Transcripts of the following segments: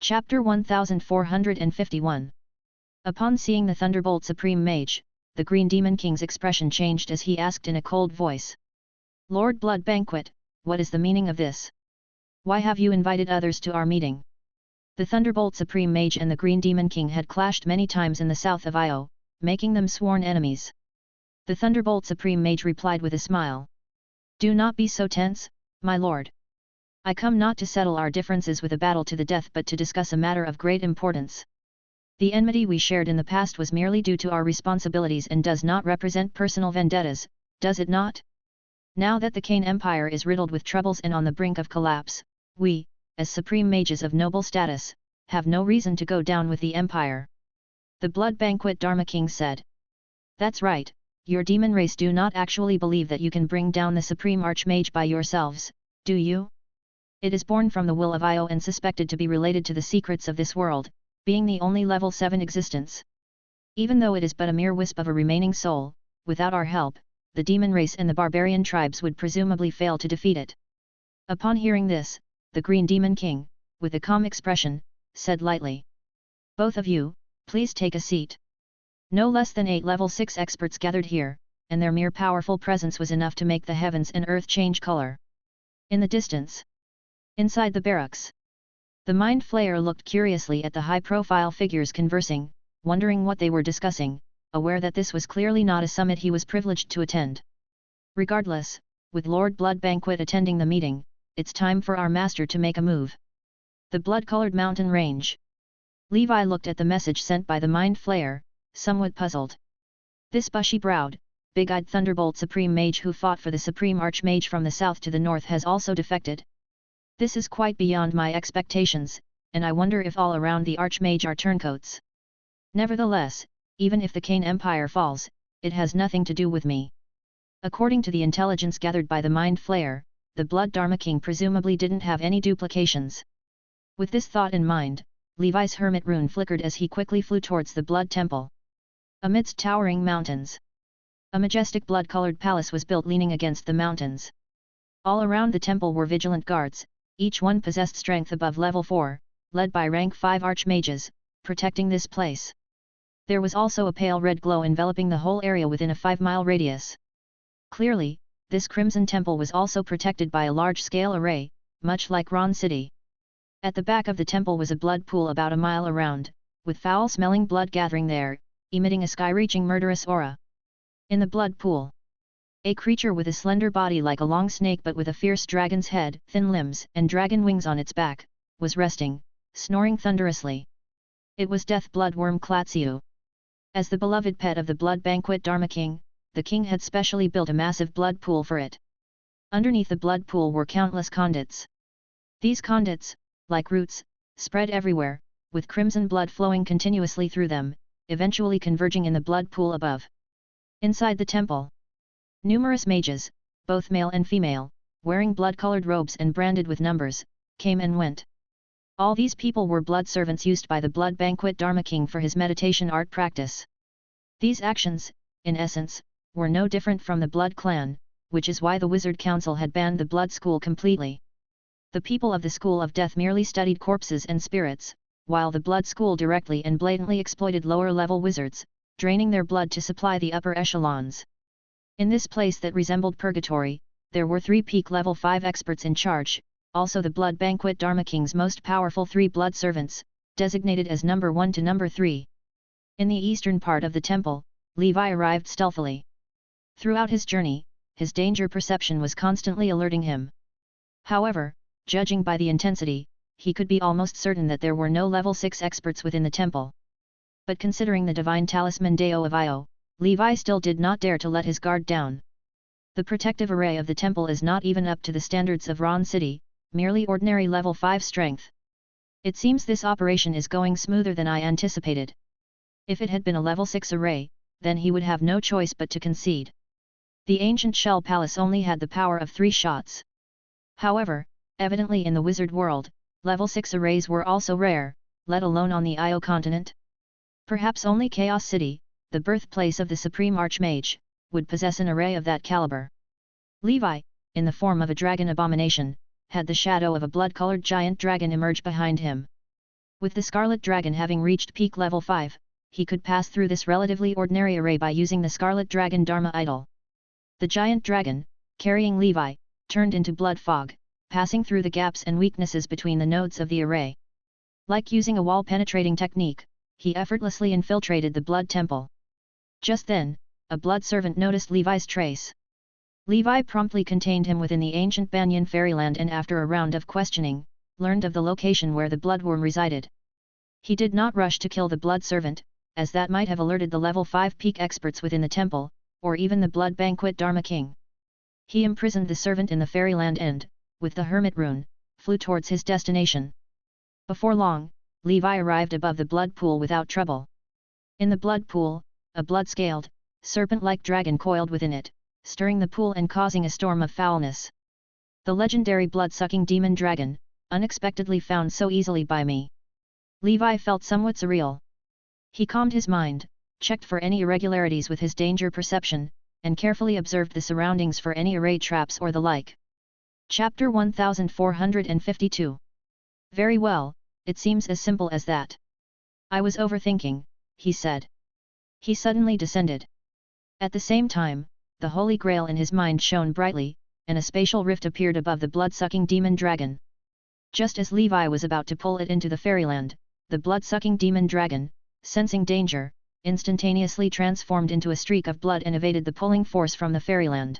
Chapter 1451. Upon seeing the Thunderbolt Supreme Mage, the Green Demon King's expression changed as he asked in a cold voice. Lord Blood Banquet, what is the meaning of this? Why have you invited others to our meeting? The Thunderbolt Supreme Mage and the Green Demon King had clashed many times in the south of Io, making them sworn enemies. The Thunderbolt Supreme Mage replied with a smile. Do not be so tense, my lord. I come not to settle our differences with a battle to the death but to discuss a matter of great importance. The enmity we shared in the past was merely due to our responsibilities and does not represent personal vendettas, does it not? Now that the Kane Empire is riddled with troubles and on the brink of collapse, we, as supreme mages of noble status, have no reason to go down with the Empire. The Blood Banquet Dharma King said. That's right, your demon race do not actually believe that you can bring down the Supreme Archmage by yourselves, do you? It is born from the will of Io and suspected to be related to the secrets of this world, being the only level 7 existence. Even though it is but a mere wisp of a remaining soul, without our help, the demon race and the barbarian tribes would presumably fail to defeat it. Upon hearing this, the Green Demon King, with a calm expression, said lightly. Both of you, please take a seat. No less than 8 level 6 experts gathered here, and their mere powerful presence was enough to make the heavens and earth change color. In the distance, inside the barracks, the Mind Flayer looked curiously at the high-profile figures conversing, wondering what they were discussing, aware that this was clearly not a summit he was privileged to attend. Regardless, with Lord Blood Banquet attending the meeting, it's time for our master to make a move. The blood-colored mountain range. Levi looked at the message sent by the Mind Flayer, somewhat puzzled. This bushy-browed, big-eyed Thunderbolt Supreme Mage who fought for the Supreme Archmage from the south to the north has also defected. This is quite beyond my expectations, and I wonder if all around the Archmage are turncoats. Nevertheless, even if the Kane Empire falls, it has nothing to do with me. According to the intelligence gathered by the Mind Flayer, the Blood Dharma King presumably didn't have any duplications. With this thought in mind, Levi's hermit rune flickered as he quickly flew towards the Blood Temple. Amidst towering mountains, a majestic blood-colored palace was built leaning against the mountains. All around the temple were vigilant guards, each one possessed strength above level 4, led by rank 5 archmages, protecting this place. There was also a pale red glow enveloping the whole area within a 5-mile radius. Clearly, this Crimson Temple was also protected by a large-scale array, much like Ron City. At the back of the temple was a blood pool about a mile around, with foul-smelling blood gathering there, emitting a sky-reaching murderous aura. In the blood pool, a creature with a slender body like a long snake but with a fierce dragon's head, thin limbs and dragon wings on its back, was resting, snoring thunderously. It was Death Bloodworm Klatsiu. As the beloved pet of the Blood Banquet Dharma King, the king had specially built a massive blood pool for it. Underneath the blood pool were countless conduits. These conduits, like roots, spread everywhere, with crimson blood flowing continuously through them, eventually converging in the blood pool above. Inside the temple, numerous mages, both male and female, wearing blood-colored robes and branded with numbers, came and went. All these people were blood servants used by the Blood Banquet Dharma King for his meditation art practice. These actions, in essence, were no different from the Blood Clan, which is why the Wizard Council had banned the Blood School completely. The people of the School of Death merely studied corpses and spirits, while the Blood School directly and blatantly exploited lower-level wizards, draining their blood to supply the upper echelons. In this place that resembled purgatory, there were 3 peak level 5 experts in charge, also the Blood Banquet Dharma King's most powerful 3 blood servants, designated as number 1 to number 3. In the eastern part of the temple, Levi arrived stealthily. Throughout his journey, his danger perception was constantly alerting him. However, judging by the intensity, he could be almost certain that there were no level 6 experts within the temple. But considering the divine talisman Deo of Io, Levi still did not dare to let his guard down. The protective array of the temple is not even up to the standards of Ron City, merely ordinary level 5 strength. It seems this operation is going smoother than I anticipated. If it had been a level 6 array, then he would have no choice but to concede. The ancient shell palace only had the power of 3 shots. However, evidently in the wizard world, level 6 arrays were also rare, let alone on the Io continent. Perhaps only Chaos City, the birthplace of the Supreme Archmage, would possess an array of that caliber. Levi, in the form of a dragon abomination, had the shadow of a blood-colored giant dragon emerge behind him. With the Scarlet Dragon having reached peak level 5, he could pass through this relatively ordinary array by using the Scarlet Dragon Dharma Idol. The giant dragon, carrying Levi, turned into blood fog, passing through the gaps and weaknesses between the nodes of the array. Like using a wall-penetrating technique, he effortlessly infiltrated the blood temple. Just then, a blood servant noticed Levi's trace. Levi promptly contained him within the ancient Banyan fairyland and after a round of questioning, learned of the location where the bloodworm resided. He did not rush to kill the blood servant, as that might have alerted the level 5 peak experts within the temple, or even the blood banquet Dharma King. He imprisoned the servant in the fairyland and, with the hermit rune, flew towards his destination. Before long, Levi arrived above the blood pool without trouble. In the blood pool, a blood-scaled, serpent-like dragon coiled within it, stirring the pool and causing a storm of foulness. The legendary blood-sucking demon dragon, unexpectedly found so easily by me. Levi felt somewhat surreal. He calmed his mind, checked for any irregularities with his danger perception, and carefully observed the surroundings for any array traps or the like. Chapter 1452. Very well, it seems as simple as that. I was overthinking, he said. He suddenly descended. At the same time, the Holy Grail in his mind shone brightly, and a spatial rift appeared above the blood-sucking demon dragon. Just as Levi was about to pull it into the fairyland, the blood-sucking demon dragon, sensing danger, instantaneously transformed into a streak of blood and evaded the pulling force from the fairyland.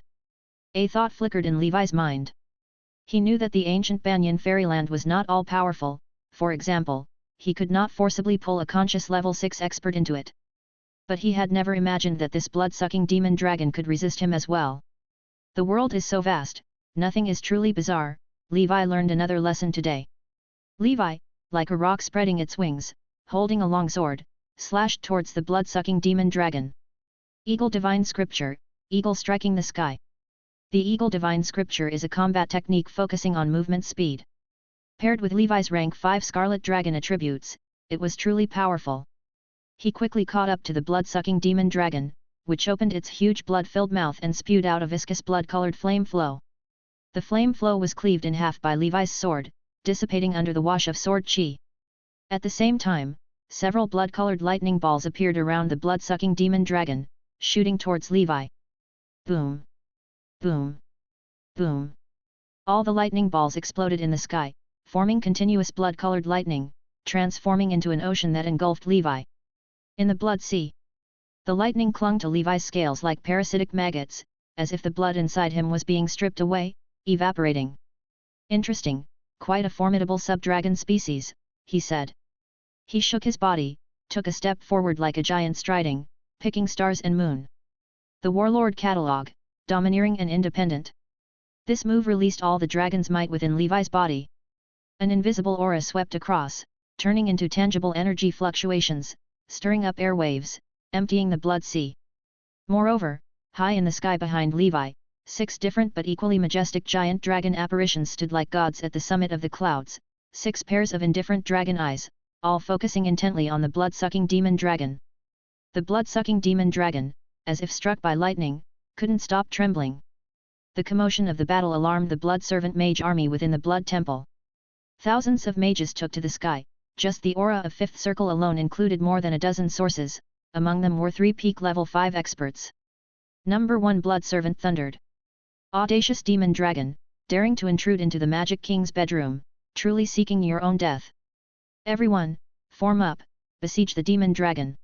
A thought flickered in Levi's mind. He knew that the ancient Banyan fairyland was not all-powerful. For example, he could not forcibly pull a conscious level 6 expert into it. But he had never imagined that this blood-sucking demon dragon could resist him as well. The world is so vast, nothing is truly bizarre. Levi learned another lesson today. Levi, like a rock spreading its wings, holding a long sword, slashed towards the blood-sucking demon dragon. Eagle Divine Scripture, Eagle Striking the Sky. The Eagle Divine Scripture is a combat technique focusing on movement speed. Paired with Levi's rank 5 Scarlet Dragon attributes, it was truly powerful. He quickly caught up to the blood-sucking demon dragon, which opened its huge blood-filled mouth and spewed out a viscous blood-colored flame flow. The flame flow was cleaved in half by Levi's sword, dissipating under the wash of sword chi. At the same time, several blood-colored lightning balls appeared around the blood-sucking demon dragon, shooting towards Levi. Boom! Boom! Boom! All the lightning balls exploded in the sky, forming continuous blood-colored lightning, transforming into an ocean that engulfed Levi. In the blood sea, the lightning clung to Levi's scales like parasitic maggots, as if the blood inside him was being stripped away, evaporating. Interesting, quite a formidable sub-dragon species, he said. He shook his body, took a step forward like a giant striding, picking stars and moon. The warlord catalog, domineering and independent. This move released all the dragon's might within Levi's body. An invisible aura swept across, turning into tangible energy fluctuations, stirring up airwaves, emptying the blood sea. Moreover, high in the sky behind Levi, 6 different but equally majestic giant dragon apparitions stood like gods at the summit of the clouds, 6 pairs of indifferent dragon eyes, all focusing intently on the blood-sucking demon dragon. The blood-sucking demon dragon, as if struck by lightning, couldn't stop trembling. The commotion of the battle alarmed the blood servant mage army within the blood temple. Thousands of mages took to the sky. Just the aura of 5th Circle alone included more than a dozen sources, among them were 3 peak level 5 experts. Number 1 Blood Servant thundered. Audacious demon dragon, daring to intrude into the Magic King's bedroom, truly seeking your own death. Everyone, form up, besiege the demon dragon.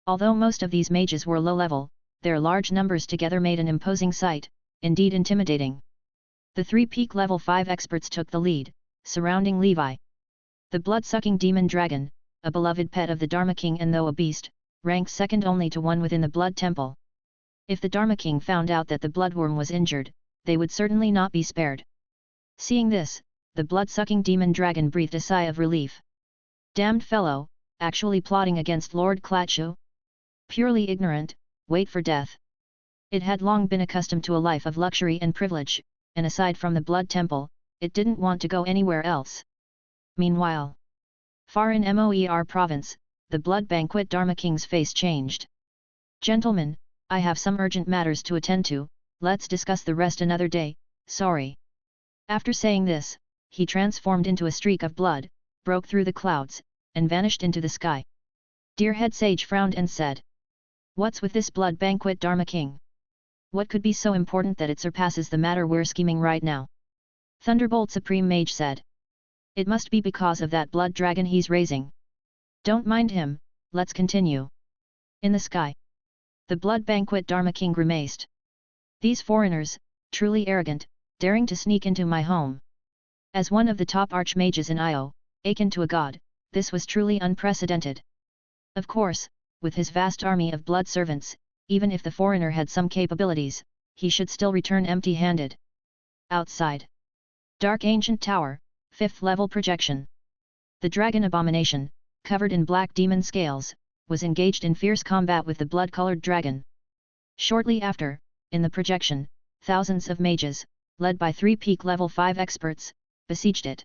Although most of these mages were low level, their large numbers together made an imposing sight, indeed intimidating. The 3 peak level 5 experts took the lead, surrounding Levi. The blood-sucking demon dragon, a beloved pet of the Dharma King and though a beast, ranked second only to one within the blood temple. If the Dharma King found out that the bloodworm was injured, they would certainly not be spared. Seeing this, the blood-sucking demon dragon breathed a sigh of relief. Damned fellow, actually plotting against Lord Klatshu? Purely ignorant, wait for death. It had long been accustomed to a life of luxury and privilege, and aside from the blood temple, it didn't want to go anywhere else. Meanwhile, far in Moer province, the blood banquet Dharma King's face changed. Gentlemen, I have some urgent matters to attend to, let's discuss the rest another day, sorry. After saying this, he transformed into a streak of blood, broke through the clouds, and vanished into the sky. Deer Head Sage frowned and said, "What's with this blood banquet, Dharma King? What could be so important that it surpasses the matter we're scheming right now?" Thunderbolt Supreme Mage said, "It must be because of that blood dragon he's raising. Don't mind him, let's continue." In the sky, the blood banquet Dharma King grimaced. "These foreigners, truly arrogant, daring to sneak into my home." As one of the top archmages in Io, akin to a god, this was truly unprecedented. Of course, with his vast army of blood servants, even if the foreigner had some capabilities, he should still return empty-handed. Outside. Dark Ancient Tower, 5th level projection. The dragon abomination, covered in black demon scales, was engaged in fierce combat with the blood-colored dragon. Shortly after, in the projection, thousands of mages, led by 3 peak level 5 experts, besieged it.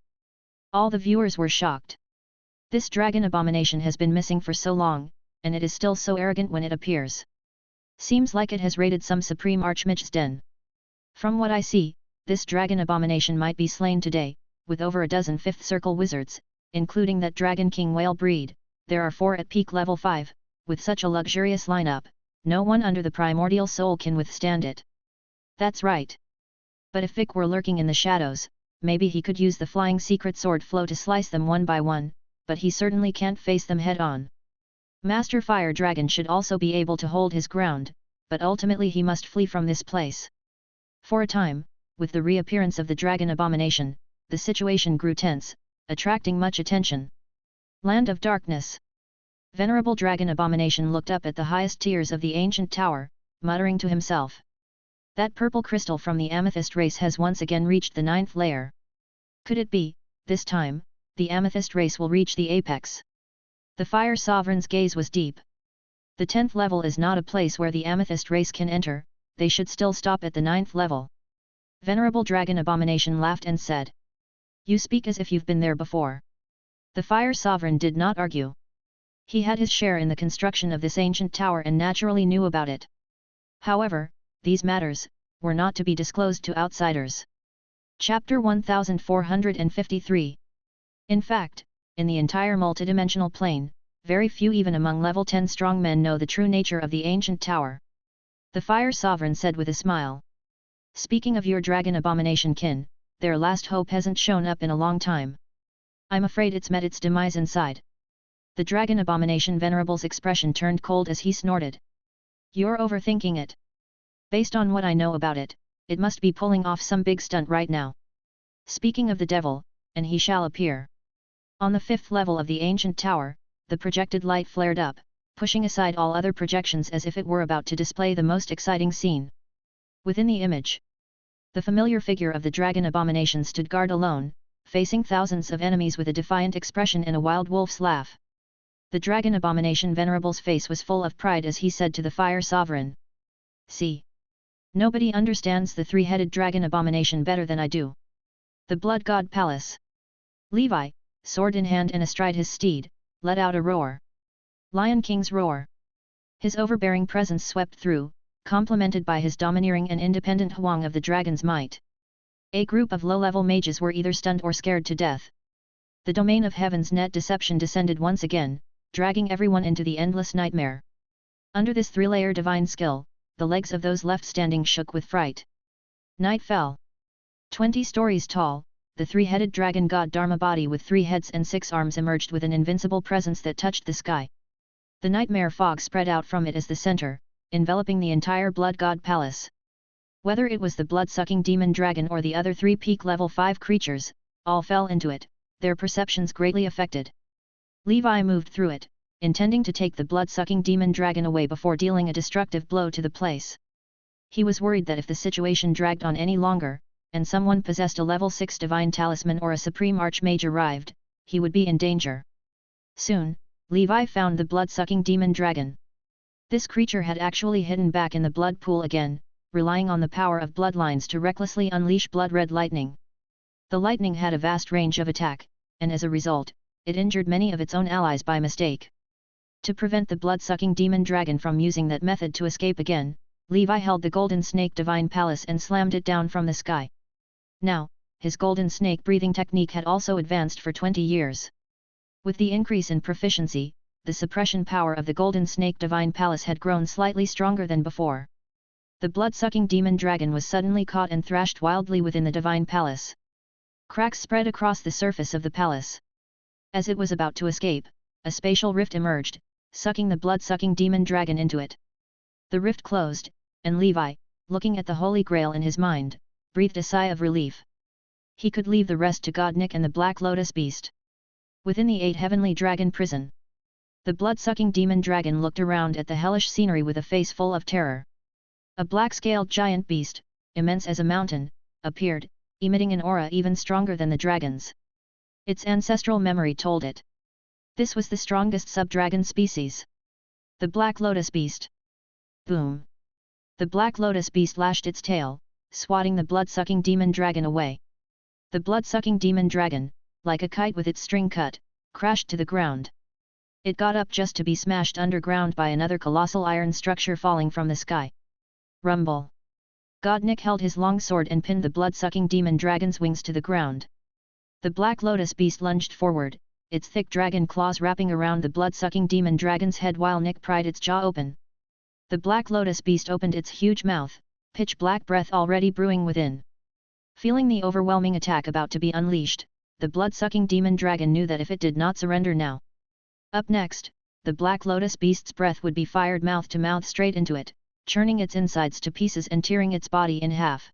All the viewers were shocked. This dragon abomination has been missing for so long, and it is still so arrogant when it appears. Seems like it has raided some supreme archmage's den. From what I see, this dragon abomination might be slain today, with over a dozen 5th circle wizards, including that Dragon King whale breed. There are 4 at peak level 5, with such a luxurious lineup, no one under the primordial soul can withstand it. That's right. But if Vic were lurking in the shadows, maybe he could use the flying secret sword flow to slice them one by one, but he certainly can't face them head-on. Master Fire Dragon should also be able to hold his ground, but ultimately he must flee from this place. For a time, with the reappearance of the dragon abomination, the situation grew tense, attracting much attention. Land of Darkness. Venerable Dragon Abomination looked up at the highest tiers of the ancient tower, muttering to himself. That purple crystal from the amethyst race has once again reached the 9th layer. Could it be, this time, the amethyst race will reach the apex? The Fire Sovereign's gaze was deep. The 10th level is not a place where the amethyst race can enter, they should still stop at the 9th level. Venerable Dragon Abomination laughed and said, "You speak as if you've been there before." The Fire Sovereign did not argue. He had his share in the construction of this ancient tower and naturally knew about it. However, these matters were not to be disclosed to outsiders. Chapter 1453. In fact, in the entire multidimensional plane, very few even among level 10 strong men know the true nature of the ancient tower. The Fire Sovereign said with a smile. "Speaking of your dragon abomination kin, their last hope hasn't shown up in a long time. I'm afraid it's met its demise inside." The dragon abomination Venerable's expression turned cold as he snorted. "You're overthinking it. Based on what I know about it, it must be pulling off some big stunt right now. Speaking of the devil, and he shall appear." On the 5th level of the ancient tower, the projected light flared up, pushing aside all other projections as if it were about to display the most exciting scene. Within the image, the familiar figure of the dragon abomination stood guard alone, facing thousands of enemies with a defiant expression and a wild wolf's laugh. The dragon abomination Venerable's face was full of pride as he said to the Fire Sovereign. "See. Nobody understands the 3-headed dragon abomination better than I do." The Blood God Palace. Levi, sword in hand and astride his steed, let out a roar. Lion King's roar. His overbearing presence swept through, complemented by his domineering and independent hwang of the dragon's might. A group of low-level mages were either stunned or scared to death. The domain of heaven's net deception descended once again, dragging everyone into the endless nightmare. Under this 3-layer divine skill, the legs of those left standing shook with fright. Night fell. 20 stories tall, the 3-headed dragon god Dharma body with 3 heads and 6 arms emerged with an invincible presence that touched the sky. The nightmare fog spread out from it as the center, enveloping the entire Blood God Palace. Whether it was the blood-sucking demon dragon or the other 3 peak level 5 creatures, all fell into it, their perceptions greatly affected. Levi moved through it, intending to take the blood-sucking demon dragon away before dealing a destructive blow to the place. He was worried that if the situation dragged on any longer, and someone possessed a level 6 divine talisman or a supreme archmage arrived, he would be in danger. Soon, Levi found the blood-sucking demon dragon. This creature had actually hidden back in the blood pool again, relying on the power of bloodlines to recklessly unleash blood-red lightning. The lightning had a vast range of attack, and as a result, it injured many of its own allies by mistake. To prevent the blood-sucking demon dragon from using that method to escape again, Levi held the golden snake divine palace and slammed it down from the sky. Now, his golden snake breathing technique had also advanced for 20 years. With the increase in proficiency, the suppression power of the Golden Snake Divine Palace had grown slightly stronger than before. The blood-sucking demon dragon was suddenly caught and thrashed wildly within the Divine Palace. Cracks spread across the surface of the palace. As it was about to escape, a spatial rift emerged, sucking the blood-sucking demon dragon into it. The rift closed, and Levi, looking at the Holy Grail in his mind, breathed a sigh of relief. He could leave the rest to Godnik and the Black Lotus Beast. Within the 8 heavenly dragon prison, the blood-sucking demon dragon looked around at the hellish scenery with a face full of terror. A black-scaled giant beast, immense as a mountain, appeared, emitting an aura even stronger than the dragon's. Its ancestral memory told it. This was the strongest sub-dragon species. The Black Lotus Beast. Boom! The Black Lotus Beast lashed its tail, swatting the blood-sucking demon dragon away. The blood-sucking demon dragon, like a kite with its string cut, crashed to the ground. It got up just to be smashed underground by another colossal iron structure falling from the sky. Rumble! Godnik held his long sword and pinned the blood-sucking demon dragon's wings to the ground. The Black Lotus Beast lunged forward, its thick dragon claws wrapping around the blood-sucking demon dragon's head while Nick pried its jaw open. The Black Lotus Beast opened its huge mouth, pitch-black breath already brewing within. Feeling the overwhelming attack about to be unleashed, the blood-sucking demon dragon knew that if it did not surrender now. Up next, the Black Lotus Beast's breath would be fired mouth to mouth straight into it, churning its insides to pieces and tearing its body in half.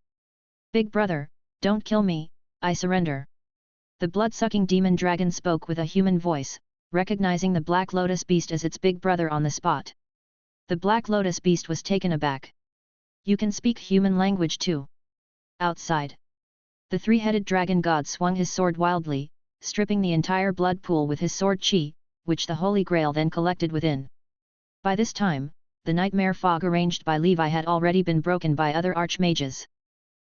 "Big brother, don't kill me, I surrender." The blood-sucking demon dragon spoke with a human voice, recognizing the Black Lotus Beast as its big brother on the spot. The Black Lotus Beast was taken aback. "You can speak human language too." Outside, the three-headed dragon god swung his sword wildly, stripping the entire blood pool with his sword chi, which the Holy Grail then collected within. By this time, the nightmare fog arranged by Levi had already been broken by other archmages.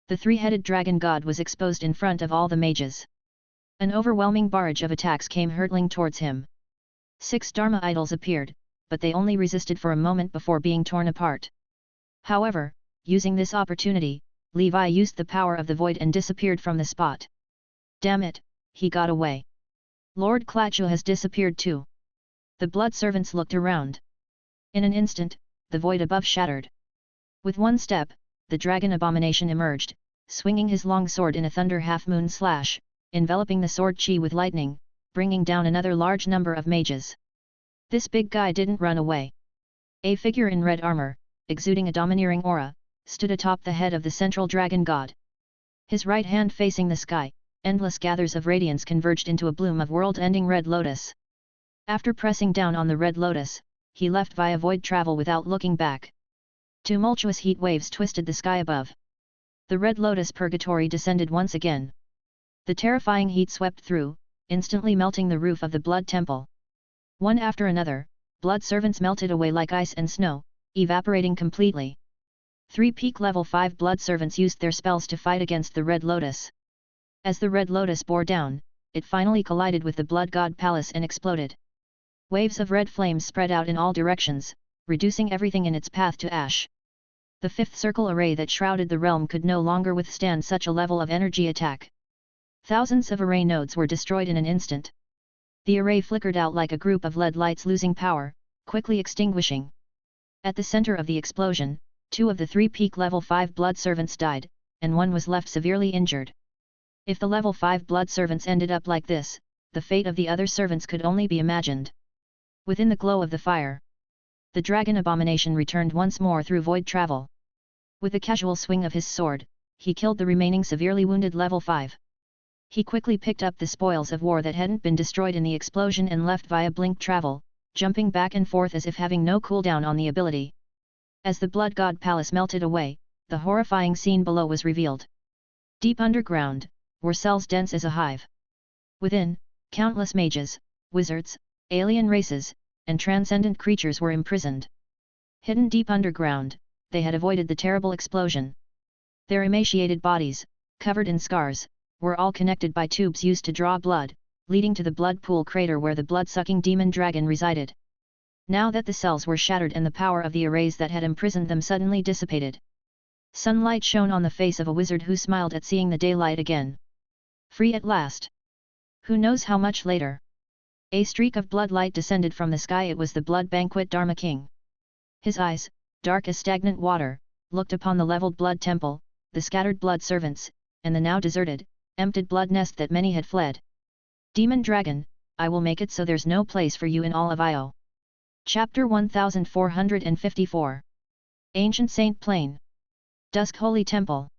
The three-headed dragon god was exposed in front of all the mages. An overwhelming barrage of attacks came hurtling towards him. 6 Dharma idols appeared, but they only resisted for a moment before being torn apart. However, using this opportunity, Levi used the power of the void and disappeared from the spot. "Damn it, he got away. Lord Klaatu has disappeared too." The blood servants looked around. In an instant, the void above shattered. With one step, the dragon abomination emerged, swinging his long sword in a thunder half-moon slash, enveloping the sword chi with lightning, bringing down another large number of mages. This big guy didn't run away. A figure in red armor, exuding a domineering aura, stood atop the head of the central dragon god. His right hand facing the sky, endless gathers of radiance converged into a bloom of world-ending red lotus. After pressing down on the red lotus, he left via void travel without looking back. Tumultuous heat waves twisted the sky above. The red lotus purgatory descended once again. The terrifying heat swept through, instantly melting the roof of the blood temple. One after another, blood servants melted away like ice and snow, evaporating completely. 3 peak level 5 blood servants used their spells to fight against the red lotus. As the red lotus bore down, it finally collided with the blood god palace and exploded. Waves of red flames spread out in all directions, reducing everything in its path to ash. The 5th circle array that shrouded the realm could no longer withstand such a level of energy attack. Thousands of array nodes were destroyed in an instant. The array flickered out like a group of LED lights losing power, quickly extinguishing. At the center of the explosion, 2 of the 3 peak level 5 blood servants died, and 1 was left severely injured. If the level 5 blood servants ended up like this, the fate of the other servants could only be imagined. Within the glow of the fire, the dragon abomination returned once more through void travel. With a casual swing of his sword, he killed the remaining severely wounded level 5. He quickly picked up the spoils of war that hadn't been destroyed in the explosion and left via blink travel, jumping back and forth as if having no cooldown on the ability. As the blood god palace melted away, the horrifying scene below was revealed. Deep underground, were cells dense as a hive. Within, countless mages, wizards, alien races, and transcendent creatures were imprisoned. Hidden deep underground, they had avoided the terrible explosion. Their emaciated bodies, covered in scars, were all connected by tubes used to draw blood, leading to the blood pool crater where the blood-sucking demon dragon resided. Now that the cells were shattered and the power of the arrays that had imprisoned them suddenly dissipated, sunlight shone on the face of a wizard who smiled at seeing the daylight again. Free at last. Who knows how much later? A streak of blood light descended from the sky. It was the blood banquet Dharma King. His eyes, dark as stagnant water, looked upon the leveled blood temple, the scattered blood servants, and the now deserted, emptied blood nest that many had fled. Demon Dragon, I will make it so there's no place for you in all of Io. Chapter 1454. Ancient Saint Plain. Dusk Holy Temple.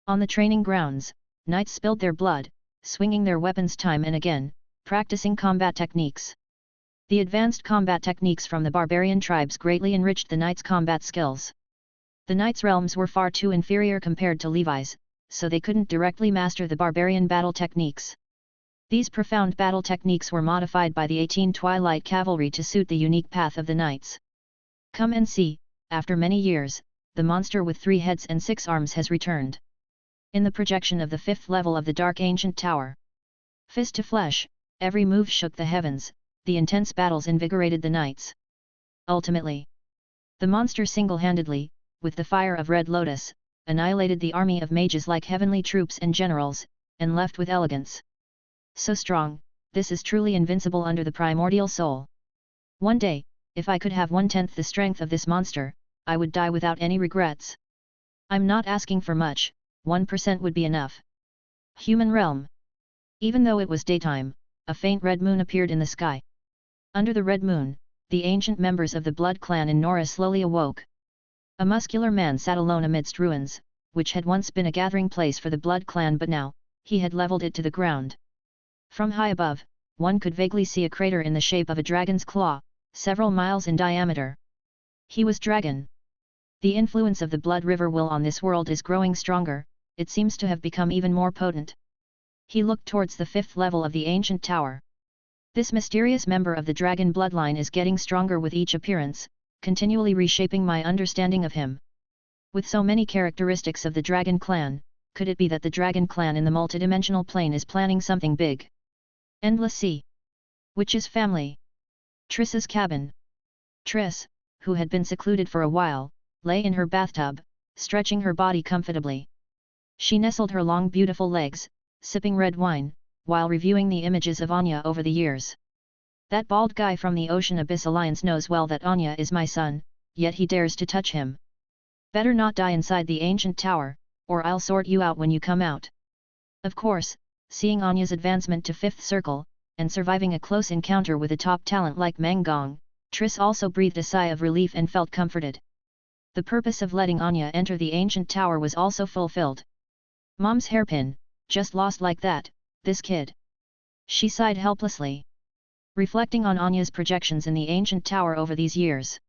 On the training grounds, knights spilled their blood, swinging their weapons time and again, practicing combat techniques. The advanced combat techniques from the barbarian tribes greatly enriched the knights' combat skills. The knights' realms were far too inferior compared to Levi's, so they couldn't directly master the barbarian battle techniques. These profound battle techniques were modified by the 18 Twilight Cavalry to suit the unique path of the knights. Come and see, after many years, the monster with 3 heads and 6 arms has returned. In the projection of the 5th level of the Dark Ancient Tower. Fist to flesh, every move shook the heavens, the intense battles invigorated the knights. Ultimately, the monster single-handedly, with the fire of Red Lotus, annihilated the army of mages like heavenly troops and generals, and left with elegance. So strong, this is truly invincible under the primordial soul. One day, if I could have 1/10 the strength of this monster, I would die without any regrets. I'm not asking for much, 1% would be enough. Human realm. Even though it was daytime, a faint red moon appeared in the sky. Under the red moon, the ancient members of the Blood Clan in Nora slowly awoke. A muscular man sat alone amidst ruins, which had once been a gathering place for the Blood Clan, but now, he had leveled it to the ground. From high above, one could vaguely see a crater in the shape of a dragon's claw, several miles in diameter. He was Dragon. The influence of the Blood River will on this world is growing stronger, it seems to have become even more potent. He looked towards the 5th level of the ancient tower. This mysterious member of the dragon bloodline is getting stronger with each appearance, continually reshaping my understanding of him. With so many characteristics of the dragon clan, could it be that the dragon clan in the multidimensional plane is planning something big? Endless Sea. Witch's family. Triss's cabin. Triss, who had been secluded for a while, lay in her bathtub, stretching her body comfortably. She nestled her long beautiful legs, sipping red wine, while reviewing the images of Anya over the years. That bald guy from the Ocean Abyss Alliance knows well that Anya is my son, yet he dares to touch him. Better not die inside the ancient tower, or I'll sort you out when you come out. Of course, seeing Anya's advancement to 5th circle, and surviving a close encounter with a top talent like Mangong, Triss also breathed a sigh of relief and felt comforted. The purpose of letting Anya enter the ancient tower was also fulfilled. Mom's hairpin, just lost like that, this kid. She sighed helplessly. Reflecting on Anya's projections in the ancient tower over these years,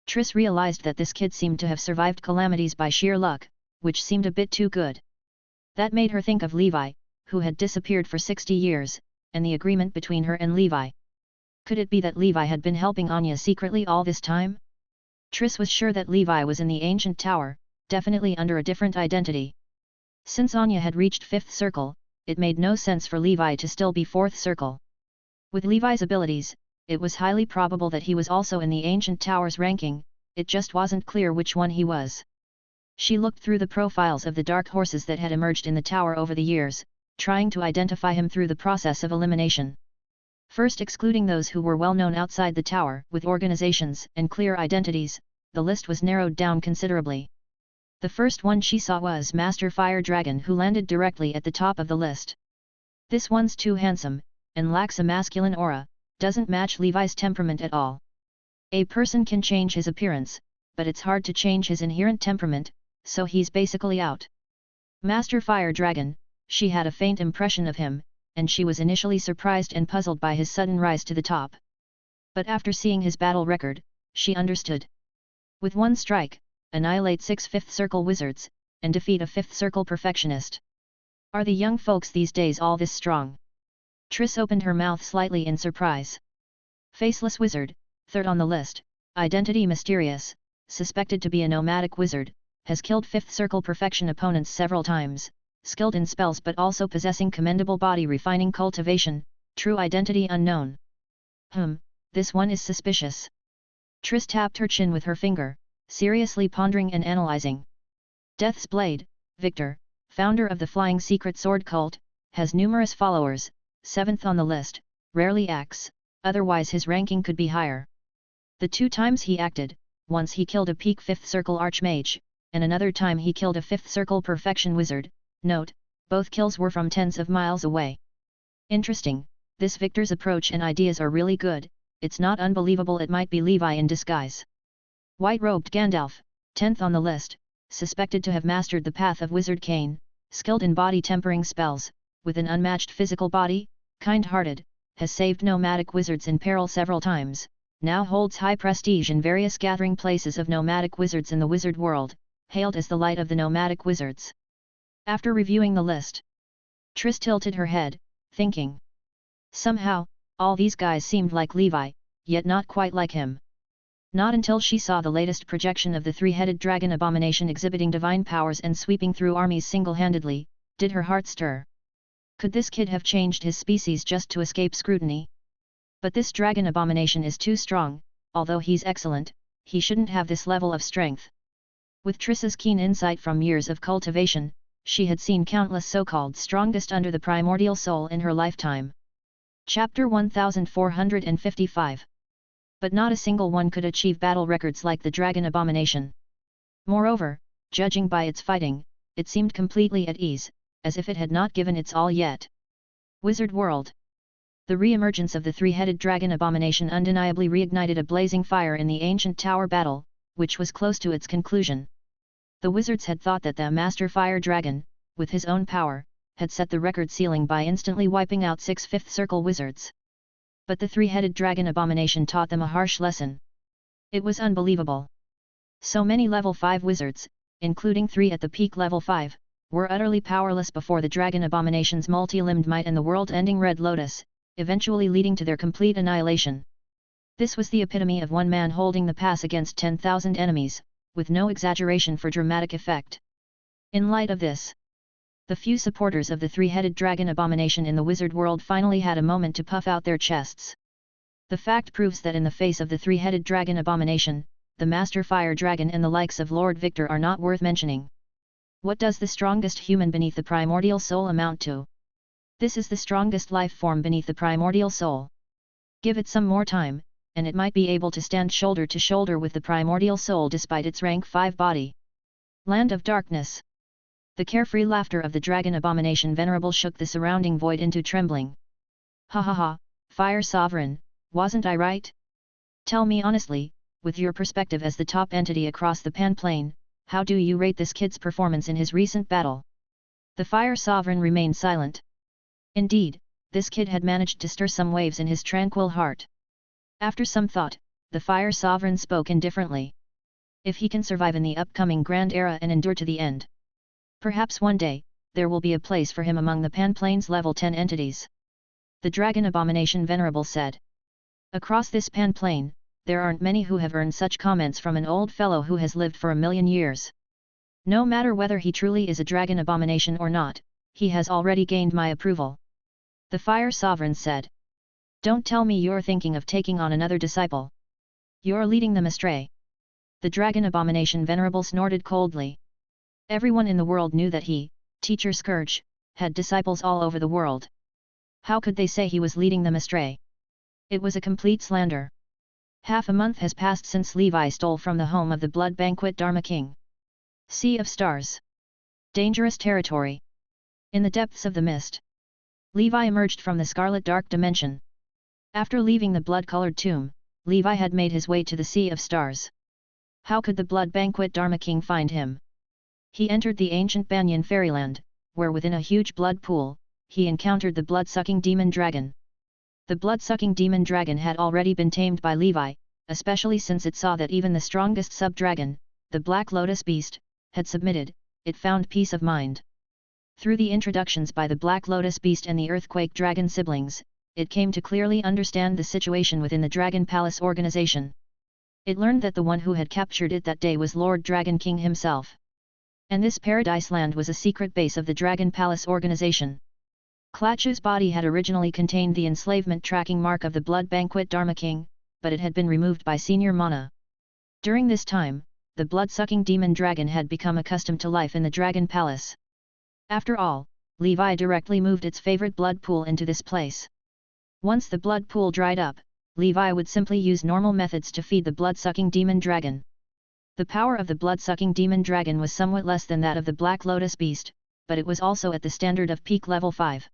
Triss realized that this kid seemed to have survived calamities by sheer luck, which seemed a bit too good. That made her think of Levi, who had disappeared for 60 years, and the agreement between her and Levi. Could it be that Levi had been helping Anya secretly all this time? Triss was sure that Levi was in the ancient tower, definitely under a different identity. Since Anya had reached 5th circle, it made no sense for Levi to still be 4th circle. With Levi's abilities, it was highly probable that he was also in the ancient tower's ranking, it just wasn't clear which one he was. She looked through the profiles of the dark horses that had emerged in the tower over the years, trying to identify him through the process of elimination. First excluding those who were well known outside the tower with organizations and clear identities, the list was narrowed down considerably. The first one she saw was Master Fire Dragon, who landed directly at the top of the list. This one's too handsome, and lacks a masculine aura, doesn't match Levi's temperament at all. A person can change his appearance, but it's hard to change his inherent temperament, so he's basically out. Master Fire Dragon, she had a faint impression of him, and she was initially surprised and puzzled by his sudden rise to the top. But after seeing his battle record, she understood. With one strike, annihilate 6 5th circle wizards, and defeat a 5th circle perfectionist. Are the young folks these days all this strong? Triss opened her mouth slightly in surprise. Faceless wizard, 3rd on the list, identity mysterious, suspected to be a nomadic wizard, has killed 5th circle perfection opponents several times, skilled in spells but also possessing commendable body refining cultivation, true identity unknown. This one is suspicious. Triss tapped her chin with her finger, seriously pondering and analyzing. Death's Blade, Victor, founder of the Flying Secret Sword Cult, has numerous followers, 7th on the list, rarely acts, otherwise his ranking could be higher. The 2 times he acted, once he killed a peak 5th circle archmage, and another time he killed a 5th circle perfection wizard. Note, both kills were from tens of miles away. Interesting, this Victor's approach and ideas are really good, it's not unbelievable it might be Levi in disguise. White-robed Gandalf, 10th on the list, suspected to have mastered the path of Wizard Cain, skilled in body tempering spells, with an unmatched physical body, kind-hearted, has saved nomadic wizards in peril several times, now holds high prestige in various gathering places of nomadic wizards in the wizard world, hailed as the light of the nomadic wizards. After reviewing the list, Triss tilted her head, thinking. Somehow, all these guys seemed like Levi, yet not quite like him. Not until she saw the latest projection of the 3-headed dragon abomination exhibiting divine powers and sweeping through armies single-handedly, did her heart stir. Could this kid have changed his species just to escape scrutiny? But this dragon abomination is too strong, although he's excellent, he shouldn't have this level of strength. With Triss's keen insight from years of cultivation, she had seen countless so-called strongest under the primordial soul in her lifetime. Chapter 1455. But not a single one could achieve battle records like the dragon abomination. Moreover, judging by its fighting, it seemed completely at ease, as if it had not given its all yet. Wizard World. The re-emergence of the 3-headed dragon abomination undeniably reignited a blazing fire in the ancient tower battle, which was close to its conclusion. The wizards had thought that the Master Fire Dragon, with his own power, had set the record ceiling by instantly wiping out 6 5th circle wizards. But the 3-headed dragon abomination taught them a harsh lesson. It was unbelievable. So many level 5 wizards, including 3 at the peak level 5, were utterly powerless before the dragon abomination's multi-limbed might and the world-ending Red Lotus, eventually leading to their complete annihilation. This was the epitome of one man holding the pass against 10,000 enemies, with no exaggeration for dramatic effect. In light of this, the few supporters of the 3-headed dragon abomination in the wizard world finally had a moment to puff out their chests. The fact proves that in the face of the 3-headed dragon abomination, the Master Fire Dragon and the likes of Lord Victor are not worth mentioning. What does the strongest human beneath the primordial soul amount to? This is the strongest life form beneath the primordial soul. Give it some more time, and it might be able to stand shoulder to shoulder with the primordial soul despite its rank 5 body. Land of Darkness. The carefree laughter of the dragon abomination venerable shook the surrounding void into trembling. Ha ha ha, Fire Sovereign, wasn't I right? Tell me honestly, with your perspective as the top entity across the Panplane, how do you rate this kid's performance in his recent battle? The Fire Sovereign remained silent. Indeed, this kid had managed to stir some waves in his tranquil heart. After some thought, the Fire Sovereign spoke indifferently. If he can survive in the upcoming Grand Era and endure to the end, perhaps one day, there will be a place for him among the Panplane's level 10 entities. The Dragon Abomination Venerable said. Across this Panplane, there aren't many who have earned such comments from an old fellow who has lived for 1,000,000 years. No matter whether he truly is a Dragon Abomination or not, he has already gained my approval. The Fire Sovereign said. Don't tell me you're thinking of taking on another disciple. You're leading them astray. The Dragon Abomination Venerable snorted coldly. Everyone in the world knew that he, Teacher Scourge, had disciples all over the world. How could they say he was leading them astray? It was a complete slander. Half a month has passed since Levi stole from the home of the Blood Banquet Dharma King. Sea of Stars. Dangerous territory. In the depths of the mist, Levi emerged from the Scarlet Dark Dimension. After leaving the blood-colored tomb, Levi had made his way to the Sea of Stars. How could the Blood Banquet Dharma King find him? He entered the ancient Banyan fairyland, where within a huge blood pool, he encountered the blood-sucking demon dragon. The blood-sucking demon dragon had already been tamed by Levi, especially since it saw that even the strongest sub-dragon, the Black Lotus Beast, had submitted. It found peace of mind. Through the introductions by the Black Lotus Beast and the Earthquake Dragon siblings, it came to clearly understand the situation within the Dragon Palace organization. It learned that the one who had captured it that day was Lord Dragon King himself. And this Paradise Land was a secret base of the Dragon Palace organization. Klachu's body had originally contained the enslavement tracking mark of the Blood Banquet Dharma King, but it had been removed by Senior Mana. During this time, the blood-sucking demon dragon had become accustomed to life in the Dragon Palace. After all, Levi directly moved its favorite blood pool into this place. Once the blood pool dried up, Levi would simply use normal methods to feed the blood-sucking demon dragon. The power of the blood-sucking demon dragon was somewhat less than that of the Black Lotus beast, but it was also at the standard of peak level 5.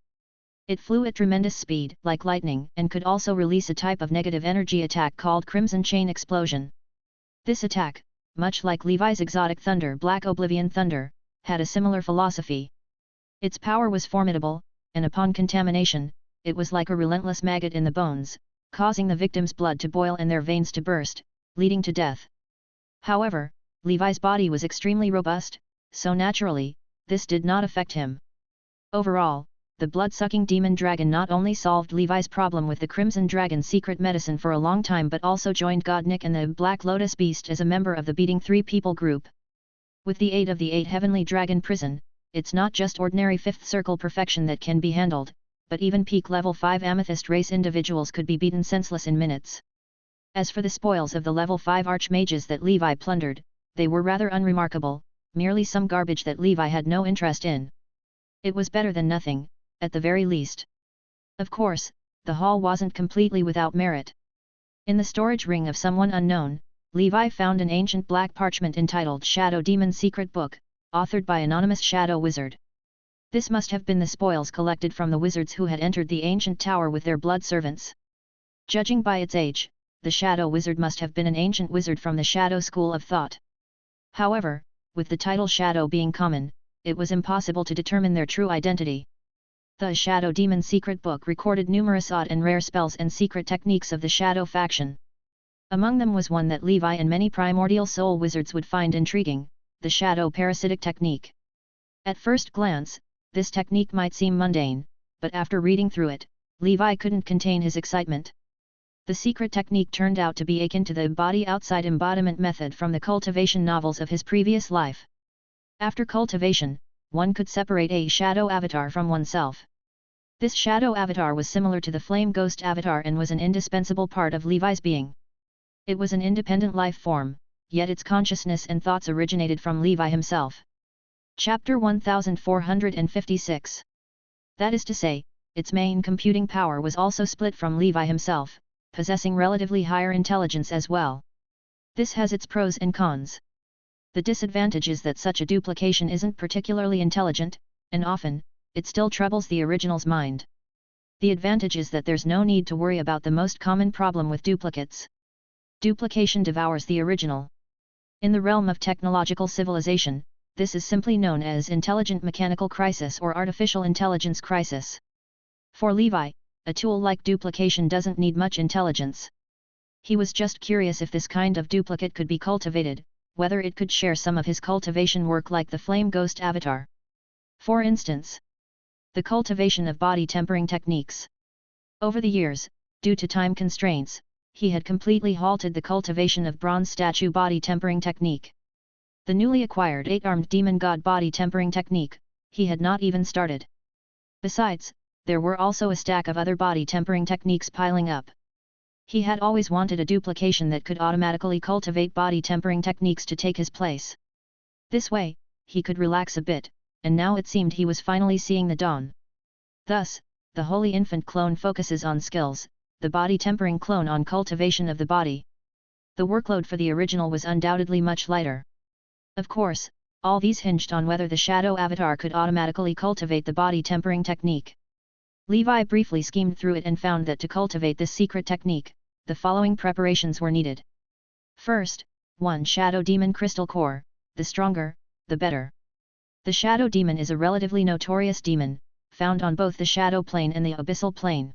It flew at tremendous speed, like lightning, and could also release a type of negative energy attack called Crimson Chain Explosion. This attack, much like Levi's exotic thunder Black Oblivion Thunder, had a similar philosophy. Its power was formidable, and upon contamination, it was like a relentless maggot in the bones, causing the victim's blood to boil and their veins to burst, leading to death. However, Levi's body was extremely robust, so naturally, this did not affect him. Overall, the blood-sucking demon dragon not only solved Levi's problem with the Crimson Dragon's secret medicine for a long time but also joined Godnik and the Black Lotus beast as a member of the Beating 3 People group. With the aid of the 8 Heavenly Dragon Prison, it's not just ordinary 5th circle perfection that can be handled, but even peak level 5 Amethyst race individuals could be beaten senseless in minutes. As for the spoils of the level 5 archmages that Levi plundered, they were rather unremarkable, merely some garbage that Levi had no interest in. It was better than nothing, at the very least. Of course, the haul wasn't completely without merit. In the storage ring of someone unknown, Levi found an ancient black parchment entitled Shadow Demon Secret Book, authored by anonymous shadow wizard. This must have been the spoils collected from the wizards who had entered the ancient tower with their blood servants. Judging by its age, the shadow wizard must have been an ancient wizard from the shadow school of thought. However, with the title shadow being common, it was impossible to determine their true identity. The Shadow Demon Secret Book recorded numerous odd and rare spells and secret techniques of the shadow faction. Among them was one that Levi and many primordial soul wizards would find intriguing, the shadow parasitic technique. At first glance, this technique might seem mundane, but after reading through it, Levi couldn't contain his excitement. The secret technique turned out to be akin to the body-outside embodiment method from the cultivation novels of his previous life. After cultivation, one could separate a shadow avatar from oneself. This shadow avatar was similar to the flame ghost avatar and was an indispensable part of Levi's being. It was an independent life form, yet its consciousness and thoughts originated from Levi himself. Chapter 1456. That is to say, its main computing power was also split from Levi himself, possessing relatively higher intelligence as well. This has its pros and cons. The disadvantage is that such a duplication isn't particularly intelligent, and often, it still troubles the original's mind. The advantage is that there's no need to worry about the most common problem with duplicates. Duplication devours the original. In the realm of technological civilization, this is simply known as intelligent mechanical crisis or artificial intelligence crisis. For Levi, a tool like duplication doesn't need much intelligence. He was just curious if this kind of duplicate could be cultivated, whether it could share some of his cultivation work like the Flame Ghost avatar. For instance, the cultivation of body tempering techniques. Over the years, due to time constraints, he had completely halted the cultivation of bronze statue body tempering technique. The newly acquired 8-armed demon god body tempering technique, he had not even started. Besides, there were also a stack of other body tempering techniques piling up. He had always wanted a duplication that could automatically cultivate body tempering techniques to take his place. This way, he could relax a bit, and now it seemed he was finally seeing the dawn. Thus, the Holy Infant clone focuses on skills, the body tempering clone on cultivation of the body. The workload for the original was undoubtedly much lighter. Of course, all these hinged on whether the shadow avatar could automatically cultivate the body tempering technique. Levi briefly schemed through it and found that to cultivate this secret technique, the following preparations were needed. First, 1 Shadow Demon Crystal Core, the stronger, the better. The Shadow Demon is a relatively notorious demon, found on both the Shadow Plane and the Abyssal Plane.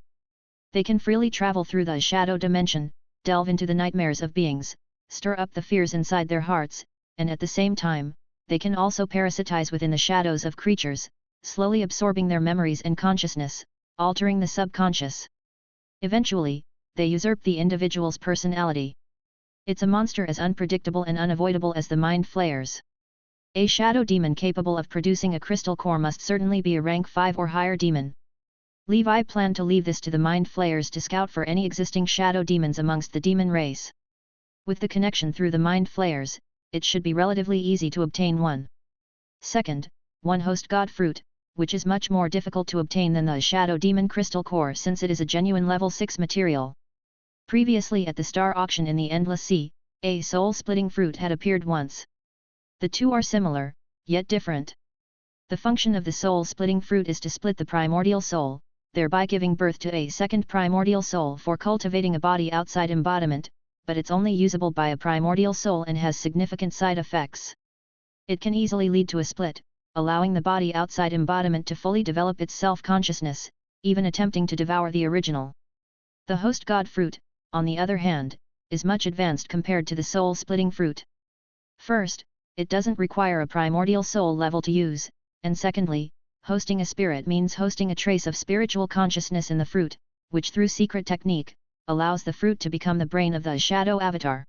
They can freely travel through the Shadow Dimension, delve into the nightmares of beings, stir up the fears inside their hearts, and at the same time, they can also parasitize within the shadows of creatures, slowly absorbing their memories and consciousness, altering the subconscious. Eventually, they usurp the individual's personality. It's a monster as unpredictable and unavoidable as the mind flayers. A shadow demon capable of producing a crystal core must certainly be a rank 5 or higher demon. Levi planned to leave this to the mind flayers to scout for any existing shadow demons amongst the demon race. With the connection through the mind flayers, it should be relatively easy to obtain one. Second, 1 Host God Fruit, which is much more difficult to obtain than the Shadow Demon Crystal Core since it is a genuine level 6 material. Previously at the star auction in the Endless Sea, a soul-splitting fruit had appeared once. The two are similar, yet different. The function of the soul-splitting fruit is to split the primordial soul, thereby giving birth to a second primordial soul for cultivating a body outside embodiment, but it's only usable by a primordial soul and has significant side effects. It can easily lead to a split, allowing the body outside embodiment to fully develop its self-consciousness, even attempting to devour the original. The host god fruit, on the other hand, is much advanced compared to the soul-splitting fruit. First, it doesn't require a primordial soul level to use, and secondly, hosting a spirit means hosting a trace of spiritual consciousness in the fruit, which through secret technique, allows the fruit to become the brain of the shadow avatar.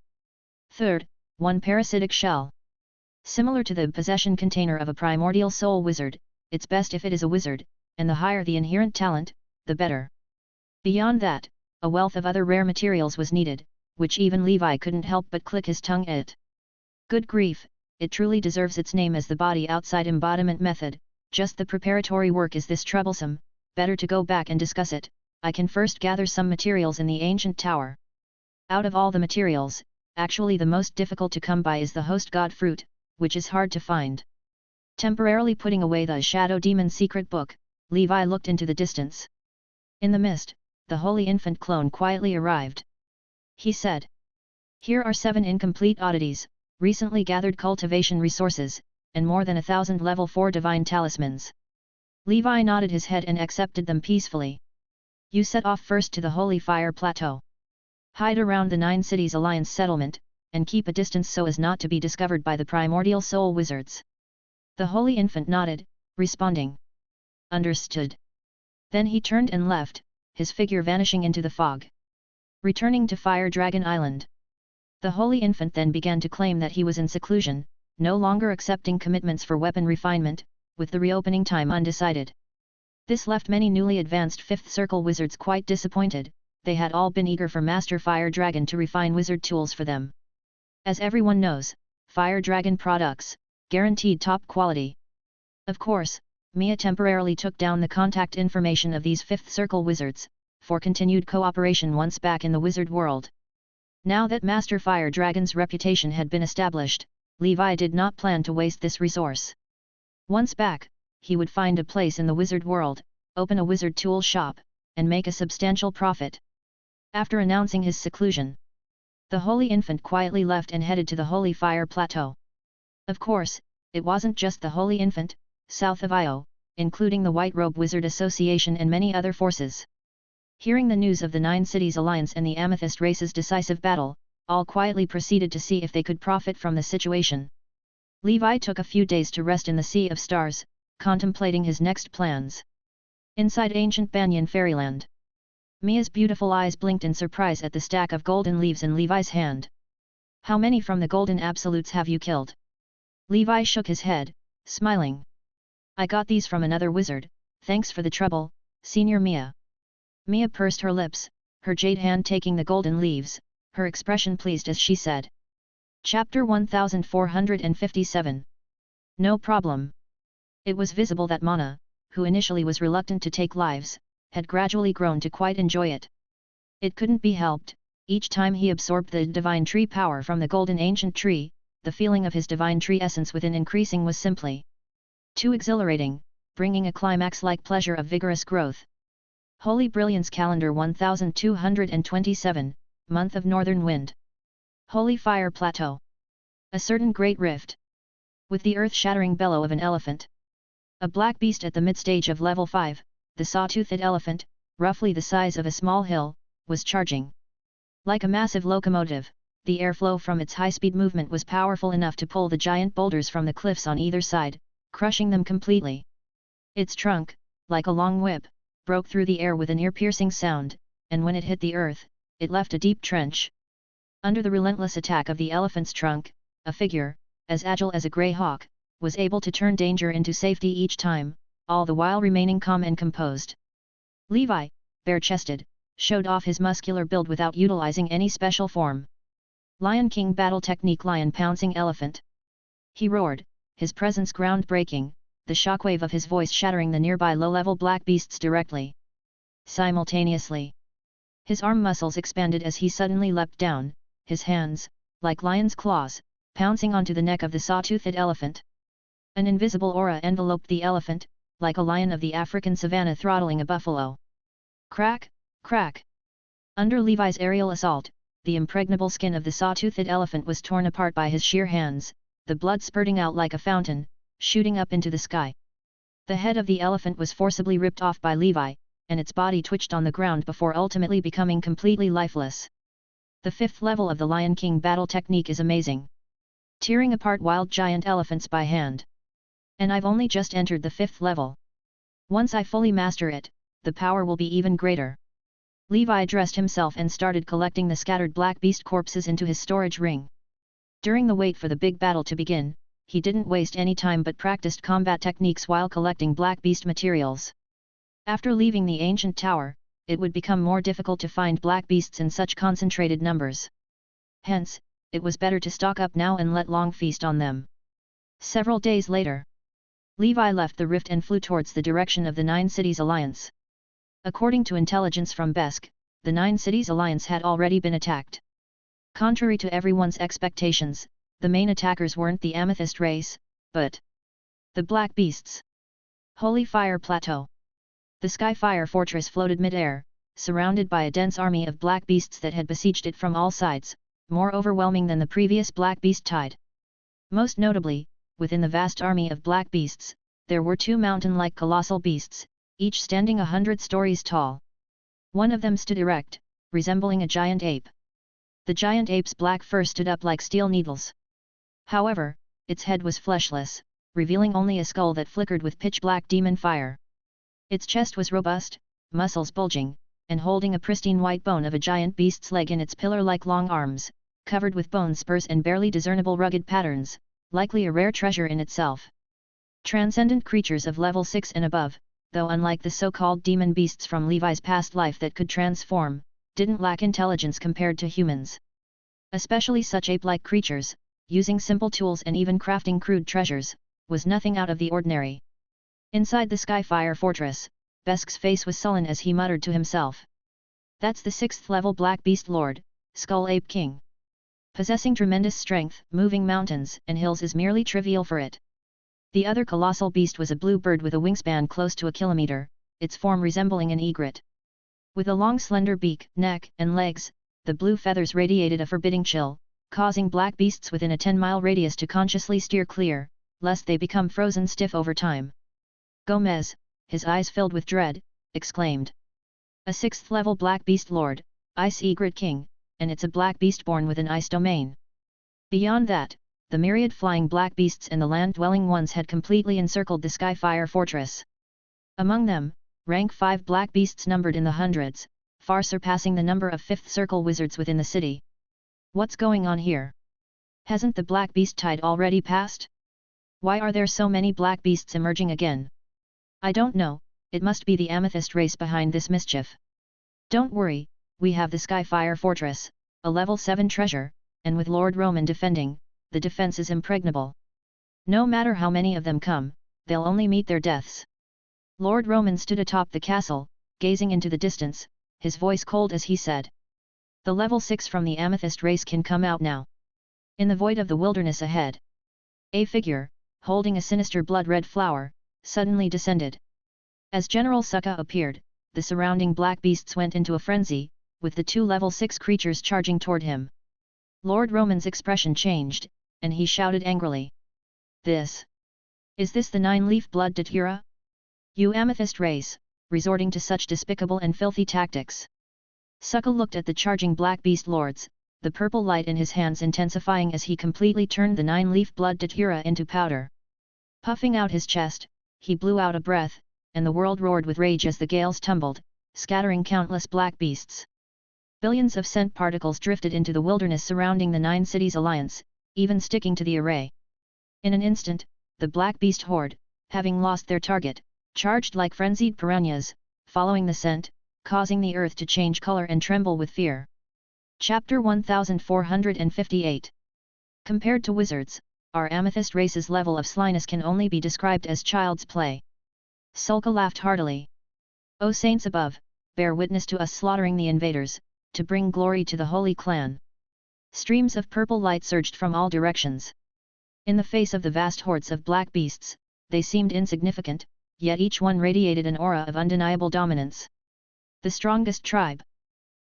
Third, one parasitic shell. Similar to the possession container of a primordial soul wizard, it's best if it is a wizard, and the higher the inherent talent, the better. Beyond that, a wealth of other rare materials was needed, which even Levi couldn't help but click his tongue at. Good grief, it truly deserves its name as the body outside embodiment method, just the preparatory work is this troublesome, better to go back and discuss it. I can first gather some materials in the ancient tower. Out of all the materials, actually the most difficult to come by is the host god fruit, which is hard to find. Temporarily putting away the shadow demon secret book, Levi looked into the distance. In the mist, the holy infant clone quietly arrived. He said, "Here are 7 incomplete oddities, recently gathered cultivation resources, and more than 1,000 level 4 divine talismans." Levi nodded his head and accepted them peacefully. "You set off first to the Holy Fire Plateau. Hide around the 9 Cities Alliance settlement, and keep a distance so as not to be discovered by the primordial soul wizards." The holy infant nodded, responding, "Understood." Then he turned and left, his figure vanishing into the fog. Returning to Fire Dragon Island. The holy infant then began to claim that he was in seclusion, no longer accepting commitments for weapon refinement, with the reopening time undecided. This left many newly advanced 5th Circle wizards quite disappointed. They had all been eager for Master Fire Dragon to refine wizard tools for them. As everyone knows, Fire Dragon products, guaranteed top quality. Of course, Mia temporarily took down the contact information of these 5th Circle wizards, for continued cooperation once back in the wizard world. Now that Master Fire Dragon's reputation had been established, Levi did not plan to waste this resource. Once back, he would find a place in the wizard world, open a wizard tool shop, and make a substantial profit. After announcing his seclusion, the holy infant quietly left and headed to the Holy Fire Plateau. Of course, it wasn't just the holy infant, south of Io, including the White Robe Wizard Association and many other forces. Hearing the news of the 9 Cities Alliance and the Amethyst Race's decisive battle, all quietly proceeded to see if they could profit from the situation. Levi took a few days to rest in the Sea of Stars, contemplating his next plans. Inside ancient Banyan Fairyland, Mia's beautiful eyes blinked in surprise at the stack of golden leaves in Levi's hand. "How many from the golden absolutes have you killed?" Levi shook his head, smiling. "I got these from another wizard, thanks for the trouble, Senior Mia." Mia pursed her lips, her jade hand taking the golden leaves, her expression pleased as she said. Chapter 1457. No problem. It was visible that Mana, who initially was reluctant to take lives, had gradually grown to quite enjoy it. It couldn't be helped, each time he absorbed the divine tree power from the golden ancient tree, the feeling of his divine tree essence within increasing was simply too exhilarating, bringing a climax-like pleasure of vigorous growth. Holy Brilliance Calendar 1227, Month of Northern Wind. Holy Fire Plateau. A certain great rift. With the earth-shattering bellow of an elephant. A black beast at the mid-stage of level 5, the saw-toothed elephant, roughly the size of a small hill, was charging. Like a massive locomotive, the airflow from its high-speed movement was powerful enough to pull the giant boulders from the cliffs on either side, crushing them completely. Its trunk, like a long whip, broke through the air with an ear-piercing sound, and when it hit the earth, it left a deep trench. Under the relentless attack of the elephant's trunk, a figure, as agile as a grey hawk, was able to turn danger into safety each time, all the while remaining calm and composed. Levi, bare-chested, showed off his muscular build without utilizing any special form. Lion King Battle Technique Lion Pouncing Elephant. He roared, his presence ground-breaking, the shockwave of his voice shattering the nearby low-level black beasts directly. Simultaneously, His arm muscles expanded as he suddenly leapt down, his hands, like lion's claws, pouncing onto the neck of the saw-toothed elephant. An invisible aura enveloped the elephant, like a lion of the African savanna throttling a buffalo. Crack, crack. Under Levi's aerial assault, the impregnable skin of the saw-toothed elephant was torn apart by his sheer hands, the blood spurting out like a fountain, shooting up into the sky. The head of the elephant was forcibly ripped off by Levi, and its body twitched on the ground before ultimately becoming completely lifeless. The 5th level of the Lion King battle technique is amazing. Tearing apart wild giant elephants by hand. And I've only just entered the 5th level. Once I fully master it, the power will be even greater. Levi dressed himself and started collecting the scattered black beast corpses into his storage ring. During the wait for the big battle to begin, he didn't waste any time but practiced combat techniques while collecting black beast materials. After leaving the ancient tower, it would become more difficult to find black beasts in such concentrated numbers. Hence, it was better to stock up now and let Long feast on them. Several days later, Levi left the rift and flew towards the direction of the Nine Cities Alliance. According to intelligence from Besk, the Nine Cities Alliance had already been attacked. Contrary to everyone's expectations, the main attackers weren't the Amethyst race, but the Black Beasts. Holy Fire Plateau. The Skyfire Fortress floated mid-air, surrounded by a dense army of black beasts that had besieged it from all sides, more overwhelming than the previous Black Beast tide. Most notably, within the vast army of black beasts, there were 2 mountain-like colossal beasts, each standing 100 stories tall. One of them stood erect, resembling a giant ape. The giant ape's black fur stood up like steel needles. However, its head was fleshless, revealing only a skull that flickered with pitch-black demon fire. Its chest was robust, muscles bulging, and holding a pristine white bone of a giant beast's leg in its pillar-like long arms, covered with bone spurs and barely discernible rugged patterns, likely a rare treasure in itself. Transcendent creatures of level 6 and above, though unlike the so-called demon beasts from Levi's past life that could transform, didn't lack intelligence compared to humans. Especially such ape-like creatures, using simple tools and even crafting crude treasures, was nothing out of the ordinary. Inside the Skyfire Fortress, Besk's face was sullen as he muttered to himself. That's the 6th level Black Beast Lord, Skull Ape King. Possessing tremendous strength, moving mountains and hills is merely trivial for it. The other colossal beast was a blue bird with a wingspan close to a kilometer, its form resembling an egret. With a long slender beak, neck, and legs, the blue feathers radiated a forbidding chill, causing black beasts within a 10-mile radius to consciously steer clear, lest they become frozen stiff over time. Gomez, his eyes filled with dread, exclaimed. A 6th level Black Beast Lord, Ice Egret King, and it's a black beast born with an ice domain. Beyond that, the myriad flying black beasts and the land-dwelling ones had completely encircled the Skyfire Fortress. Among them, rank 5 black beasts numbered in the hundreds, far surpassing the number of 5th Circle wizards within the city. What's going on here? Hasn't the Black Beast tide already passed? Why are there so many black beasts emerging again? I don't know, it must be the Amethyst race behind this mischief. Don't worry, we have the Skyfire Fortress, a level 7 treasure, and with Lord Roman defending, the defense is impregnable. No matter how many of them come, they'll only meet their deaths. Lord Roman stood atop the castle, gazing into the distance, his voice cold as he said. The level 6 from the Amethyst race can come out now. In the void of the wilderness ahead, a figure, holding a sinister blood-red flower, suddenly descended. As General Sukka appeared, the surrounding black beasts went into a frenzy, with the 2 level 6 creatures charging toward him. Lord Roman's expression changed, and he shouted angrily. Is this the 9-leaf blood datura? You Amethyst race, resorting to such despicable and filthy tactics. Sukka looked at the charging black beast lords, the purple light in his hands intensifying as he completely turned the 9-leaf blood datura into powder. Puffing out his chest, he blew out a breath, and the world roared with rage as the gales tumbled, scattering countless black beasts. Billions of scent particles drifted into the wilderness surrounding the 9 Cities Alliance, even sticking to the array. In an instant, the black beast horde, having lost their target, charged like frenzied piranhas, following the scent, causing the earth to change color and tremble with fear. Chapter 1458. Compared to wizards, our Amethyst race's level of slyness can only be described as child's play. Sulka laughed heartily. O saints above, bear witness to us slaughtering the invaders, to bring glory to the Holy Clan." Streams of purple light surged from all directions. In the face of the vast hordes of black beasts, they seemed insignificant, yet each one radiated an aura of undeniable dominance. The strongest tribe.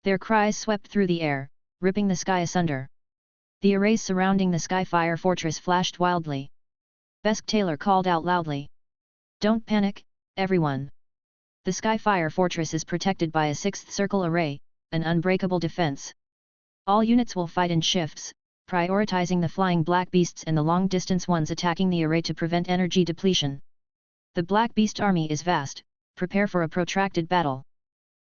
Their cries swept through the air, ripping the sky asunder. The arrays surrounding the Skyfire fortress flashed wildly. Besk Taylor called out loudly. "Don't panic, everyone. The Skyfire fortress is protected by a sixth circle array, an unbreakable defense. All units will fight in shifts, prioritizing the flying black beasts and the long-distance ones attacking the array to prevent energy depletion. The black beast army is vast, prepare for a protracted battle."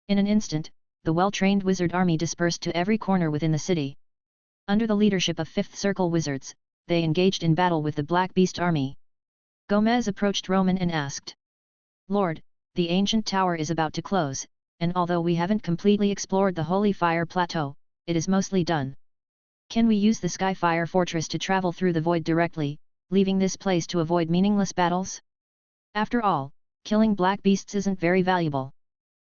In an instant, the well-trained wizard army dispersed to every corner within the city. Under the leadership of Fifth Circle wizards, they engaged in battle with the Black Beast army. Gomez approached Roman and asked, "Lord, the ancient tower is about to close, and although we haven't completely explored the Holy Fire Plateau, it is mostly done. Can we use the Skyfire Fortress to travel through the void directly, leaving this place to avoid meaningless battles? After all, killing black beasts isn't very valuable."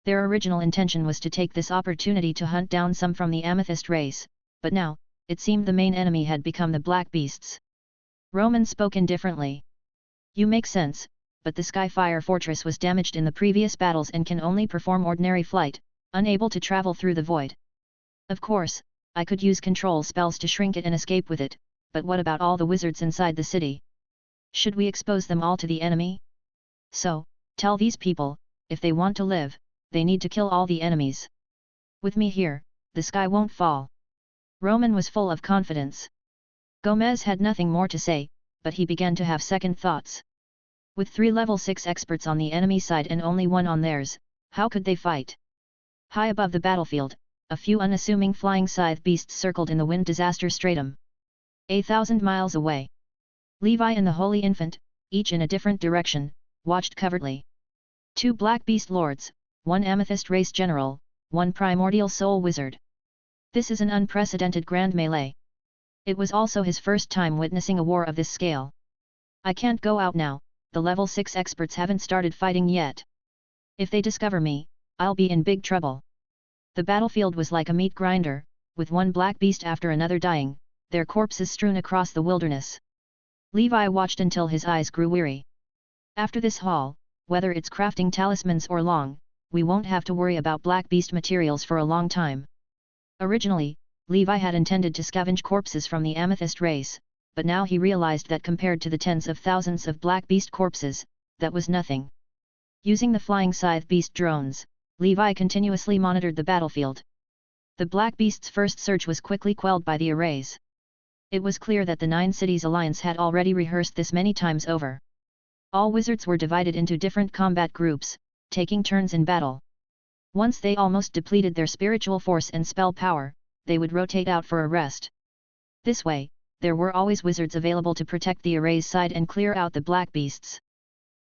Their original intention was to take this opportunity to hunt down some from the Amethyst race, but now, it seemed the main enemy had become the black beasts. Roman spoke indifferently. "You make sense, but the Skyfire Fortress was damaged in the previous battles and can only perform ordinary flight, unable to travel through the void. Of course, I could use control spells to shrink it and escape with it, but what about all the wizards inside the city? Should we expose them all to the enemy? So, tell these people, if they want to live, they need to kill all the enemies. With me here, the sky won't fall." Roman was full of confidence. Gomez had nothing more to say, but he began to have second thoughts. With 3 level 6 experts on the enemy side and only 1 on theirs, how could they fight? High above the battlefield, a few unassuming flying scythe beasts circled in the wind disaster stratum. 1,000 miles away, Levi and the Holy Infant, each in a different direction, watched covertly. 2 black beast lords, 1 amethyst race general, 1 primordial soul wizard. This is an unprecedented grand melee. It was also his first time witnessing a war of this scale. "I can't go out now, the level 6 experts haven't started fighting yet. If they discover me, I'll be in big trouble." The battlefield was like a meat grinder, with 1 black beast after another dying, their corpses strewn across the wilderness. Levi watched until his eyes grew weary. "After this haul, whether it's crafting talismans or long, we won't have to worry about black beast materials for a long time." Originally, Levi had intended to scavenge corpses from the amethyst race, but now he realized that compared to the tens of thousands of black beast corpses, that was nothing. Using the flying scythe beast drones, Levi continuously monitored the battlefield. The black beast's first surge was quickly quelled by the arrays. It was clear that the 9 Cities Alliance had already rehearsed this many times over. All wizards were divided into different combat groups, taking turns in battle. Once they almost depleted their spiritual force and spell power, they would rotate out for a rest. This way, there were always wizards available to protect the array's side and clear out the black beasts.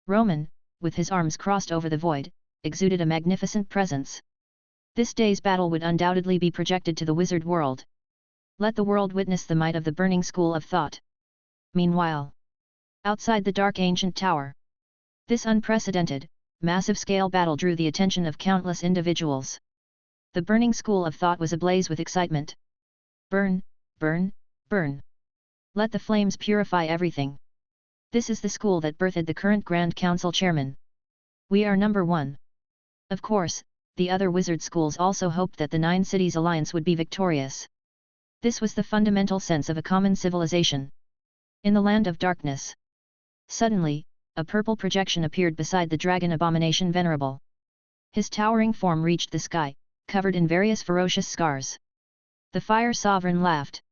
Roman, with his arms crossed over the void, exuded a magnificent presence. This day's battle would undoubtedly be projected to the wizard world. Let the world witness the might of the burning school of thought. Meanwhile, outside the dark ancient tower, this unprecedented, massive-scale battle drew the attention of countless individuals. The burning school of thought was ablaze with excitement. "Burn, burn, burn. Let the flames purify everything. This is the school that birthed the current Grand Council chairman. We are number 1. Of course, the other wizard schools also hoped that the 9 Cities Alliance would be victorious. This was the fundamental sense of a common civilization. In the land of darkness. Suddenly, a purple projection appeared beside the dragon abomination Venerable. His towering form reached the sky, covered in various ferocious scars. The fire sovereign laughed.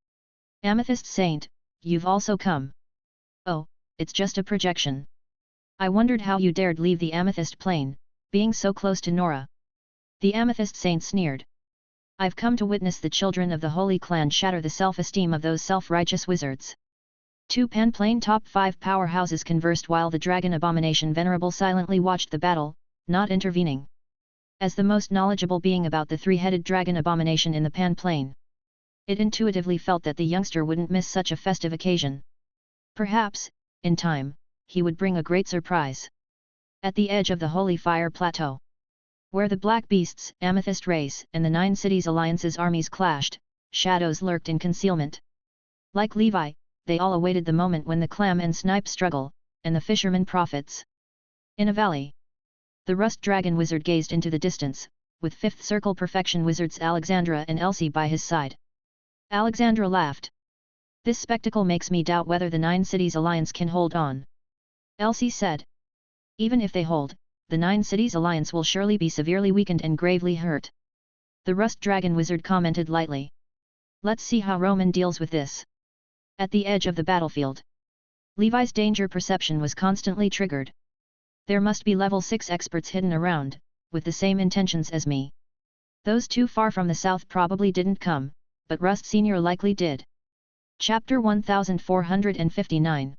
"Amethyst Saint, you've also come. Oh, it's just a projection. I wondered how you dared leave the Amethyst Plain, being so close to Nora." The Amethyst Saint sneered. "I've come to witness the children of the Holy Clan shatter the self-esteem of those self-righteous wizards." 2 Pan-Plane top 5 powerhouses conversed while the dragon abomination Venerable silently watched the battle, not intervening. As the most knowledgeable being about the 3-headed dragon abomination in the Pan-Plane, it intuitively felt that the youngster wouldn't miss such a festive occasion. Perhaps, in time, he would bring a great surprise. At the edge of the Holy Fire Plateau, Where the Black Beasts, Amethyst Race, and the Nine Cities Alliance's armies clashed, shadows lurked in concealment. Like Levi, they all awaited the moment when the clam and snipe struggle, and the fisherman profits. In a valley, the Rust Dragon Wizard gazed into the distance, with Fifth Circle Perfection Wizards Alexandra and Elsie by his side. Alexandra laughed. This spectacle makes me doubt whether the Nine Cities Alliance can hold on. Elsie said. Even if they hold, the Nine Cities Alliance will surely be severely weakened and gravely hurt. The Rust Dragon Wizard commented lightly. Let's see how Roman deals with this. At the edge of the battlefield, Levi's danger perception was constantly triggered. There must be level 6 experts hidden around, with the same intentions as me. Those too far from the south probably didn't come, but Rust Sr. likely did. Chapter 1459.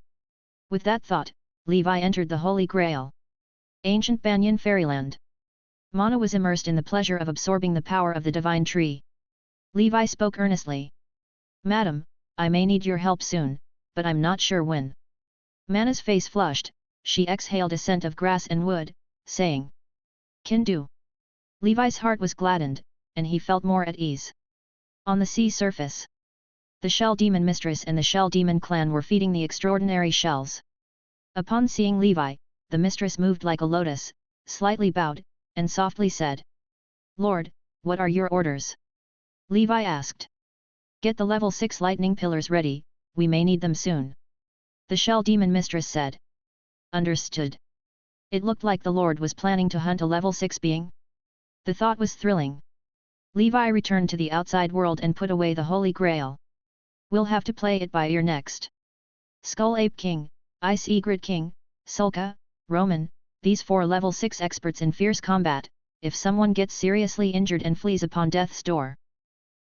With that thought, Levi entered the Holy Grail. Ancient Banyan Fairyland. Mana was immersed in the pleasure of absorbing the power of the divine tree. Levi spoke earnestly. Madam, I may need your help soon, but I'm not sure when. Mana's face flushed, she exhaled a scent of grass and wood, saying, Can do. Levi's heart was gladdened, and he felt more at ease. On the sea surface, the Shell Demon Mistress and the Shell Demon clan were feeding the extraordinary shells. Upon seeing Levi, the mistress moved like a lotus, slightly bowed, and softly said, Lord, what are your orders? Levi asked. Get the level 6 lightning pillars ready, we may need them soon. The Shell Demon Mistress said. Understood. It looked like the Lord was planning to hunt a level 6 being. The thought was thrilling. Levi returned to the outside world and put away the Holy Grail. We'll have to play it by ear next. Skull Ape King, Ice Egret King, Sulka, Roman, these 4 level 6 experts in fierce combat, if someone gets seriously injured and flees upon death's door.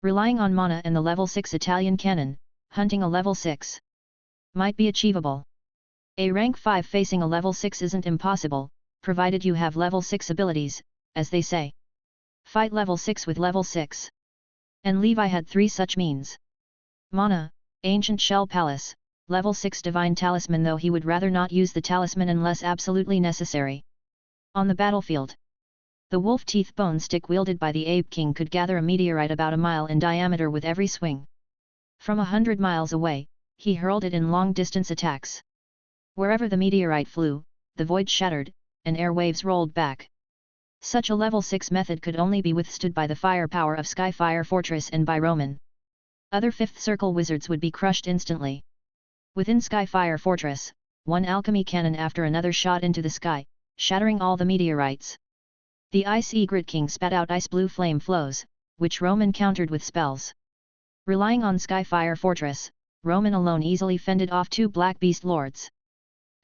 Relying on Mana and the level 6 Italian cannon, hunting a level 6 might be achievable. A rank 5 facing a level 6 isn't impossible, provided you have level 6 abilities, as they say. Fight level 6 with level 6. And Levi had 3 such means. Mana, Ancient Shell Palace, level 6 Divine Talisman, though he would rather not use the talisman unless absolutely necessary. On the battlefield, the wolf teeth bone stick wielded by the Ape King could gather a meteorite about a mile in diameter with every swing. From 100 miles away, he hurled it in long-distance attacks. Wherever the meteorite flew, the void shattered, and air waves rolled back. Such a level 6 method could only be withstood by the firepower of Skyfire Fortress and by Roman. Other Fifth Circle wizards would be crushed instantly. Within Skyfire Fortress, one alchemy cannon after another shot into the sky, shattering all the meteorites. The Ice Egret King spat out ice blue flame flows, which Roman countered with spells. Relying on Skyfire Fortress, Roman alone easily fended off 2 Black Beast Lords.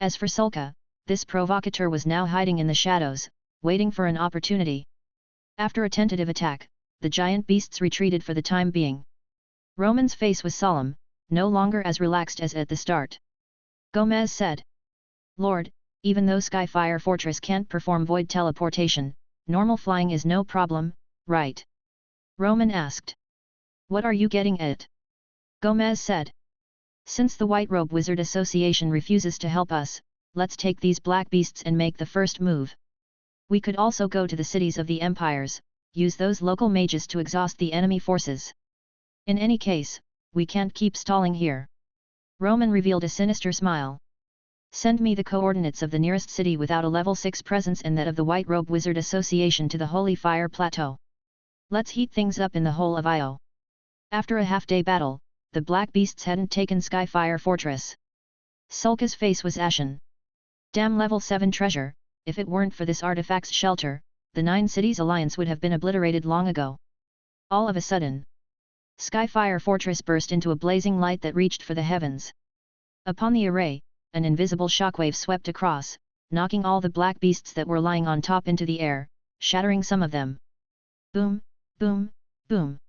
As for Sulka, this provocateur was now hiding in the shadows, waiting for an opportunity. After a tentative attack, the giant beasts retreated for the time being. Roman's face was solemn, no longer as relaxed as at the start. Gomez said, Lord, even though Skyfire Fortress can't perform void teleportation, normal flying is no problem, right? Roman asked. What are you getting at? Gomez said. Since the White Robe Wizard Association refuses to help us, let's take these black beasts and make the first move. We could also go to the cities of the empires, use those local mages to exhaust the enemy forces. In any case, we can't keep stalling here. Roman revealed a sinister smile. Send me the coordinates of the nearest city without a level 6 presence and that of the White Robe Wizard Association to the Holy Fire Plateau. Let's heat things up in the whole of Io. After a half-day battle, the Black Beasts hadn't taken Skyfire Fortress. Sulka's face was ashen. Damn level 7 treasure, if it weren't for this artifact's shelter, the Nine Cities Alliance would have been obliterated long ago. All of a sudden, Skyfire Fortress burst into a blazing light that reached for the heavens. Upon the array, an invisible shockwave swept across, knocking all the black beasts that were lying on top into the air, shattering some of them. Boom, boom, boom.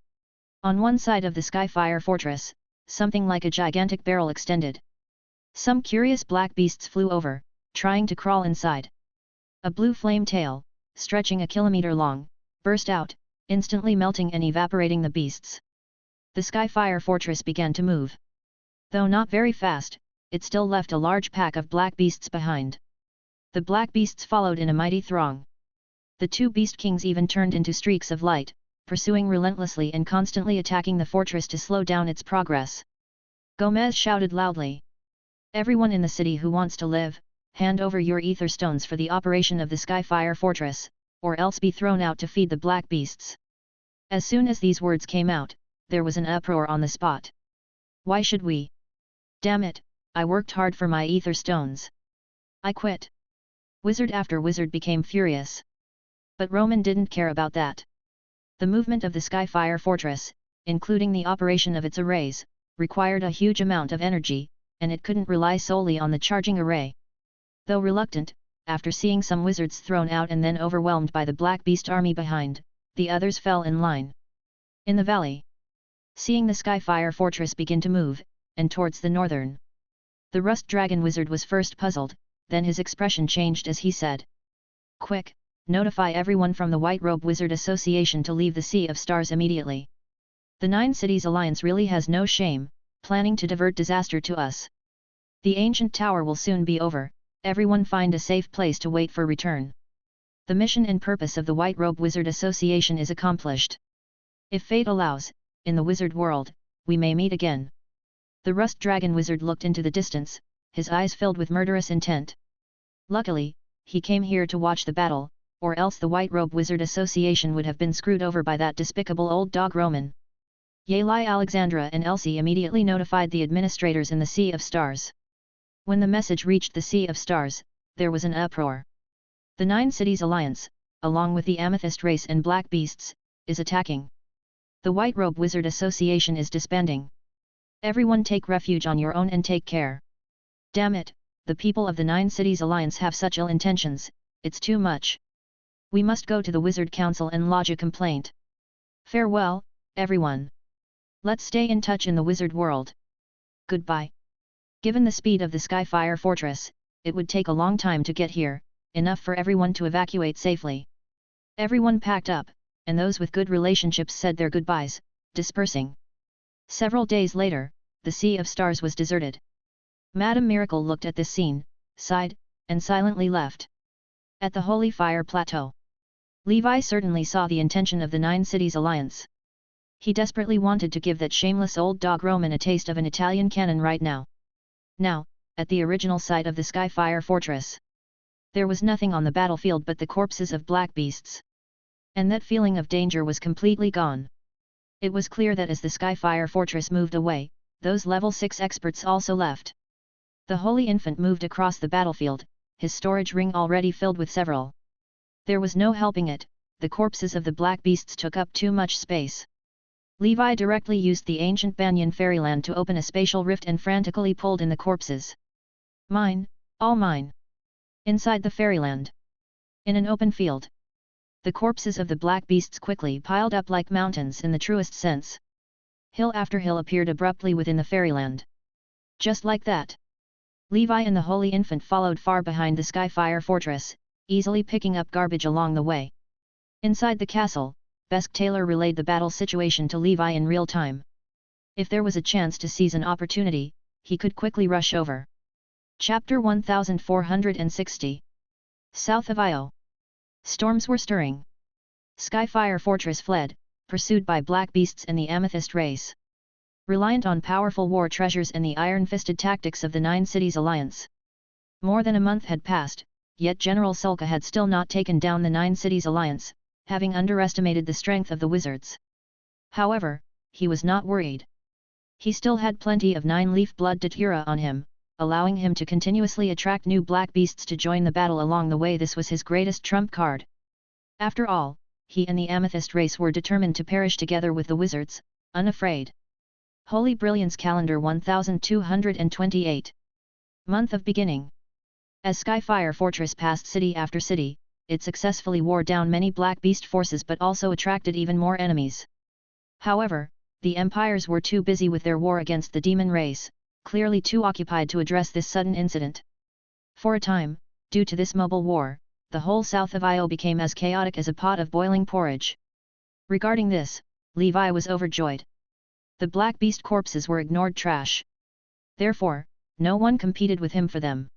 On one side of the Skyfire Fortress, something like a gigantic barrel extended. Some curious black beasts flew over, trying to crawl inside. A blue flame tail, stretching a kilometer long, burst out, instantly melting and evaporating the beasts. The Skyfire Fortress began to move. Though not very fast, it still left a large pack of black beasts behind. The black beasts followed in a mighty throng. The two beast kings even turned into streaks of light, pursuing relentlessly and constantly attacking the fortress to slow down its progress. Gomez shouted loudly. Everyone in the city who wants to live, hand over your ether stones for the operation of the Skyfire Fortress, or else be thrown out to feed the black beasts. As soon as these words came out, there was an uproar on the spot. Why should we? Damn it, I worked hard for my ether stones. I quit. Wizard after wizard became furious. But Roman didn't care about that. The movement of the Skyfire Fortress, including the operation of its arrays, required a huge amount of energy, and it couldn't rely solely on the charging array. Though reluctant, after seeing some wizards thrown out and then overwhelmed by the Black Beast army behind, the others fell in line. In the valley, seeing the Skyfire Fortress begin to move, and towards the northern, the Rust Dragon Wizard was first puzzled, then his expression changed as he said, "Quick, notify everyone from the White Robe Wizard Association to leave the Sea of Stars immediately. The Nine Cities Alliance really has no shame, planning to divert disaster to us. The ancient tower will soon be over, everyone find a safe place to wait for return. The mission and purpose of the White Robe Wizard Association is accomplished. If fate allows, in the wizard world, we may meet again." The Rust Dragon Wizard looked into the distance, his eyes filled with murderous intent. Luckily, he came here to watch the battle, or else the White Robe Wizard Association would have been screwed over by that despicable old dog Roman. Yali Alexandra and Elsie immediately notified the administrators in the Sea of Stars. When the message reached the Sea of Stars, there was an uproar. The Nine Cities Alliance, along with the Amethyst Race and Black Beasts, is attacking. The White Robe Wizard Association is disbanding. Everyone take refuge on your own and take care. Damn it, the people of the Nine Cities Alliance have such ill intentions, it's too much. We must go to the Wizard Council and lodge a complaint. Farewell, everyone. Let's stay in touch in the wizard world. Goodbye. Given the speed of the Skyfire Fortress, it would take a long time to get here, enough for everyone to evacuate safely. Everyone packed up, and those with good relationships said their goodbyes, dispersing. Several days later, the Sea of Stars was deserted. Madame Miracle looked at this scene, sighed, and silently left. At the Holy Fire Plateau, Levi certainly saw the intention of the Nine Cities Alliance. He desperately wanted to give that shameless old dog Roman a taste of an Italian cannon right now. Now, at the original site of the Skyfire Fortress, there was nothing on the battlefield but the corpses of black beasts. And that feeling of danger was completely gone. It was clear that as the Skyfire Fortress moved away, those level 6 experts also left. The Holy Infant moved across the battlefield, his storage ring already filled with several. There was no helping it, the corpses of the black beasts took up too much space. Levi directly used the ancient Banyan fairyland to open a spatial rift and frantically pulled in the corpses. Mine, all mine. Inside the fairyland, in an open field, the corpses of the black beasts quickly piled up like mountains in the truest sense. Hill after hill appeared abruptly within the fairyland. Just like that, Levi and the Holy Infant followed far behind the Skyfire Fortress, easily picking up garbage along the way. Inside the castle, Besk Taylor relayed the battle situation to Levi in real time. If there was a chance to seize an opportunity, he could quickly rush over. Chapter 1460. South of Io. Storms were stirring. Skyfire Fortress fled, pursued by black beasts and the Amethyst Race. Reliant on powerful war treasures and the iron-fisted tactics of the Nine Cities Alliance. More than a month had passed, yet General Sulka had still not taken down the Nine Cities Alliance, having underestimated the strength of the wizards. However, he was not worried. He still had plenty of 9-leaf blood datura on him, allowing him to continuously attract new black beasts to join the battle along the way. This was his greatest trump card. After all, he and the Amethyst Race were determined to perish together with the wizards, unafraid. Holy Brilliance Calendar 1228. Month of Beginning. As Skyfire Fortress passed city after city, it successfully wore down many black beast forces but also attracted even more enemies. However, the empires were too busy with their war against the demon race, clearly too occupied to address this sudden incident. For a time, due to this mobile war, the whole south of Io became as chaotic as a pot of boiling porridge. Regarding this, Levi was overjoyed. The black beast corpses were ignored trash. Therefore, no one competed with him for them.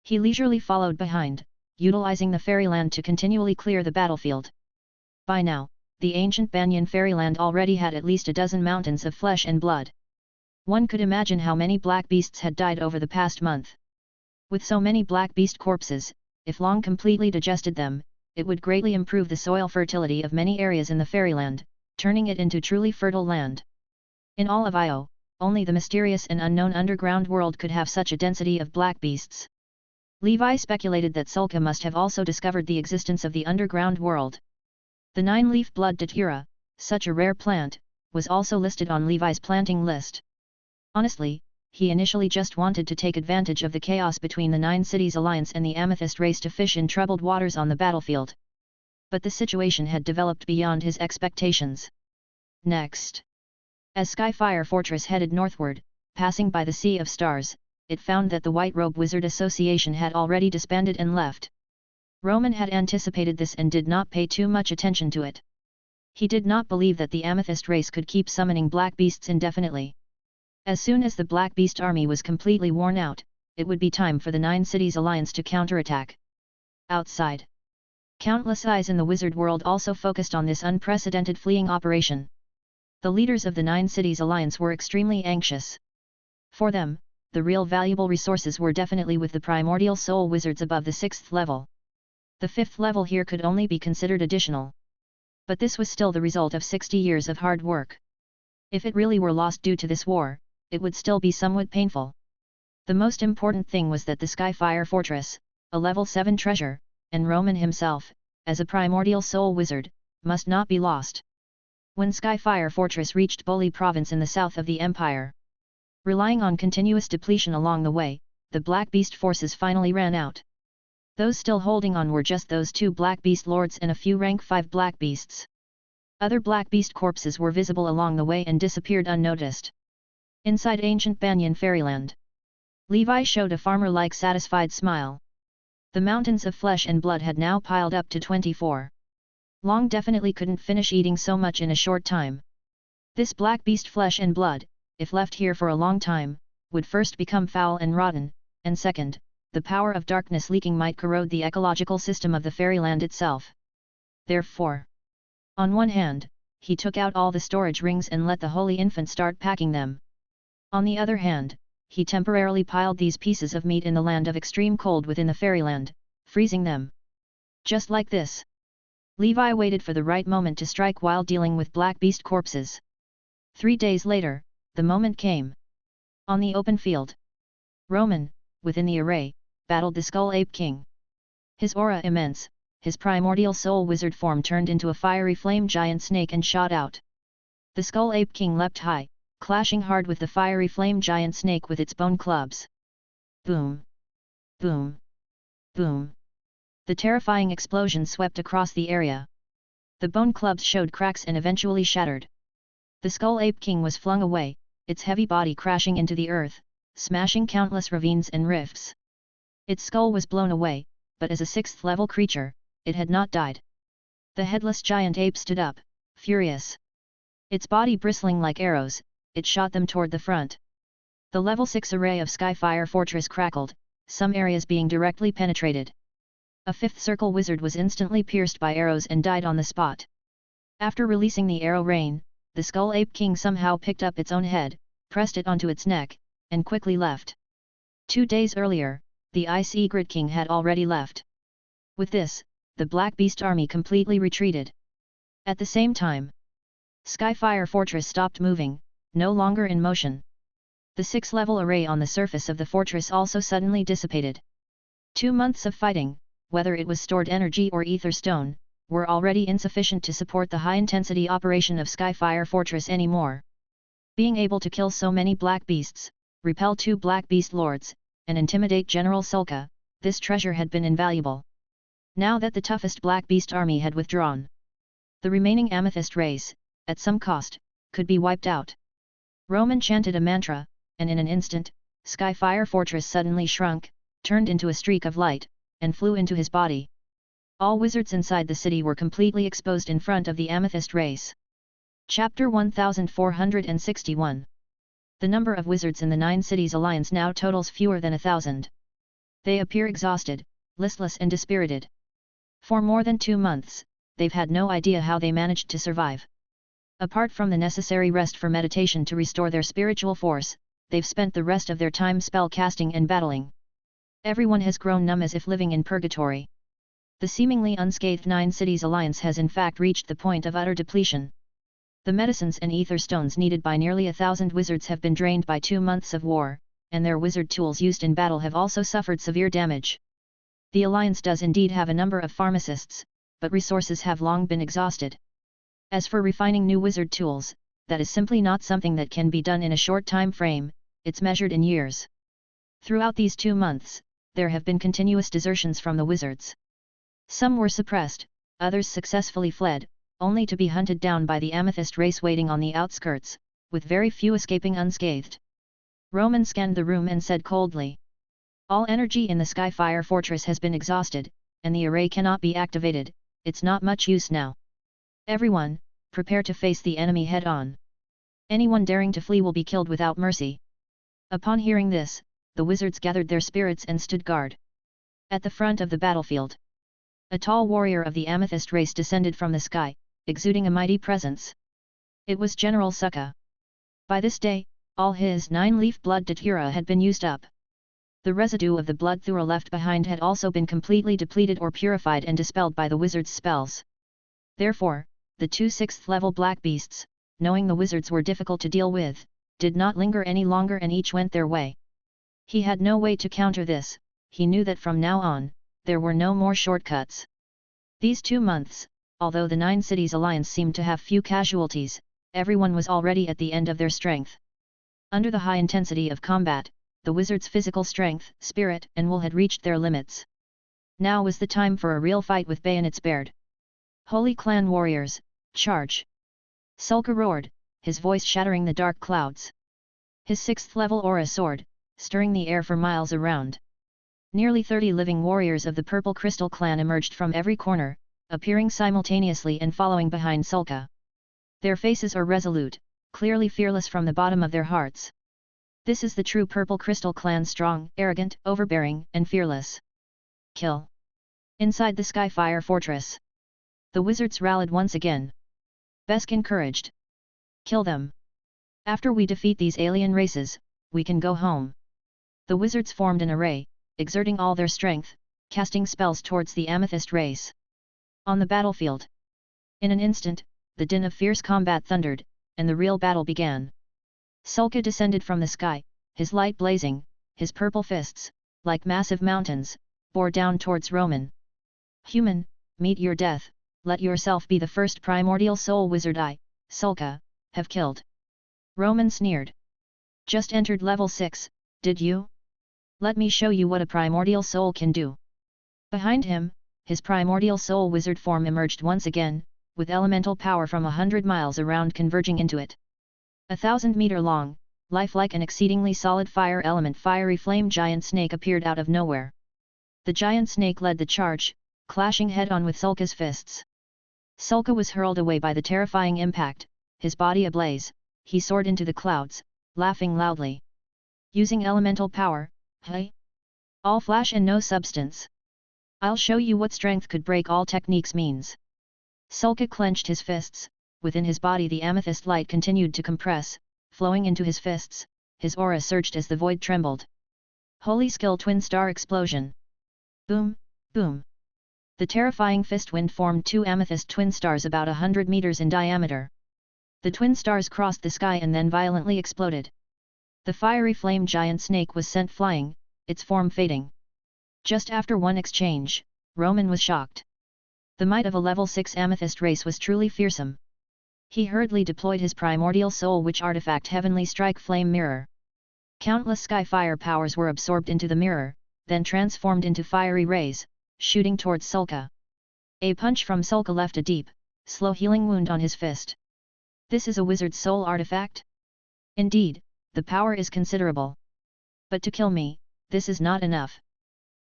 He leisurely followed behind, utilizing the fairyland to continually clear the battlefield. By now, the ancient Banyan fairyland already had at least a dozen mountains of flesh and blood. One could imagine how many black beasts had died over the past month. With so many black beast corpses, if long completely digested them, it would greatly improve the soil fertility of many areas in the fairyland, turning it into truly fertile land. In all of Io, only the mysterious and unknown underground world could have such a density of black beasts. Levi speculated that Sulka must have also discovered the existence of the underground world. The 9-leaf blood datura, such a rare plant, was also listed on Levi's planting list. Honestly, he initially just wanted to take advantage of the chaos between the 9 Cities Alliance and the Amethyst race to fish in troubled waters on the battlefield. But the situation had developed beyond his expectations. Next, as Skyfire Fortress headed northward, passing by the Sea of Stars, it found that the White Robe Wizard Association had already disbanded and left. Roman had anticipated this and did not pay too much attention to it. He did not believe that the Amethyst race could keep summoning black beasts indefinitely. As soon as the Black Beast army was completely worn out, it would be time for the 9 Cities Alliance to counterattack. Outside, countless eyes in the wizard world also focused on this unprecedented fleeing operation. The leaders of the 9 Cities Alliance were extremely anxious. For them, the real valuable resources were definitely with the primordial soul wizards above the 6th level. The 5th level here could only be considered additional. But this was still the result of 60 years of hard work. If it really were lost due to this war, it would still be somewhat painful. The most important thing was that the Skyfire Fortress, a level 7 treasure, and Roman himself, as a primordial soul wizard, must not be lost. When Skyfire Fortress reached Boli province in the south of the empire, relying on continuous depletion along the way, the Black Beast forces finally ran out. Those still holding on were just those 2 Black Beast lords and a few rank 5 Black Beasts. Other Black Beast corpses were visible along the way and disappeared unnoticed. Inside ancient Banyan fairyland, Levi showed a farmer-like satisfied smile. The mountains of flesh and blood had now piled up to 24. Long definitely couldn't finish eating so much in a short time. This black beast flesh and blood, if left here for a long time, would first become foul and rotten, and second, the power of darkness leaking might corrode the ecological system of the fairyland itself. Therefore, on one hand, he took out all the storage rings and let the Holy Infant start packing them. On the other hand, he temporarily piled these pieces of meat in the land of extreme cold within the fairyland, freezing them. Just like this, Levi waited for the right moment to strike while dealing with black beast corpses. 3 days later, the moment came. On the open field, Roman, within the array, battled the Skull Ape King. His aura immense, his primordial soul wizard form turned into a fiery flame giant snake and shot out. The Skull Ape King leapt high, clashing hard with the fiery flame giant snake with its bone clubs. Boom! Boom! Boom! The terrifying explosion swept across the area. The bone clubs showed cracks and eventually shattered. The Skull Ape King was flung away, its heavy body crashing into the earth, smashing countless ravines and rifts. Its skull was blown away, but as a 6th level creature, it had not died. The headless giant ape stood up, furious. Its body bristling like arrows, it shot them toward the front. The level 6 array of Skyfire Fortress crackled, some areas being directly penetrated. A 5th circle wizard was instantly pierced by arrows and died on the spot. After releasing the arrow rain, the Skull Ape King somehow picked up its own head, pressed it onto its neck, and quickly left. 2 days earlier, the Ice Egret King had already left. With this, the Black Beast army completely retreated. At the same time, Skyfire Fortress stopped moving, no longer in motion. The 6-level array on the surface of the fortress also suddenly dissipated. 2 months of fighting, whether it was stored energy or ether stone, were already insufficient to support the high-intensity operation of Skyfire Fortress anymore. Being able to kill so many black beasts, repel 2 black beast lords, and intimidate General Sulka, this treasure had been invaluable. Now that the toughest black beast army had withdrawn, the remaining amethyst race, at some cost, could be wiped out. Roman chanted a mantra, and in an instant, Skyfire Fortress suddenly shrunk, turned into a streak of light, and flew into his body. All wizards inside the city were completely exposed in front of the amethyst race. Chapter 1461. The number of wizards in the 9 Cities Alliance now totals fewer than 1,000. They appear exhausted, listless and dispirited. For more than 2 months, they've had no idea how they managed to survive. Apart from the necessary rest for meditation to restore their spiritual force, they've spent the rest of their time spell casting and battling. Everyone has grown numb as if living in purgatory. The seemingly unscathed 9 Cities Alliance has in fact reached the point of utter depletion. The medicines and ether stones needed by nearly 1,000 wizards have been drained by 2 months of war, and their wizard tools used in battle have also suffered severe damage. The Alliance does indeed have a number of pharmacists, but resources have long been exhausted. As for refining new wizard tools, that is simply not something that can be done in a short time frame, it's measured in years. Throughout these 2 months, there have been continuous desertions from the wizards. Some were suppressed, others successfully fled, only to be hunted down by the amethyst race waiting on the outskirts, with very few escaping unscathed. Roman scanned the room and said coldly, "All energy in the Skyfire Fortress has been exhausted, and the array cannot be activated, it's not much use now. Everyone, prepare to face the enemy head-on. Anyone daring to flee will be killed without mercy." Upon hearing this, the wizards gathered their spirits and stood guard. At the front of the battlefield, a tall warrior of the amethyst race descended from the sky, exuding a mighty presence. It was General Sukka. By this day, all his 9-leaf blood datura had been used up. The residue of the blood thura left behind had also been completely depleted or purified and dispelled by the wizard's spells. Therefore, the 2 6th-level black beasts, knowing the wizards were difficult to deal with, did not linger any longer and each went their way. He had no way to counter this. He knew that from now on, there were no more shortcuts. These 2 months, although the 9 Cities Alliance seemed to have few casualties, everyone was already at the end of their strength. Under the high intensity of combat, the wizards' physical strength, spirit, and will had reached their limits. Now was the time for a real fight with bayonets bared. "Holy Clan warriors, charge!" Sulka roared, his voice shattering the dark clouds. His 6th-level aura soared, stirring the air for miles around. Nearly 30 living warriors of the Purple Crystal Clan emerged from every corner, appearing simultaneously and following behind Sulka. Their faces are resolute, clearly fearless from the bottom of their hearts. This is the true Purple Crystal Clan, strong, arrogant, overbearing, and fearless. Kill! Inside the Skyfire Fortress, the wizards rallied once again. Besk encouraged. "Kill them! After we defeat these alien races, we can go home." The wizards formed an array, exerting all their strength, casting spells towards the amethyst race. On the battlefield, in an instant, the din of fierce combat thundered, and the real battle began. Sulka descended from the sky, his light blazing, his purple fists, like massive mountains, bore down towards Roman. "Human, meet your death, let yourself be the first primordial soul wizard I, Sulka, have killed." Roman sneered. "Just entered level 6, did you? Let me show you what a primordial soul can do." Behind him, his primordial soul wizard form emerged once again, with elemental power from 100 miles around converging into it. 1,000-meter long, lifelike and exceedingly solid fire element fiery flame giant snake appeared out of nowhere. The giant snake led the charge, clashing head-on with Sulka's fists. Sulka was hurled away by the terrifying impact, his body ablaze. He soared into the clouds, laughing loudly. Using elemental power, hey? All flash and no substance. I'll show you what strength could break all techniques means. Sulka clenched his fists. Within his body the amethyst light continued to compress, flowing into his fists. His aura surged as the void trembled. Holy skill twin star explosion. Boom, boom. The terrifying fist wind formed 2 amethyst twin stars about 100 meters in diameter. The twin stars crossed the sky and then violently exploded. The fiery flame giant snake was sent flying, its form fading. Just after one exchange, Roman was shocked. The might of a level 6 amethyst race was truly fearsome. He hurriedly deployed his primordial soul witch artifact Heavenly Strike Flame Mirror. Countless skyfire powers were absorbed into the mirror, then transformed into fiery rays, shooting towards Sulka. A punch from Sulka left a deep, slow healing wound on his fist. This is a wizard's soul artifact? Indeed, the power is considerable. But to kill me, this is not enough.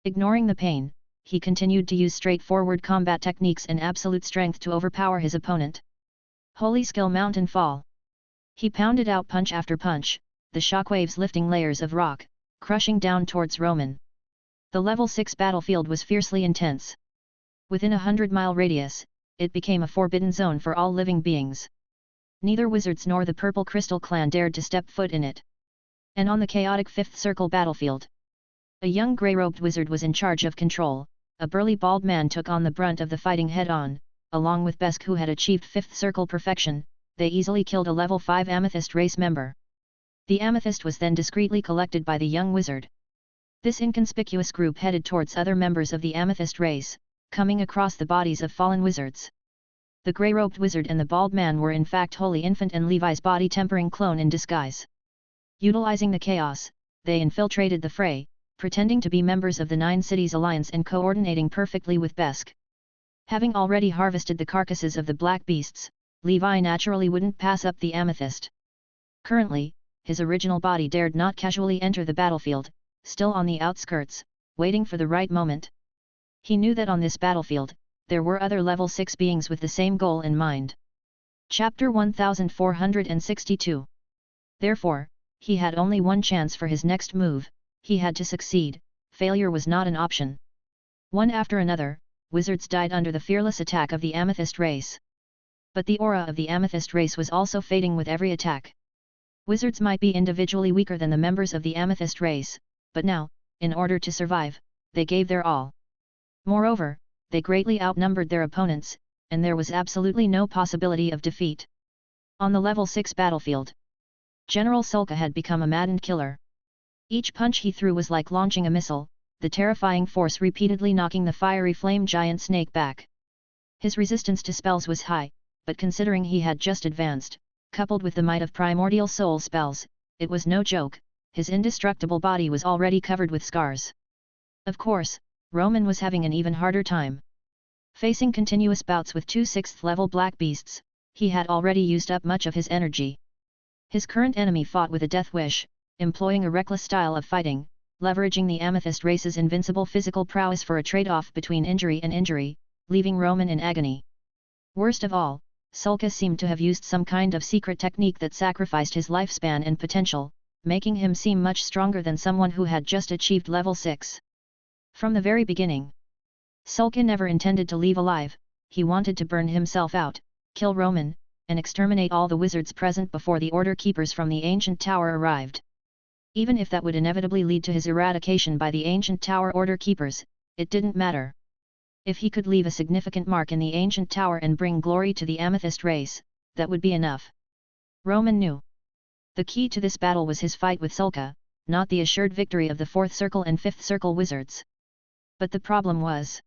Ignoring the pain, he continued to use straightforward combat techniques and absolute strength to overpower his opponent. Holy skill mountain fall. He pounded out punch after punch, the shockwaves lifting layers of rock, crushing down towards Roman. The level 6 battlefield was fiercely intense. Within a 100-mile radius, it became a forbidden zone for all living beings. Neither wizards nor the Purple Crystal clan dared to step foot in it. And on the chaotic 5th Circle battlefield, a young grey-robed wizard was in charge of control. A burly bald man took on the brunt of the fighting head-on, along with Besk, who had achieved 5th Circle perfection. They easily killed a level 5 Amethyst race member. The amethyst was then discreetly collected by the young wizard. This inconspicuous group headed towards other members of the amethyst race, coming across the bodies of fallen wizards. The grey-robed wizard and the bald man were in fact Holy Infant and Levi's body-tempering clone in disguise. Utilizing the chaos, they infiltrated the fray, pretending to be members of the Nine Cities Alliance and coordinating perfectly with Besk. Having already harvested the carcasses of the black beasts, Levi naturally wouldn't pass up the amethyst. Currently, his original body dared not casually enter the battlefield, still on the outskirts, waiting for the right moment. He knew that on this battlefield, there were other level 6 beings with the same goal in mind. Chapter 1462. Therefore, he had only one chance for his next move. He had to succeed. Failure was not an option. One after another, wizards died under the fearless attack of the amethyst race. But the aura of the amethyst race was also fading with every attack. Wizards might be individually weaker than the members of the amethyst race, but now, in order to survive, they gave their all. Moreover, they greatly outnumbered their opponents, and there was absolutely no possibility of defeat. On the level 6 battlefield, General Sulka had become a maddened killer. Each punch he threw was like launching a missile, the terrifying force repeatedly knocking the fiery flame giant snake back. His resistance to spells was high, but considering he had just advanced, coupled with the might of primordial soul spells, it was no joke. His indestructible body was already covered with scars. Of course, Roman was having an even harder time. Facing continuous bouts with 2 6th-level black beasts, he had already used up much of his energy. His current enemy fought with a death wish, employing a reckless style of fighting, leveraging the amethyst race's invincible physical prowess for a trade-off between injury and injury, leaving Roman in agony. Worst of all, Sulka seemed to have used some kind of secret technique that sacrificed his lifespan and potential, making him seem much stronger than someone who had just achieved level 6. From the very beginning, Sulka never intended to leave alive. He wanted to burn himself out, kill Roman, and exterminate all the wizards present before the Order Keepers from the ancient tower arrived. Even if that would inevitably lead to his eradication by the ancient tower Order Keepers, it didn't matter. If he could leave a significant mark in the ancient tower and bring glory to the amethyst race, that would be enough. Roman knew. The key to this battle was his fight with Sulka, not the assured victory of the 4th Circle and 5th Circle wizards. But the problem was,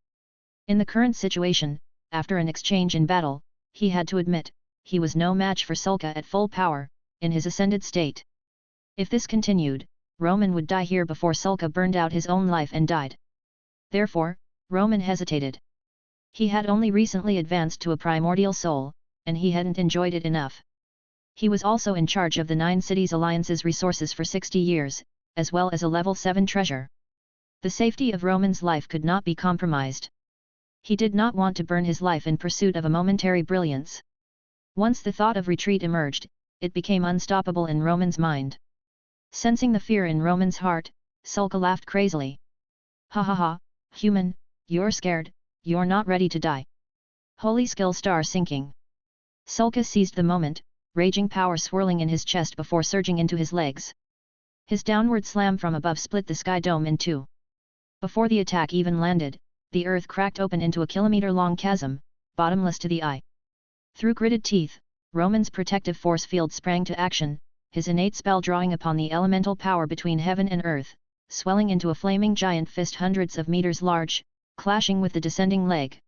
in the current situation, after an exchange in battle, he had to admit, he was no match for Sulka at full power, in his ascended state. If this continued, Roman would die here before Sulka burned out his own life and died. Therefore, Roman hesitated. He had only recently advanced to a primordial soul, and he hadn't enjoyed it enough. He was also in charge of the Nine Cities Alliance's resources for 60 years, as well as a level 7 treasure. The safety of Roman's life could not be compromised. He did not want to burn his life in pursuit of a momentary brilliance. Once the thought of retreat emerged, it became unstoppable in Roman's mind. Sensing the fear in Roman's heart, Sulka laughed crazily. Ha ha ha, human, you're scared, you're not ready to die. Holy skill star sinking. Sulka seized the moment, raging power swirling in his chest before surging into his legs. His downward slam from above split the sky dome in two. Before the attack even landed, the earth cracked open into a kilometer-long chasm, bottomless to the eye. Through gritted teeth, Roman's protective force field sprang to action, his innate spell drawing upon the elemental power between heaven and earth, swelling into a flaming giant fist hundreds of meters large, clashing with the descending leg.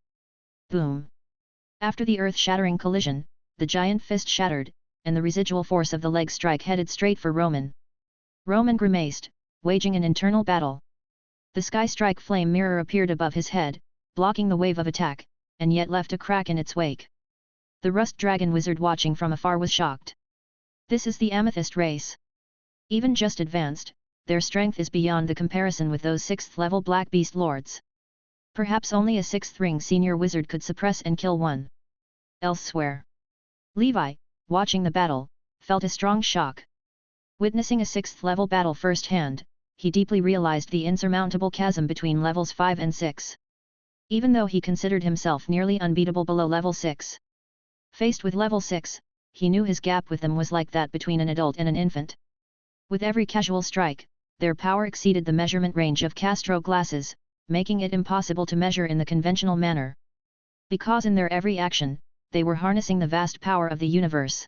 Boom! After the earth-shattering collision, the giant fist shattered, and the residual force of the leg strike headed straight for Roman. Roman grimaced, waging an internal battle. The sky strike flame mirror appeared above his head, blocking the wave of attack, and yet left a crack in its wake. The rust dragon wizard watching from afar was shocked. This is the amethyst race. Even just advanced, their strength is beyond the comparison with those 6th-level black beast lords. Perhaps only a 6th-ring senior wizard could suppress and kill one. Elsewhere, Levi, watching the battle, felt a strong shock. Witnessing a 6th-level battle firsthand, he deeply realized the insurmountable chasm between levels 5 and 6. Even though he considered himself nearly unbeatable below level 6. Faced with level 6, he knew his gap with them was like that between an adult and an infant. With every casual strike, their power exceeded the measurement range of Castro glasses, making it impossible to measure in the conventional manner. Because in their every action, they were harnessing the vast power of the universe.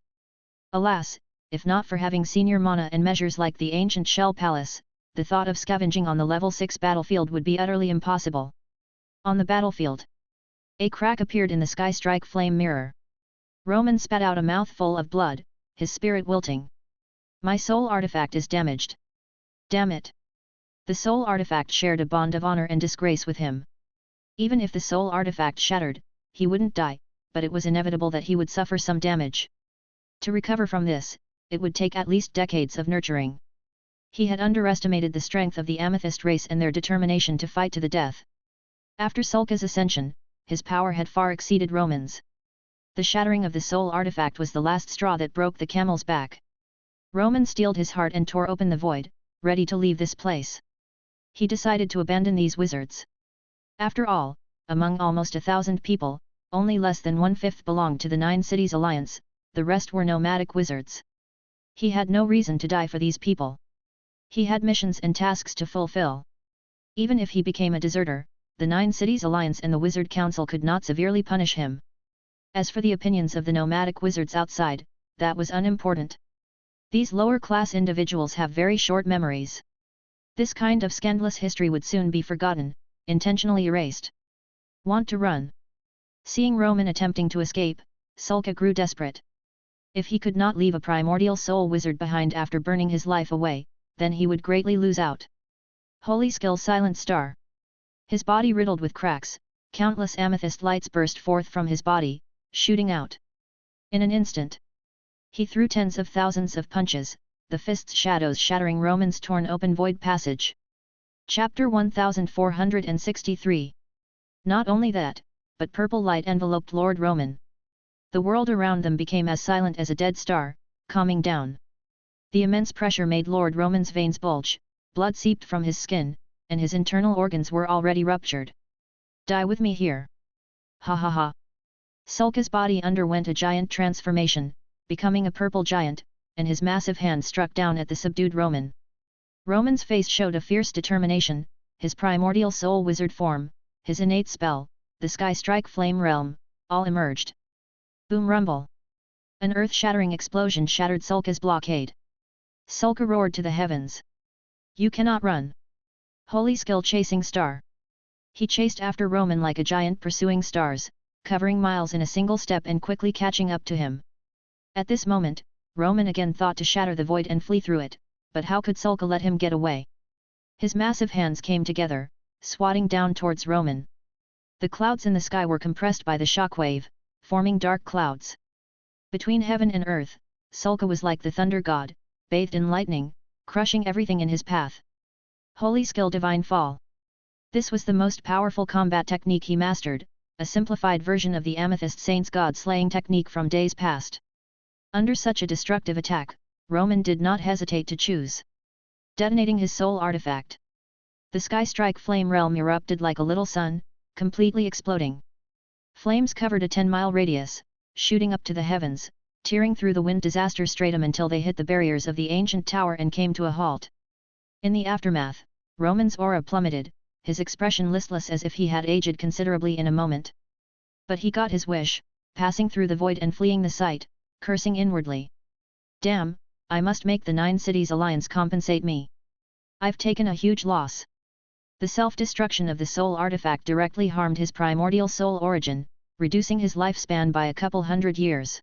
Alas, if not for having senior mana and measures like the ancient Shell Palace, the thought of scavenging on the level 6 battlefield would be utterly impossible. On the battlefield, a crack appeared in the Sky Strike flame mirror. Roman spat out a mouthful of blood, his spirit wilting. My soul artifact is damaged. Damn it! The soul artifact shared a bond of honor and disgrace with him. Even if the soul artifact shattered, he wouldn't die, but it was inevitable that he would suffer some damage. To recover from this, it would take at least decades of nurturing. He had underestimated the strength of the Amethyst race and their determination to fight to the death. After Sulka's ascension, his power had far exceeded Roman's. The shattering of the soul artifact was the last straw that broke the camel's back. Roman steeled his heart and tore open the void, ready to leave this place. He decided to abandon these wizards. After all, among almost 1,000 people, only less than 1/5 belonged to the 9 Cities Alliance, the rest were nomadic wizards. He had no reason to die for these people. He had missions and tasks to fulfill. Even if he became a deserter, the 9 Cities Alliance and the Wizard Council could not severely punish him. As for the opinions of the nomadic wizards outside, that was unimportant. These lower-class individuals have very short memories. This kind of scandalous history would soon be forgotten, intentionally erased. Want to run? Seeing Roman attempting to escape, Sulka grew desperate. If he could not leave a primordial soul wizard behind after burning his life away, then he would greatly lose out. Holy skill Silent Star. His body riddled with cracks, countless amethyst lights burst forth from his body, shooting out. In an instant, he threw tens of thousands of punches, the fist's shadows shattering Roman's torn open void passage. Chapter 1463. Not only that, but purple light enveloped Lord Roman. The world around them became as silent as a dead star, calming down. The immense pressure made Lord Roman's veins bulge, blood seeped from his skin, and his internal organs were already ruptured. Die with me here. Ha ha ha. Sulka's body underwent a giant transformation, becoming a purple giant, and his massive hand struck down at the subdued Roman. Roman's face showed a fierce determination, his primordial soul wizard form, his innate spell, the Sky Strike flame realm, all emerged. Boom rumble. An earth-shattering explosion shattered Sulka's blockade. Sulka roared to the heavens. You cannot run. Holy skill chasing star. He chased after Roman like a giant pursuing stars, covering miles in a single step and quickly catching up to him. At this moment, Roman again thought to shatter the void and flee through it, but how could Sulka let him get away? His massive hands came together, swatting down towards Roman. The clouds in the sky were compressed by the shockwave, forming dark clouds. Between heaven and earth, Sulka was like the thunder god, bathed in lightning, crushing everything in his path. Holy skill divine fall. This was the most powerful combat technique he mastered, a simplified version of the Amethyst Saint's god-slaying technique from days past. Under such a destructive attack, Roman did not hesitate to choose detonating his soul artifact. The Sky Strike flame realm erupted like a little sun, completely exploding. Flames covered a 10-mile radius, shooting up to the heavens, tearing through the wind disaster stratum until they hit the barriers of the ancient tower and came to a halt. In the aftermath, Roman's aura plummeted, his expression listless as if he had aged considerably in a moment. But he got his wish, passing through the void and fleeing the site, cursing inwardly. Damn, I must make the 9 Cities Alliance compensate me. I've taken a huge loss. The self-destruction of the soul artifact directly harmed his primordial soul origin, reducing his lifespan by a couple hundred years.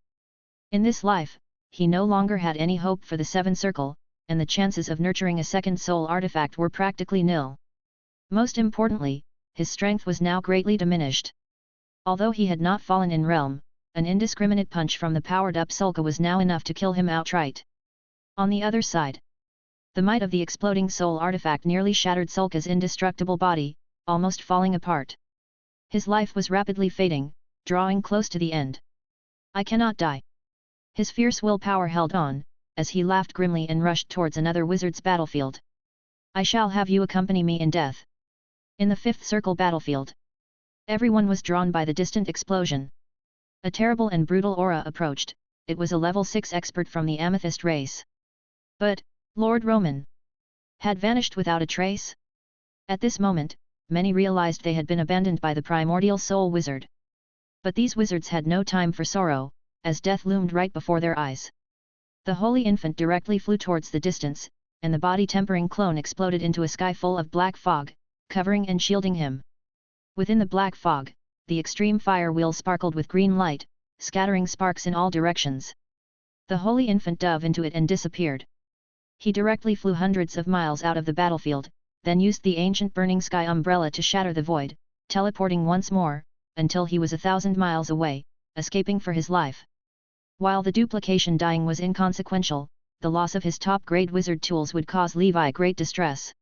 In this life, he no longer had any hope for the 7 Circle, and the chances of nurturing a second soul artifact were practically nil. Most importantly, his strength was now greatly diminished. Although he had not fallen in realm, an indiscriminate punch from the powered-up Sulka was now enough to kill him outright. On the other side, the might of the exploding soul artifact nearly shattered Sulka's indestructible body, almost falling apart. His life was rapidly fading, drawing close to the end. I cannot die. His fierce willpower held on, as he laughed grimly and rushed towards another wizard's battlefield. I shall have you accompany me in death. In the fifth circle battlefield. Everyone was drawn by the distant explosion. A terrible and brutal aura approached. It was a level 6 expert from the Amethyst race. But, Lord Roman had vanished without a trace? At this moment, many realized they had been abandoned by the primordial soul wizard. But these wizards had no time for sorrow, as death loomed right before their eyes. The holy infant directly flew towards the distance, and the body-tempering clone exploded into a sky full of black fog, covering and shielding him. Within the black fog, the extreme fire wheel sparkled with green light, scattering sparks in all directions. The holy infant dove into it and disappeared. He directly flew hundreds of miles out of the battlefield, then used the ancient burning sky umbrella to shatter the void, teleporting once more, until he was 1,000 miles away, escaping for his life. While the duplication dying was inconsequential, the loss of his top-grade wizard tools would cause Levi great distress.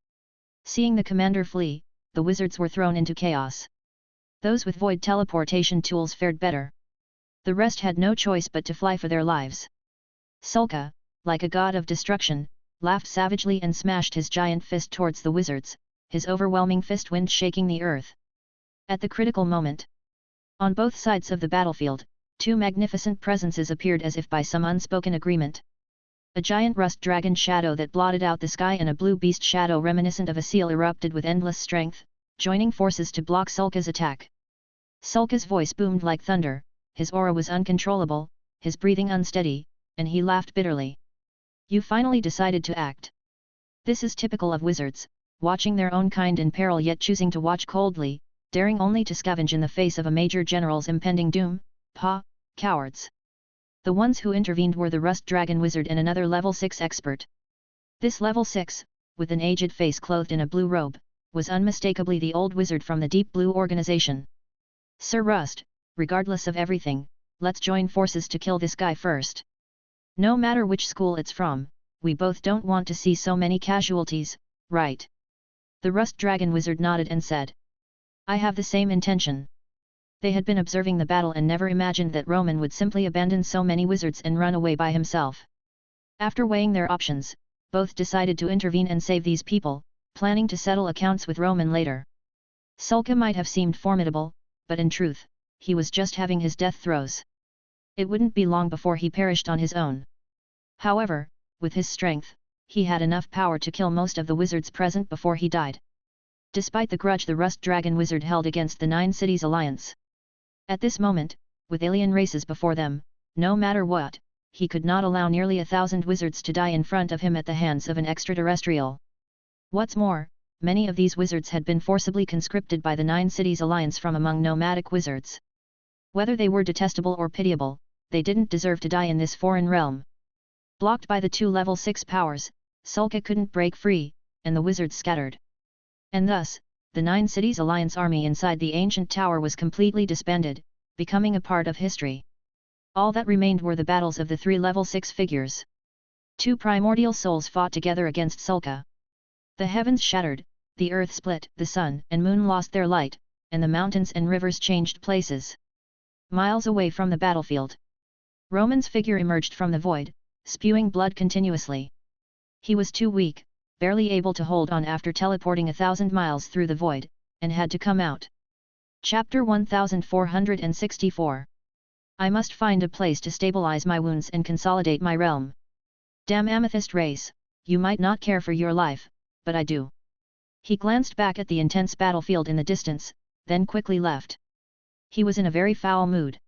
Seeing the commander flee, the wizards were thrown into chaos. Those with void teleportation tools fared better. The rest had no choice but to fly for their lives. Sulka, like a god of destruction, laughed savagely and smashed his giant fist towards the wizards, his overwhelming fist wind shaking the earth. At the critical moment, on both sides of the battlefield, two magnificent presences appeared as if by some unspoken agreement. A giant rust dragon shadow that blotted out the sky and a blue beast shadow reminiscent of a seal erupted with endless strength, joining forces to block Sulka's attack. Sulka's voice boomed like thunder, his aura was uncontrollable, his breathing unsteady, and he laughed bitterly. You finally decided to act. This is typical of wizards, watching their own kind in peril yet choosing to watch coldly, daring only to scavenge in the face of a major general's impending doom. Cowards. The ones who intervened were the Rust Dragon Wizard and another level 6 expert. This level 6, with an aged face clothed in a blue robe, was unmistakably the old wizard from the Deep Blue organization. Sir Rust, regardless of everything, let's join forces to kill this guy first. No matter which school it's from, we both don't want to see so many casualties, right? The Rust Dragon Wizard nodded and said. I have the same intention. They had been observing the battle and never imagined that Roman would simply abandon so many wizards and run away by himself. After weighing their options, both decided to intervene and save these people, planning to settle accounts with Roman later. Sulka might have seemed formidable, but in truth, he was just having his death throes. It wouldn't be long before he perished on his own. However, with his strength, he had enough power to kill most of the wizards present before he died. Despite the grudge the Rust Dragon Wizard held against the Nine Cities Alliance. At this moment, with alien races before them, no matter what, he could not allow nearly 1,000 wizards to die in front of him at the hands of an extraterrestrial. What's more, many of these wizards had been forcibly conscripted by the Nine Cities Alliance from among nomadic wizards. Whether they were detestable or pitiable, they didn't deserve to die in this foreign realm. Blocked by the two level 6 powers, Sulka couldn't break free, and the wizards scattered. And thus, the Nine Cities Alliance army inside the ancient tower was completely disbanded, becoming a part of history. All that remained were the battles of the three level 6 figures. Two primordial souls fought together against Sulka. The heavens shattered, the earth split, the sun and moon lost their light, and the mountains and rivers changed places. Miles away from the battlefield, Roman's figure emerged from the void, spewing blood continuously. He was too weak, barely able to hold on after teleporting 1,000 miles through the void, and had to come out. Chapter 1464. I must find a place to stabilize my wounds and consolidate my realm. Damn Amethyst race, you might not care for your life, but I do. He glanced back at the intense battlefield in the distance, then quickly left. He was in a very foul mood.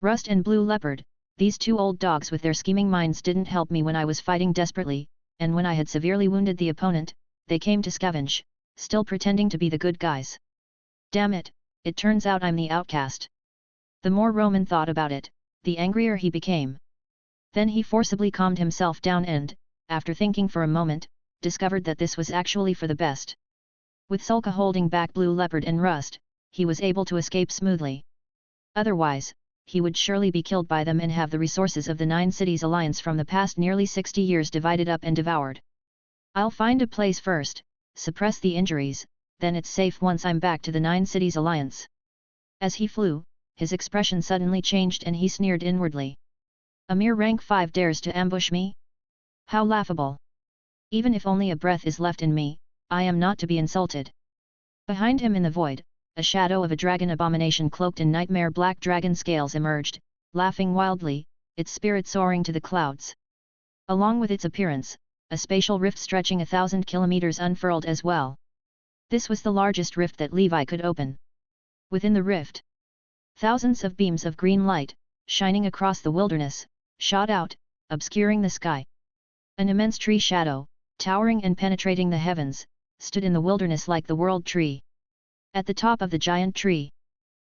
Rust and Blue Leopard, these two old dogs with their scheming minds didn't help me when I was fighting desperately, and when I had severely wounded the opponent, they came to scavenge, still pretending to be the good guys. Damn it, it turns out I'm the outcast. The more Roman thought about it, the angrier he became. Then he forcibly calmed himself down and, after thinking for a moment, discovered that this was actually for the best. With Sulka holding back Blue Leopard and Rust, he was able to escape smoothly. Otherwise, he would surely be killed by them and have the resources of the Nine Cities Alliance from the past nearly 60 years divided up and devoured. I'll find a place first, suppress the injuries, then it's safe once I'm back to the Nine Cities Alliance. As he flew, his expression suddenly changed and he sneered inwardly. A mere rank 5 dares to ambush me? How laughable! Even if only a breath is left in me, I am not to be insulted. Behind him in the void, a shadow of a dragon abomination cloaked in nightmare black dragon scales emerged, laughing wildly, its spirit soaring to the clouds. Along with its appearance, a spatial rift stretching 1,000 kilometers unfurled as well. This was the largest rift that Levi could open. Within the rift, thousands of beams of green light, shining across the wilderness, shot out, obscuring the sky. An immense tree shadow, towering and penetrating the heavens, stood in the wilderness like the world tree. At the top of the giant tree,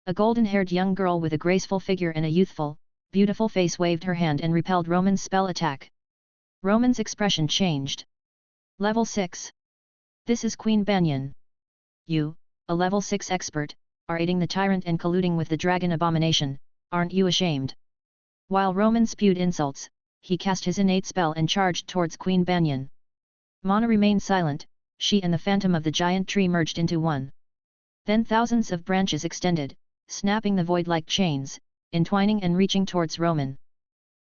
a golden-haired young girl with a graceful figure and a youthful, beautiful face waved her hand and repelled Roman's spell attack. Roman's expression changed. Level 6. This is Queen Banyan. You, a level 6 expert, are aiding the tyrant and colluding with the dragon abomination, aren't you ashamed? While Roman spewed insults, he cast his innate spell and charged towards Queen Banyan. Mana remained silent, she and the phantom of the giant tree merged into one. Then thousands of branches extended, snapping the void like chains, entwining and reaching towards Roman.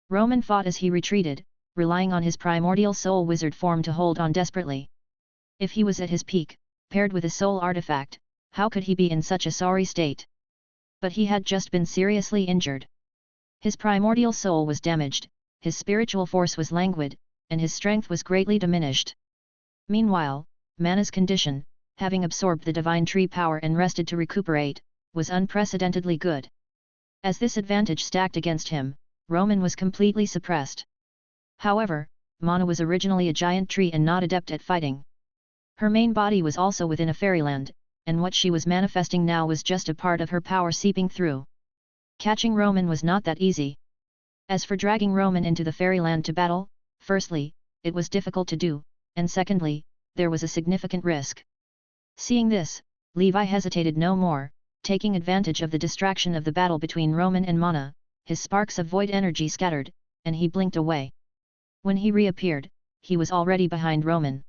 Roman fought as he retreated, relying on his primordial soul wizard form to hold on desperately. If he was at his peak, paired with a soul artifact, how could he be in such a sorry state? But he had just been seriously injured. His primordial soul was damaged, his spiritual force was languid, and his strength was greatly diminished. Meanwhile, Mana's condition, having absorbed the divine tree power and rested to recuperate, was unprecedentedly good. As this advantage stacked against him, Roman was completely suppressed. However, Mana was originally a giant tree and not adept at fighting. Her main body was also within a fairyland, and what she was manifesting now was just a part of her power seeping through. Catching Roman was not that easy. As for dragging Roman into the fairyland to battle, firstly, it was difficult to do, and secondly, there was a significant risk. Seeing this, Levi hesitated no more, taking advantage of the distraction of the battle between Roman and Mana, his sparks of void energy scattered, and he blinked away. When he reappeared, he was already behind Roman.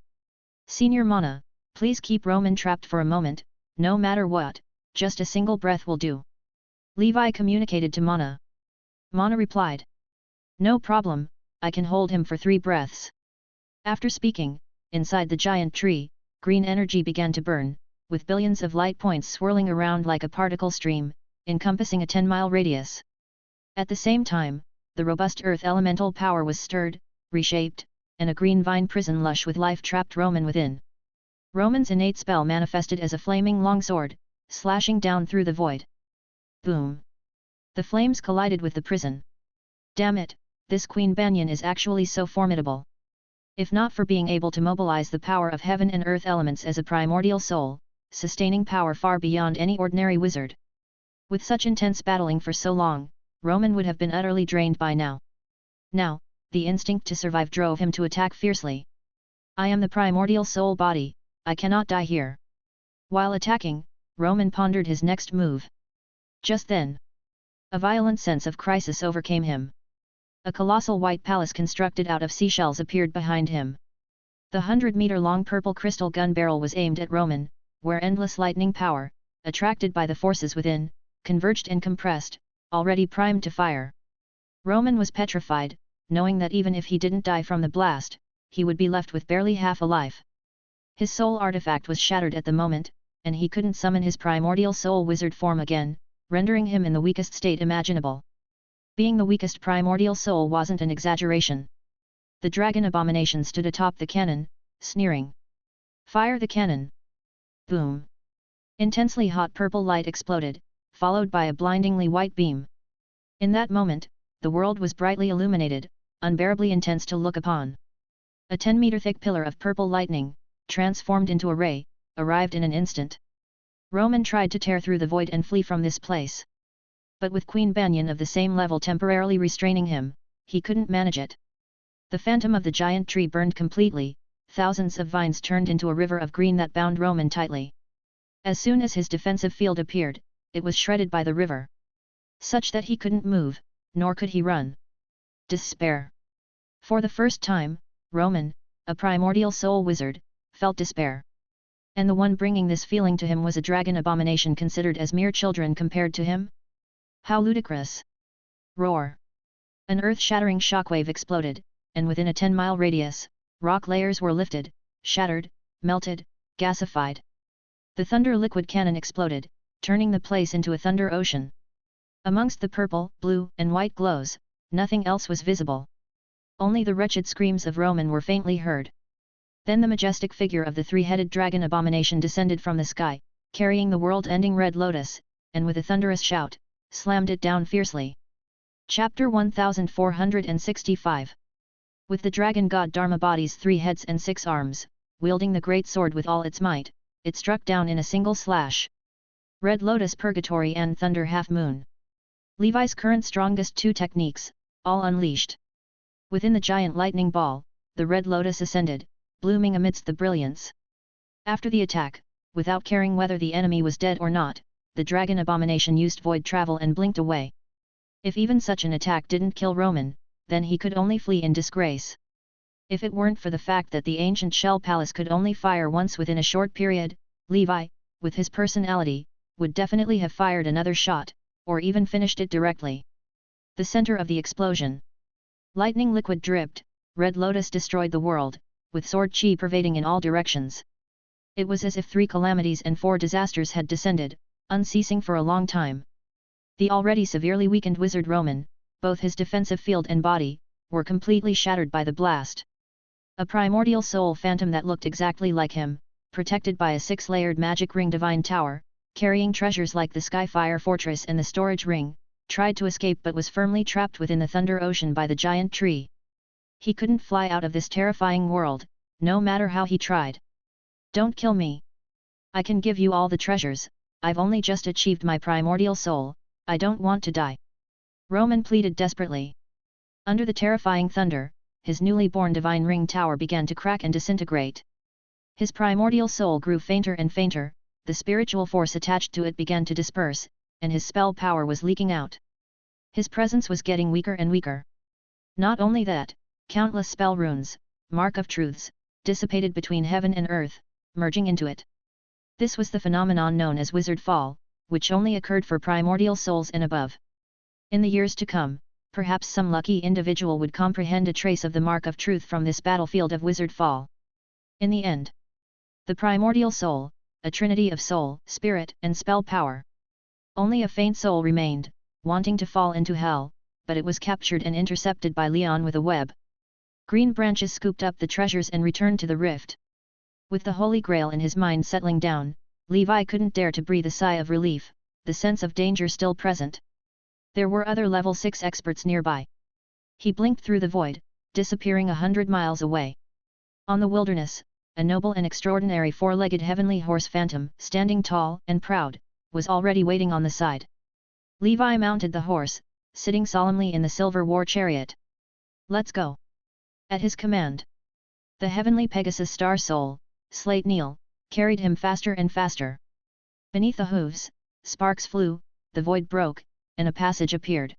Senior Mana, please keep Roman trapped for a moment, no matter what, just a single breath will do. Levi communicated to Mana. Mana replied. No problem, I can hold him for 3 breaths. After speaking, inside the giant tree, green energy began to burn, with billions of light points swirling around like a particle stream, encompassing a 10-mile radius. At the same time, the robust earth elemental power was stirred, reshaped, and a green vine prison lush with life trapped Roman within. Roman's innate spell manifested as a flaming longsword, slashing down through the void. Boom! The flames collided with the prison. Damn it, this Queen Banyan is actually so formidable. If not for being able to mobilize the power of heaven and earth elements as a primordial soul, sustaining power far beyond any ordinary wizard. With such intense battling for so long, Roman would have been utterly drained by now. Now, the instinct to survive drove him to attack fiercely. I am the primordial soul body, I cannot die here. While attacking, Roman pondered his next move. Just then, a violent sense of crisis overcame him. A colossal white palace constructed out of seashells appeared behind him. The 100-meter-long purple crystal gun barrel was aimed at Roman, where endless lightning power, attracted by the forces within, converged and compressed, already primed to fire. Roman was petrified, knowing that even if he didn't die from the blast, he would be left with barely half a life. His soul artifact was shattered at the moment, and he couldn't summon his primordial soul wizard form again, rendering him in the weakest state imaginable. Being the weakest primordial soul wasn't an exaggeration. The dragon abomination stood atop the cannon, sneering. Fire the cannon! Boom! Intensely hot purple light exploded, followed by a blindingly white beam. In that moment, the world was brightly illuminated, unbearably intense to look upon. A 10-meter-thick pillar of purple lightning, transformed into a ray, arrived in an instant. Roman tried to tear through the void and flee from this place. But with Queen Banyan of the same level temporarily restraining him, he couldn't manage it. The phantom of the giant tree burned completely, thousands of vines turned into a river of green that bound Roman tightly. As soon as his defensive field appeared, it was shredded by the river. Such that he couldn't move, nor could he run. Despair. For the first time, Roman, a primordial soul wizard, felt despair. And the one bringing this feeling to him was a dragon abomination considered as mere children compared to him? How ludicrous! Roar! An earth-shattering shockwave exploded, and within a 10-mile radius, rock layers were lifted, shattered, melted, gasified. The thunder liquid cannon exploded, turning the place into a thunder ocean. Amongst the purple, blue, and white glows, nothing else was visible. Only the wretched screams of Roman were faintly heard. Then the majestic figure of the three-headed dragon abomination descended from the sky, carrying the world-ending red lotus, and with a thunderous shout, slammed it down fiercely. Chapter 1465. With the dragon god Dharma body's 3 heads and 6 arms, wielding the great sword with all its might, it struck down in a single slash. Red Lotus Purgatory and Thunder Half Moon. Levi's current strongest 2 techniques, all unleashed. Within the giant lightning ball, the Red Lotus ascended, blooming amidst the brilliance. After the attack, without caring whether the enemy was dead or not, the dragon abomination used void travel and blinked away. If even such an attack didn't kill Roman, then he could only flee in disgrace. If it weren't for the fact that the ancient shell palace could only fire once within a short period, Levi, with his personality, would definitely have fired another shot, or even finished it directly. The center of the explosion. Lightning liquid dripped, Red Lotus destroyed the world, with sword chi pervading in all directions. It was as if 3 calamities and 4 disasters had descended, unceasing for a long time. The already severely weakened wizard Roman, both his defensive field and body, were completely shattered by the blast. A primordial soul phantom that looked exactly like him, protected by a 6-layered magic ring divine tower, carrying treasures like the Skyfire Fortress and the storage ring, tried to escape but was firmly trapped within the thunder ocean by the giant tree. He couldn't fly out of this terrifying world, no matter how he tried. Don't kill me. I can give you all the treasures, I've only just achieved my primordial soul, I don't want to die. Roman pleaded desperately. Under the terrifying thunder, his newly born divine ring tower began to crack and disintegrate. His primordial soul grew fainter and fainter, the spiritual force attached to it began to disperse, and his spell power was leaking out. His presence was getting weaker and weaker. Not only that, countless spell runes, mark of truths, dissipated between heaven and earth, merging into it. This was the phenomenon known as wizard fall, which only occurred for primordial souls and above. In the years to come, perhaps some lucky individual would comprehend a trace of the mark of truth from this battlefield of wizard fall. In the end, the primordial soul, a trinity of soul, spirit, and spell power. Only a faint soul remained, wanting to fall into hell, but it was captured and intercepted by Leon with a web. Green branches scooped up the treasures and returned to the rift. With the Holy Grail in his mind settling down, Levi couldn't dare to breathe a sigh of relief, the sense of danger still present. There were other level 6 experts nearby. He blinked through the void, disappearing 100 miles away. On the wilderness, a noble and extraordinary 4-legged heavenly horse phantom, standing tall and proud, was already waiting on the side. Levi mounted the horse, sitting solemnly in the silver war chariot. Let's go. At his command, the heavenly Pegasus star soul, Slate Neil, carried him faster and faster. Beneath the hooves, sparks flew, the void broke, and a passage appeared.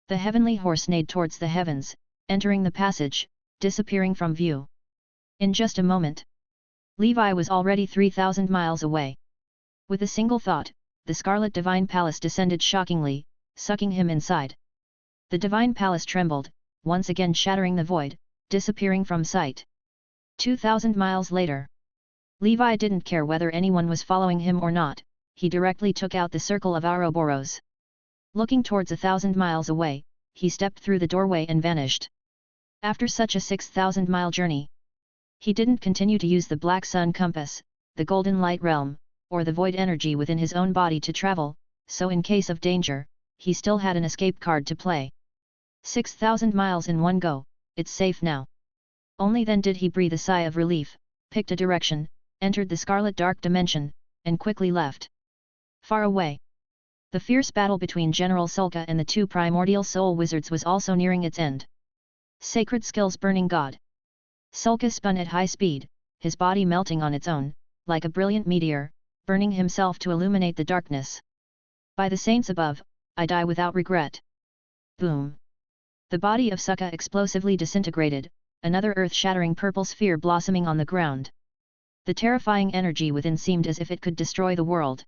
The heavenly horse neighed towards the heavens, entering the passage, disappearing from view. In just a moment, Levi was already 3,000 miles away. With a single thought, the Scarlet Divine Palace descended shockingly, sucking him inside. The Divine Palace trembled, once again shattering the void, disappearing from sight. 2,000 miles later, Levi didn't care whether anyone was following him or not, he directly took out the circle of Ouroboros. Looking towards 1,000 miles away, he stepped through the doorway and vanished. After such a 6,000-mile journey, he didn't continue to use the Black Sun Compass, the Golden Light Realm, or the void energy within his own body to travel, so in case of danger, he still had an escape card to play. 6,000 miles in one go, it's safe now. Only then did he breathe a sigh of relief, picked a direction, entered the Scarlet Dark Dimension, and quickly left. Far away, the fierce battle between General Sulka and the 2 primordial soul wizards was also nearing its end. Sacred Skills Burning God. Sulka spun at high speed, his body melting on its own, like a brilliant meteor, burning himself to illuminate the darkness. By the saints above, I die without regret. Boom! The body of Sulka explosively disintegrated, another earth-shattering purple sphere blossoming on the ground. The terrifying energy within seemed as if it could destroy the world.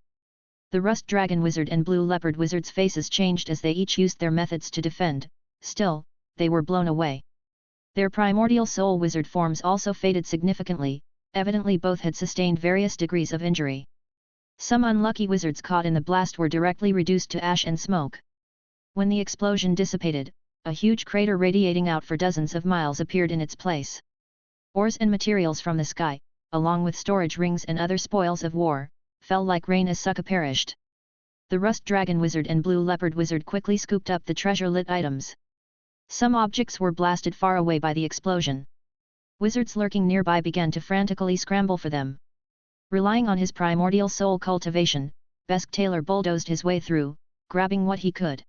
The Rust Dragon Wizard and Blue Leopard Wizard's faces changed as they each used their methods to defend, still, they were blown away. Their primordial soul wizard forms also faded significantly, Evidently both had sustained various degrees of injury. Some unlucky wizards caught in the blast were directly reduced to ash and smoke. When the explosion dissipated, a huge crater radiating out for dozens of miles appeared in its place. Ores and materials from the sky, along with storage rings and other spoils of war, fell like rain as Sukka perished. The Rust Dragon Wizard and Blue Leopard Wizard quickly scooped up the treasure-lit items. Some objects were blasted far away by the explosion. Wizards lurking nearby began to frantically scramble for them. Relying on his primordial soul cultivation, Besk Taylor bulldozed his way through, grabbing what he could.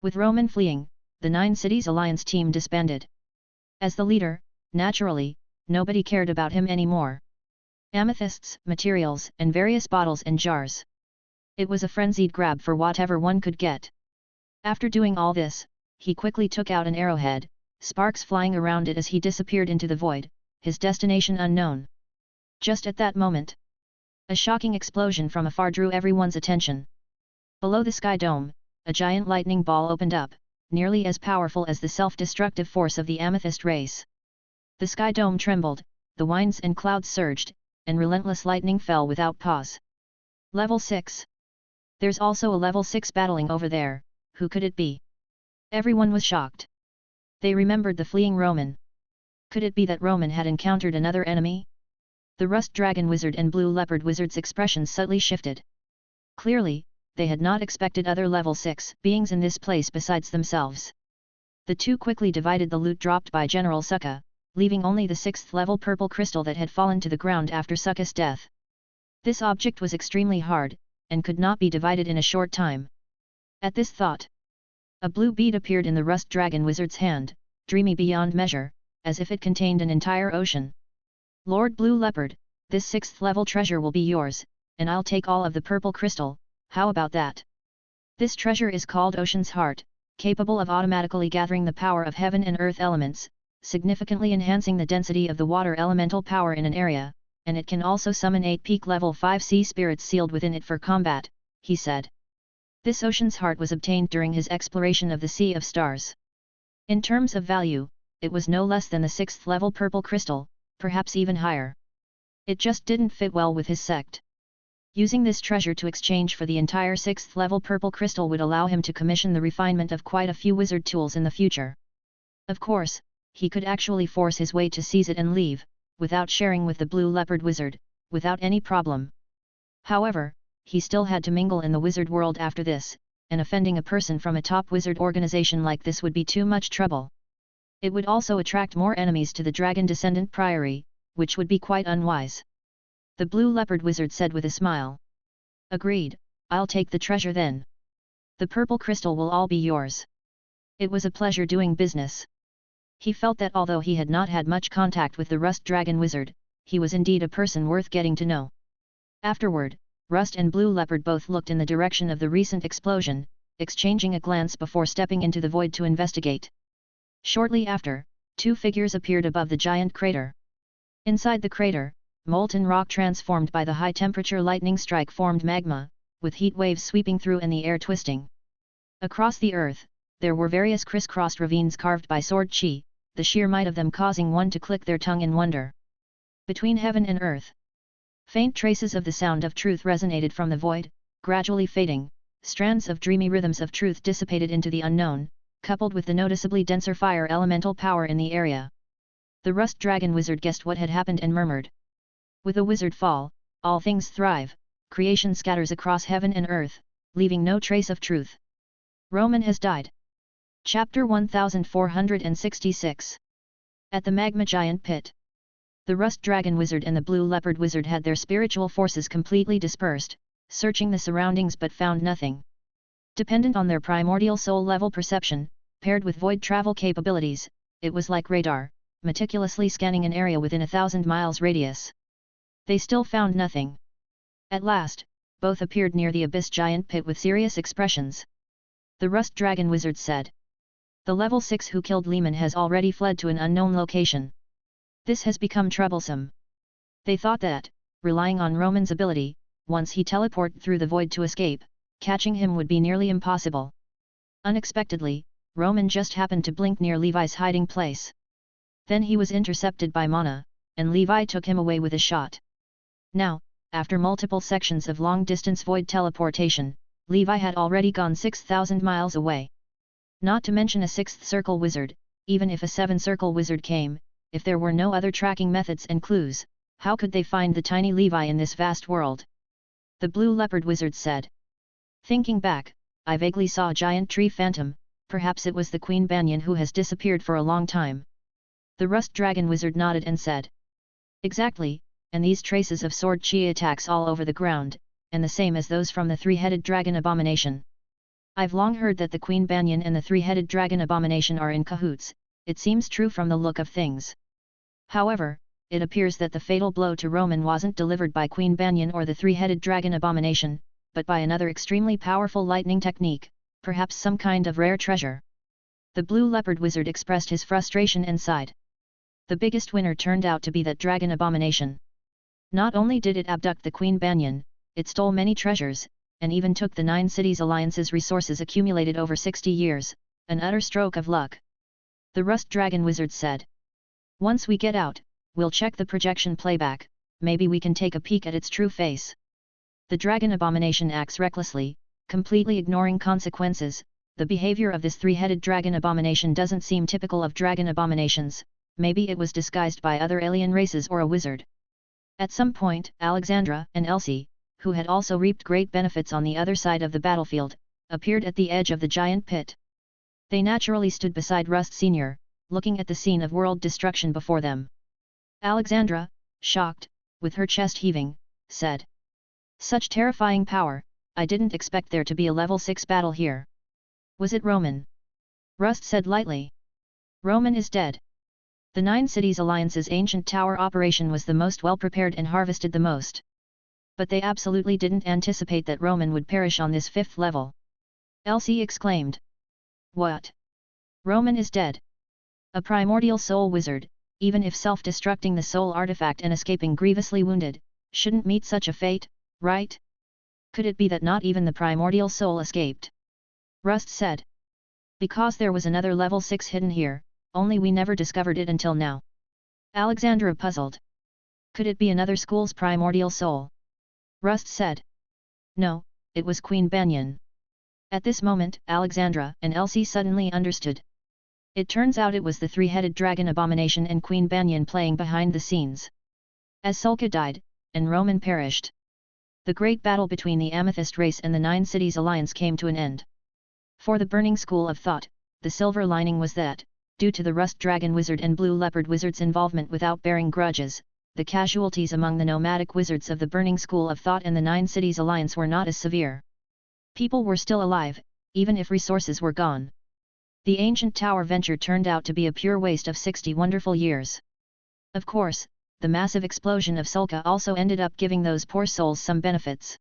With Roman fleeing, the Nine Cities Alliance team disbanded. As the leader, naturally, nobody cared about him anymore. Amethysts, materials, and various bottles and jars. It was a frenzied grab for whatever one could get. After doing all this, he quickly took out an arrowhead, sparks flying around it as he disappeared into the void, his destination unknown. Just at that moment, a shocking explosion from afar drew everyone's attention. Below the sky dome, a giant lightning ball opened up, nearly as powerful as the self-destructive force of the amethyst race. The sky dome trembled, the winds and clouds surged, and relentless lightning fell without pause. Level 6. There's also a level 6 battling over there, who could it be? Everyone was shocked. They remembered the fleeing Roman. Could it be that Roman had encountered another enemy? The Rust Dragon Wizard and Blue Leopard Wizard's expressions subtly shifted. Clearly, they had not expected other level 6 beings in this place besides themselves. The two quickly divided the loot dropped by General Sukka, leaving only the 6th level purple crystal that had fallen to the ground after Sukka's death. This object was extremely hard, and could not be divided in a short time. At this thought, a blue bead appeared in the Rust Dragon Wizard's hand, dreamy beyond measure, as if it contained an entire ocean. Lord Blue Leopard, this 6th level treasure will be yours, and I'll take all of the purple crystal, how about that? This treasure is called Ocean's Heart, capable of automatically gathering the power of heaven and earth elements, significantly enhancing the density of the water elemental power in an area, and it can also summon 8 peak level 5 sea spirits sealed within it for combat, he said. This Ocean's Heart was obtained during his exploration of the Sea of Stars. In terms of value, it was no less than the 6th level purple crystal, perhaps even higher. It just didn't fit well with his sect. Using this treasure to exchange for the entire 6th level purple crystal would allow him to commission the refinement of quite a few wizard tools in the future. Of course, he could actually force his way to seize it and leave, without sharing with the Blue Leopard Wizard, without any problem. However, he still had to mingle in the wizard world after this, and offending a person from a top wizard organization like this would be too much trouble. It would also attract more enemies to the Dragon Descendant Priory, which would be quite unwise. The Blue Leopard Wizard said with a smile. Agreed, I'll take the treasure then. The purple crystal will all be yours. It was a pleasure doing business. He felt that although he had not had much contact with the Rust Dragon Wizard, he was indeed a person worth getting to know. Afterward, Rust and Blue Leopard both looked in the direction of the recent explosion, exchanging a glance before stepping into the void to investigate. Shortly after, 2 figures appeared above the giant crater. Inside the crater, molten rock transformed by the high-temperature lightning strike formed magma, with heat waves sweeping through and the air twisting. Across the earth, there were various crisscrossed ravines carved by sword chi, the sheer might of them causing one to click their tongue in wonder. Between heaven and earth, faint traces of the sound of truth resonated from the void, gradually fading, strands of dreamy rhythms of truth dissipated into the unknown, coupled with the noticeably denser fire elemental power in the area. The Rust Dragon Wizard guessed what had happened and murmured. With a wizard fall, all things thrive, creation scatters across heaven and earth, leaving no trace of truth. Roman has died. Chapter 1466. At the Magma Giant Pit. The Rust Dragon Wizard and the Blue Leopard Wizard had their spiritual forces completely dispersed, searching the surroundings but found nothing. Dependent on their primordial soul level perception, paired with void travel capabilities, it was like radar, meticulously scanning an area within 1,000 miles radius. They still found nothing. At last, both appeared near the Abyss Giant Pit with serious expressions. The Rust Dragon Wizard said. The level 6 who killed Lehman has already fled to an unknown location. This has become troublesome. They thought that, relying on Roman's ability, once he teleported through the void to escape, catching him would be nearly impossible. Unexpectedly, Roman just happened to blink near Levi's hiding place. Then he was intercepted by Mana, and Levi took him away with a shot. Now, after multiple sections of long-distance void teleportation, Levi had already gone 6,000 miles away. Not to mention a sixth circle wizard, even if a seven-circle wizard came, if there were no other tracking methods and clues, how could they find the tiny Levi in this vast world? The blue leopard wizard said. Thinking back, I vaguely saw a giant tree phantom, perhaps it was the Queen Banyan who has disappeared for a long time. The rust dragon wizard nodded and said. Exactly, and these traces of sword chi attacks all over the ground, and the same as those from the three-headed dragon abomination. I've long heard that the Queen Banyan and the three-headed dragon abomination are in cahoots, it seems true from the look of things. However, it appears that the fatal blow to Roman wasn't delivered by Queen Banyan or the three-headed dragon abomination, but by another extremely powerful lightning technique, perhaps some kind of rare treasure. The blue leopard wizard expressed his frustration and sighed. The biggest winner turned out to be that dragon abomination. Not only did it abduct the Queen Banyan, it stole many treasures, and even took the 9 Cities Alliance's resources accumulated over 60 years, an utter stroke of luck. The Rust Dragon Wizard said. Once we get out, we'll check the projection playback, maybe we can take a peek at its true face. The Dragon Abomination acts recklessly, completely ignoring consequences. The behavior of this three-headed dragon abomination doesn't seem typical of dragon abominations, maybe it was disguised by other alien races or a wizard. At some point, Alexandra and Elsie, who had also reaped great benefits on the other side of the battlefield, appeared at the edge of the giant pit. They naturally stood beside Rust Sr., looking at the scene of world destruction before them. Alexandra, shocked, with her chest heaving, said. Such terrifying power, I didn't expect there to be a level 6 battle here. Was it Roman? Rust said lightly. Roman is dead. The 9 Cities Alliance's ancient tower operation was the most well-prepared and harvested the most. But they absolutely didn't anticipate that Roman would perish on this 5th level. Elsie exclaimed. What? Roman is dead. A primordial soul wizard, even if self-destructing the soul artifact and escaping grievously wounded, shouldn't meet such a fate, right? Could it be that not even the primordial soul escaped? Rust said. Because there was another level 6 hidden here, only we never discovered it until now. Alexandra puzzled. Could it be another school's primordial soul? Rust said. No, it was Queen Banyan. At this moment, Alexandra and Elsie suddenly understood. It turns out it was the three-headed dragon abomination and Queen Banyan playing behind the scenes. As Sulka died, and Roman perished, the great battle between the Amethyst race and the 9 Cities Alliance came to an end. For the Burning School of Thought, the silver lining was that, due to the Rust Dragon Wizard and Blue Leopard Wizard's involvement without bearing grudges, the casualties among the nomadic wizards of the Burning School of Thought and the 9 Cities Alliance were not as severe. People were still alive, even if resources were gone. The ancient tower venture turned out to be a pure waste of 60 wonderful years. Of course, the massive explosion of Sulka also ended up giving those poor souls some benefits.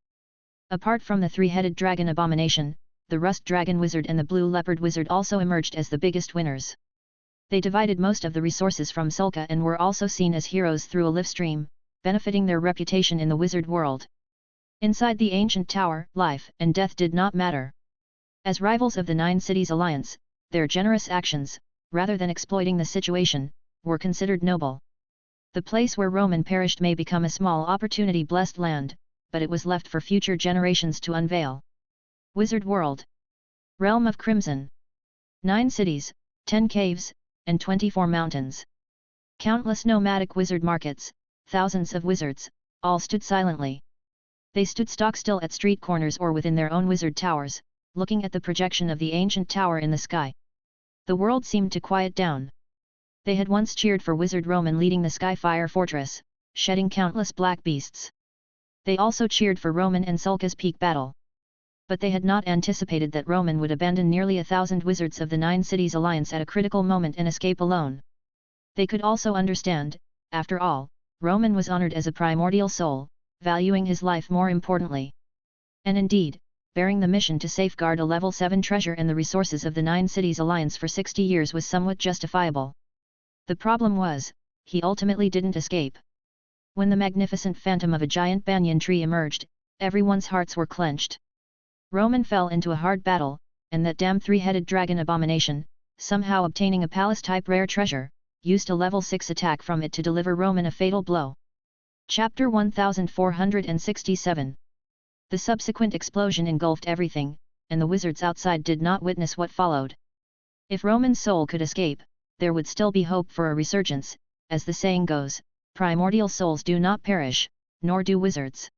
Apart from the three-headed dragon abomination, the Rust Dragon Wizard and the Blue Leopard Wizard also emerged as the biggest winners. They divided most of the resources from Sulka and were also seen as heroes through a live stream, benefiting their reputation in the wizard world. Inside the ancient tower, life and death did not matter. As rivals of the 9 Cities Alliance, their generous actions, rather than exploiting the situation, were considered noble. The place where Roman perished may become a small opportunity-blessed land, but it was left for future generations to unveil. Wizard World. Realm of Crimson. 9 cities, 10 caves, and 24 mountains. Countless nomadic wizard markets, thousands of wizards, all stood silently. They stood stock-still at street corners or within their own wizard towers, looking at the projection of the ancient tower in the sky. The world seemed to quiet down. They had once cheered for Wizard Roman leading the Skyfire Fortress, shedding countless black beasts. They also cheered for Roman and Sulka's peak battle. But they had not anticipated that Roman would abandon nearly 1,000 wizards of the 9 Cities Alliance at a critical moment and escape alone. They could also understand, after all, Roman was honored as a primordial soul, valuing his life more importantly. And indeed, bearing the mission to safeguard a level 7 treasure and the resources of the 9 Cities Alliance for 60 years was somewhat justifiable. The problem was, he ultimately didn't escape. When the magnificent phantom of a giant banyan tree emerged, everyone's hearts were clenched. Roman fell into a hard battle, and that damn three-headed dragon abomination, somehow obtaining a palace-type rare treasure, used a level 6 attack from it to deliver Roman a fatal blow. Chapter 1467. The subsequent explosion engulfed everything, and the wizards outside did not witness what followed. If Roman's soul could escape, there would still be hope for a resurgence. As the saying goes, primordial souls do not perish, nor do wizards.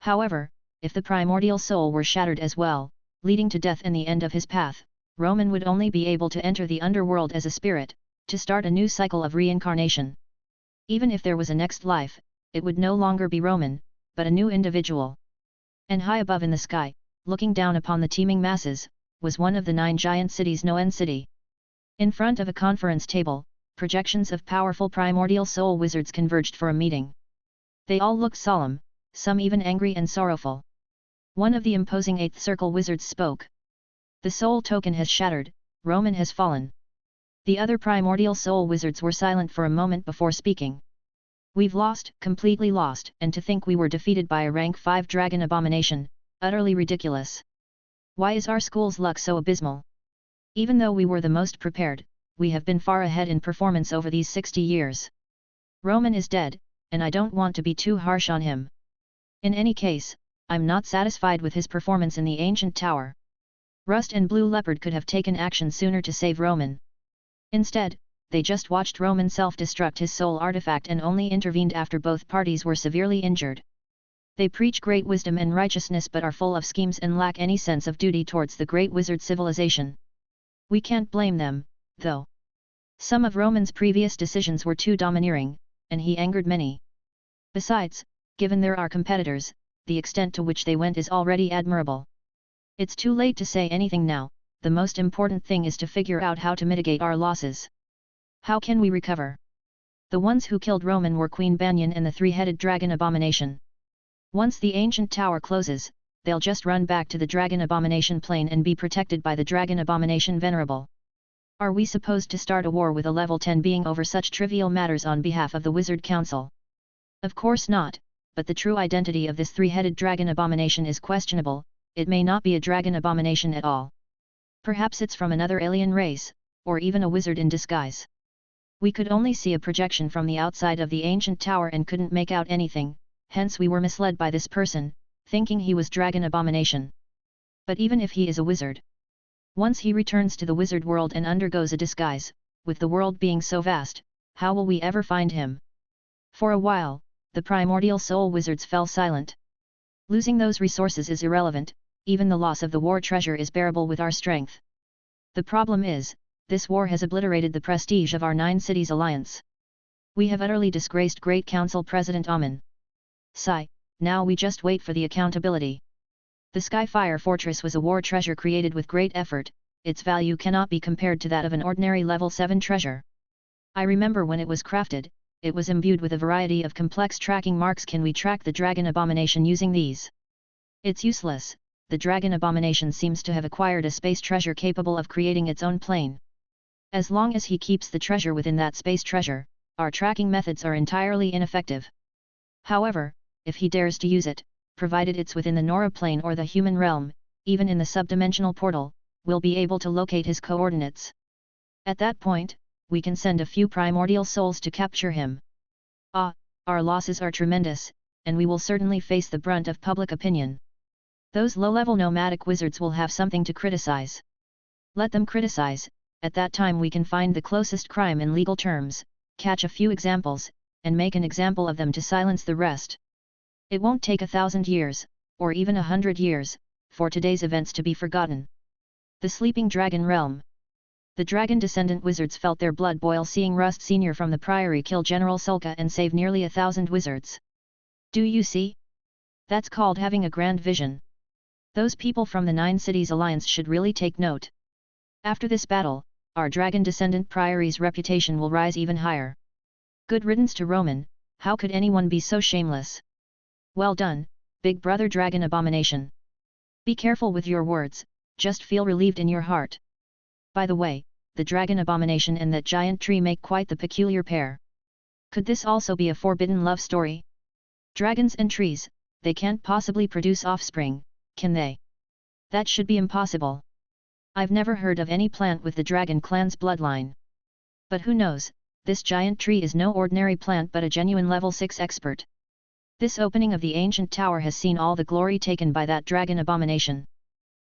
However, if the primordial soul were shattered as well, leading to death and the end of his path, Roman would only be able to enter the underworld as a spirit, to start a new cycle of reincarnation. Even if there was a next life, it would no longer be Roman, but a new individual. And high above in the sky, looking down upon the teeming masses, was one of the 9 giant cities, Noen City. In front of a conference table, projections of powerful primordial soul wizards converged for a meeting. They all looked solemn, some even angry and sorrowful. One of the imposing 8th Circle wizards spoke. The soul token has shattered, Roman has fallen. The other primordial soul wizards were silent for a moment before speaking. We've lost, completely lost, and to think we were defeated by a rank 5 dragon abomination, utterly ridiculous. Why is our school's luck so abysmal? Even though we were the most prepared, we have been far ahead in performance over these 60 years. Roman is dead, and I don't want to be too harsh on him. In any case, I'm not satisfied with his performance in the ancient tower. Rust and Blue Leopard could have taken action sooner to save Roman. Instead, they just watched Roman self-destruct his soul artifact and only intervened after both parties were severely injured. They preach great wisdom and righteousness but are full of schemes and lack any sense of duty towards the great wizard civilization. We can't blame them, though. Some of Roman's previous decisions were too domineering, and he angered many. Besides, given there are competitors, the extent to which they went is already admirable. It's too late to say anything now. The most important thing is to figure out how to mitigate our losses. How can we recover? The ones who killed Roman were Queen Banyan and the 3-headed dragon abomination. Once the ancient tower closes, they'll just run back to the dragon abomination plane and be protected by the dragon abomination venerable. Are we supposed to start a war with a level 10 being over such trivial matters on behalf of the Wizard Council? Of course not, but the true identity of this 3-headed dragon abomination is questionable. It may not be a dragon abomination at all. Perhaps it's from another alien race, or even a wizard in disguise. We could only see a projection from the outside of the ancient tower and couldn't make out anything, hence we were misled by this person, thinking he was dragon abomination. But even if he is a wizard, once he returns to the wizard world and undergoes a disguise, with the world being so vast, how will we ever find him? For a while, the primordial soul wizards fell silent. Losing those resources is irrelevant, even the loss of the war treasure is bearable with our strength. The problem is, this war has obliterated the prestige of our 9 cities alliance. We have utterly disgraced Great Council President Amun. Sigh, now we just wait for the accountability. The Skyfire Fortress was a war treasure created with great effort. Its value cannot be compared to that of an ordinary level 7 treasure. I remember when it was crafted, it was imbued with a variety of complex tracking marks. Can we track the dragon abomination using these? It's useless. The dragon abomination seems to have acquired a space treasure capable of creating its own plane. As long as he keeps the treasure within that space treasure, our tracking methods are entirely ineffective. However, if he dares to use it, provided it's within the Nora plane or the human realm, even in the subdimensional portal, we'll be able to locate his coordinates. At that point, we can send a few primordial souls to capture him. Ah, our losses are tremendous, and we will certainly face the brunt of public opinion. Those low-level nomadic wizards will have something to criticize. Let them criticize. At that time we can find the closest crime in legal terms, catch a few examples, and make an example of them to silence the rest. It won't take 1,000 years, or even 100 years, for today's events to be forgotten. The Sleeping Dragon Realm. The dragon descendant wizards felt their blood boil seeing Rust Sr. from the Priory kill General Sulka and save nearly 1,000 wizards. Do you see? That's called having a grand vision. Those people from the 9 Cities Alliance should really take note. After this battle, our dragon descendant Priory's reputation will rise even higher. Good riddance to Roman. How could anyone be so shameless? Well done, Big Brother Dragon Abomination. Be careful with your words, just feel relieved in your heart. By the way, the Dragon Abomination and that giant tree make quite the peculiar pair. Could this also be a forbidden love story? Dragons and trees, they can't possibly produce offspring, can they? That should be impossible. I've never heard of any plant with the Dragon clan's bloodline. But who knows, This giant tree is no ordinary plant but a genuine level 6 expert. This opening of the ancient tower has seen all the glory taken by that dragon abomination.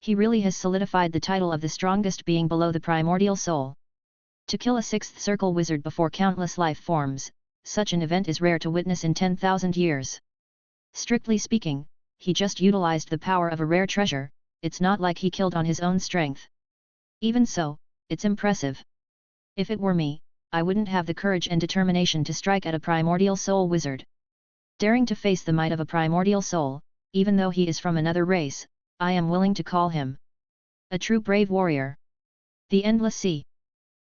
He really has solidified the title of the strongest being below the primordial soul. To kill a 6th circle wizard before countless life forms, such an event is rare to witness in 10,000 years. Strictly speaking, he just utilized the power of a rare treasure, it's not like he killed on his own strength. Even so, it's impressive. If it were me, I wouldn't have the courage and determination to strike at a primordial soul wizard. Daring to face the might of a primordial soul, even though he is from another race, I am willing to call him a true brave warrior. The Endless Sea.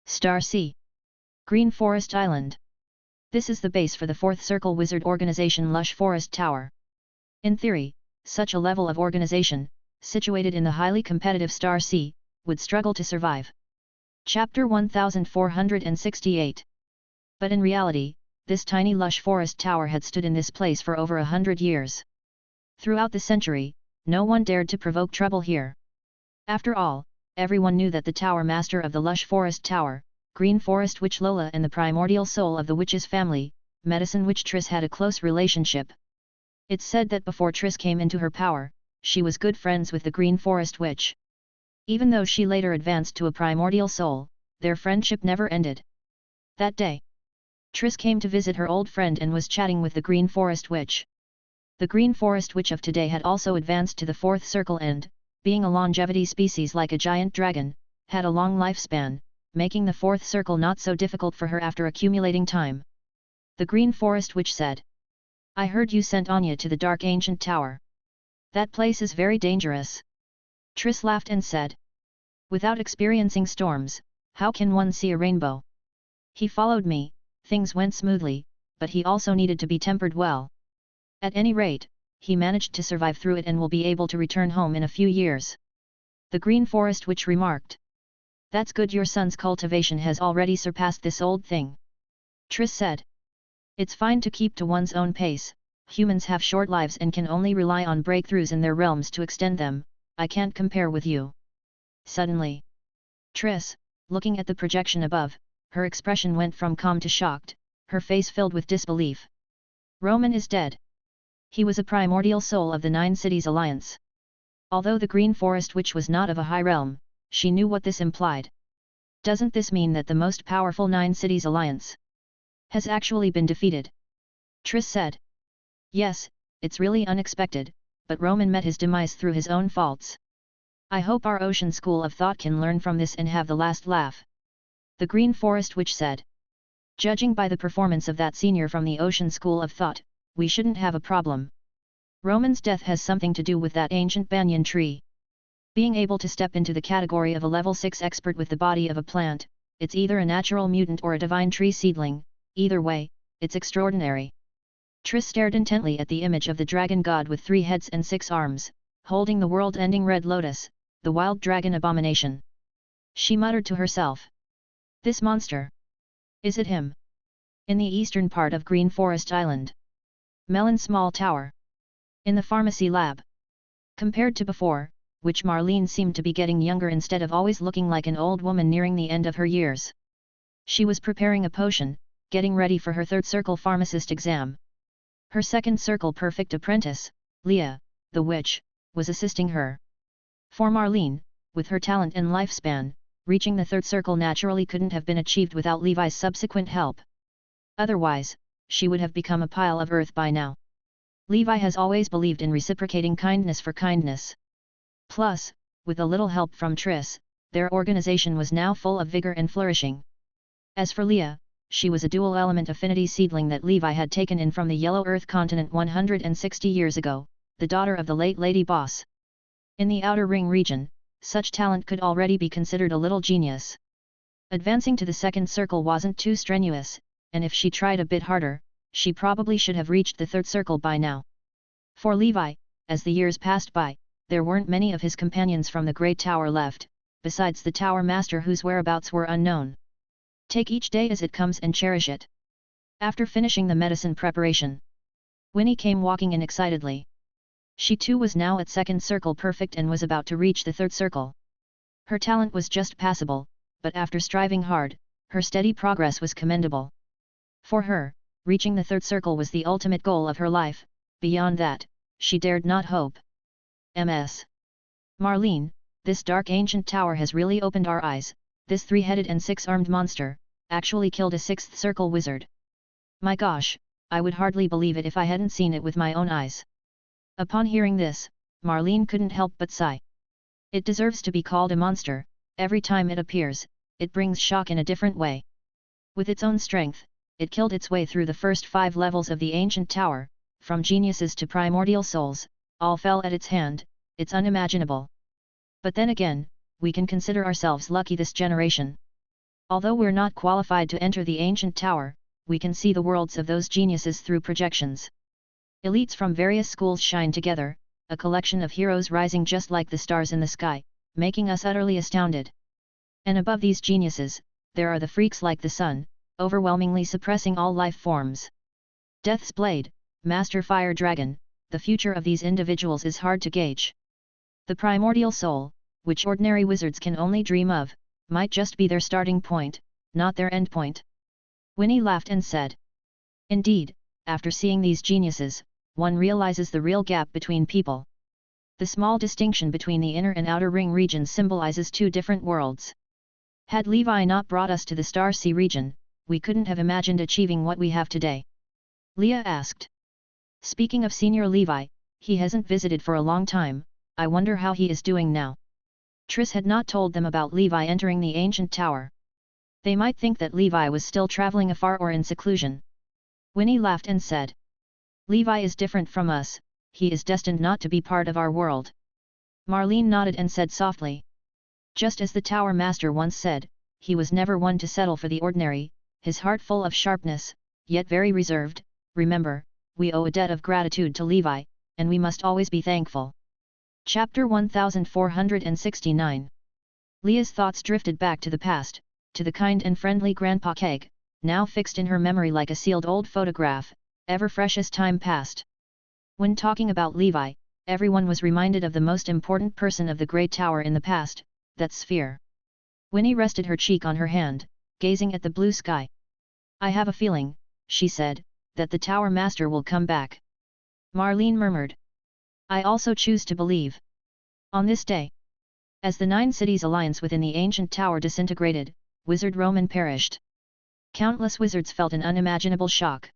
Star Sea. Green Forest Island. This is the base for the 4th Circle Wizard Organization Lush Forest Tower. In theory, such a level of organization, situated in the highly competitive Star Sea, would struggle to survive. Chapter 1468. But in reality, this tiny lush forest tower had stood in this place for over 100 years. Throughout the century, no one dared to provoke trouble here. After all, everyone knew that the tower master of the lush forest tower, Green Forest Witch Lola, and the primordial soul of the witch's family, Medicine Witch Triss, had a close relationship. It's said that before Triss came into her power, she was good friends with the Green Forest Witch. Even though she later advanced to a primordial soul, their friendship never ended. That day, Triss came to visit her old friend and was chatting with the Green Forest Witch. The Green Forest Witch of today had also advanced to the 4th circle and, being a longevity species like a giant dragon, had a long lifespan, making the 4th circle not so difficult for her after accumulating time. The Green Forest Witch said, "I heard you sent Anya to the dark ancient tower. That place is very dangerous." Triss laughed and said, "Without experiencing storms, how can one see a rainbow? He followed me, things went smoothly, but he also needed to be tempered well. At any rate, he managed to survive through it and will be able to return home in a few years." The Green Forest Witch remarked, "That's good, your son's cultivation has already surpassed this old thing." Triss said, "It's fine to keep to one's own pace, humans have short lives and can only rely on breakthroughs in their realms to extend them, I can't compare with you." Suddenly, Triss, looking at the projection above, her expression went from calm to shocked, her face filled with disbelief. "Roman is dead. He was a primordial soul of the 9 Cities Alliance." Although the Green Forest Witch was not of a high realm, she knew what this implied. Doesn't this mean that the most powerful 9 Cities Alliance has actually been defeated? Triss said. "Yes, it's really unexpected, but Roman met his demise through his own faults. I hope our Ocean School of Thought can learn from this and have the last laugh." The Green Forest Witch said. "Judging by the performance of that senior from the Ocean School of Thought, we shouldn't have a problem. Roman's death has something to do with that ancient banyan tree. Being able to step into the category of a level 6 expert with the body of a plant, it's either a natural mutant or a divine tree seedling, either way, it's extraordinary." Triss stared intently at the image of the dragon god with 3 heads and 6 arms, holding the world-ending red lotus, the wild dragon abomination. She muttered to herself, "This monster. Is it him?" In the eastern part of Green Forest Island. Melon Small Tower. In the pharmacy lab. Compared to before, which Marlene seemed to be getting younger instead of always looking like an old woman nearing the end of her years. She was preparing a potion, getting ready for her 3rd circle pharmacist exam. Her 2nd circle perfect apprentice, Leah, the witch, was assisting her. For Marlene, with her talent and lifespan, reaching the 3rd circle naturally couldn't have been achieved without Levi's subsequent help. Otherwise, she would have become a pile of earth by now. Levi has always believed in reciprocating kindness for kindness. Plus, with a little help from Triss, their organization was now full of vigor and flourishing. As for Leah, she was a dual-element affinity seedling that Levi had taken in from the Yellow Earth continent 160 years ago, the daughter of the late Lady Boss. In the Outer Ring region, such talent could already be considered a little genius. Advancing to the 2nd circle wasn't too strenuous, and if she tried a bit harder, she probably should have reached the 3rd circle by now. For Levi, as the years passed by, there weren't many of his companions from the Great Tower left, besides the Tower Master whose whereabouts were unknown. Take each day as it comes and cherish it. After finishing the medicine preparation, Winnie came walking in excitedly. She too was now at 2nd circle perfect and was about to reach the 3rd circle. Her talent was just passable, but after striving hard, her steady progress was commendable. For her, reaching the third circle was the ultimate goal of her life, beyond that, she dared not hope. Ms. Marlene, this dark ancient tower has really opened our eyes. This three-headed and six-armed monster actually killed a sixth circle wizard. My gosh, I would hardly believe it if I hadn't seen it with my own eyes. Upon hearing this, Marlene couldn't help but sigh. It deserves to be called a monster. Every time it appears, it brings shock in a different way. With its own strength, it killed its way through the first 5 levels of the ancient tower, from geniuses to primordial souls, all fell at its hand. It's unimaginable. But then again, we can consider ourselves lucky this generation. Although we're not qualified to enter the ancient tower, we can see the worlds of those geniuses through projections. Elites from various schools shine together, a collection of heroes rising just like the stars in the sky, making us utterly astounded. And above these geniuses, there are the freaks like the sun, overwhelmingly suppressing all life forms. Death's Blade, Master Fire Dragon, the future of these individuals is hard to gauge. The primordial soul, which ordinary wizards can only dream of, might just be their starting point, not their end point. Winnie laughed and said. Indeed, after seeing these geniuses, one realizes the real gap between people. The small distinction between the inner and outer ring regions symbolizes 2 different worlds. Had Levi not brought us to the Star Sea region, we couldn't have imagined achieving what we have today. Leah asked. Speaking of Senior Levi, he hasn't visited for a long time. I wonder how he is doing now. Triss had not told them about Levi entering the ancient tower. They might think that Levi was still traveling afar or in seclusion. Winnie laughed and said. Levi is different from us, he is destined not to be part of our world. Marlene nodded and said softly. Just as the Tower Master once said, he was never one to settle for the ordinary, his heart full of sharpness, yet very reserved. Remember, we owe a debt of gratitude to Levi, and we must always be thankful. Chapter 1469. Leah's thoughts drifted back to the past, to the kind and friendly Grandpa Keg, now fixed in her memory like a sealed old photograph, ever fresh as time passed. When talking about Levi, everyone was reminded of the most important person of the Great Tower in the past, that sphere. Winnie rested her cheek on her hand, gazing at the blue sky. I have a feeling, she said, that the Tower Master will come back. Marlene murmured. I also choose to believe. On this day, as the 9 cities alliance within the ancient tower disintegrated, Wizard Roman perished. Countless wizards felt an unimaginable shock.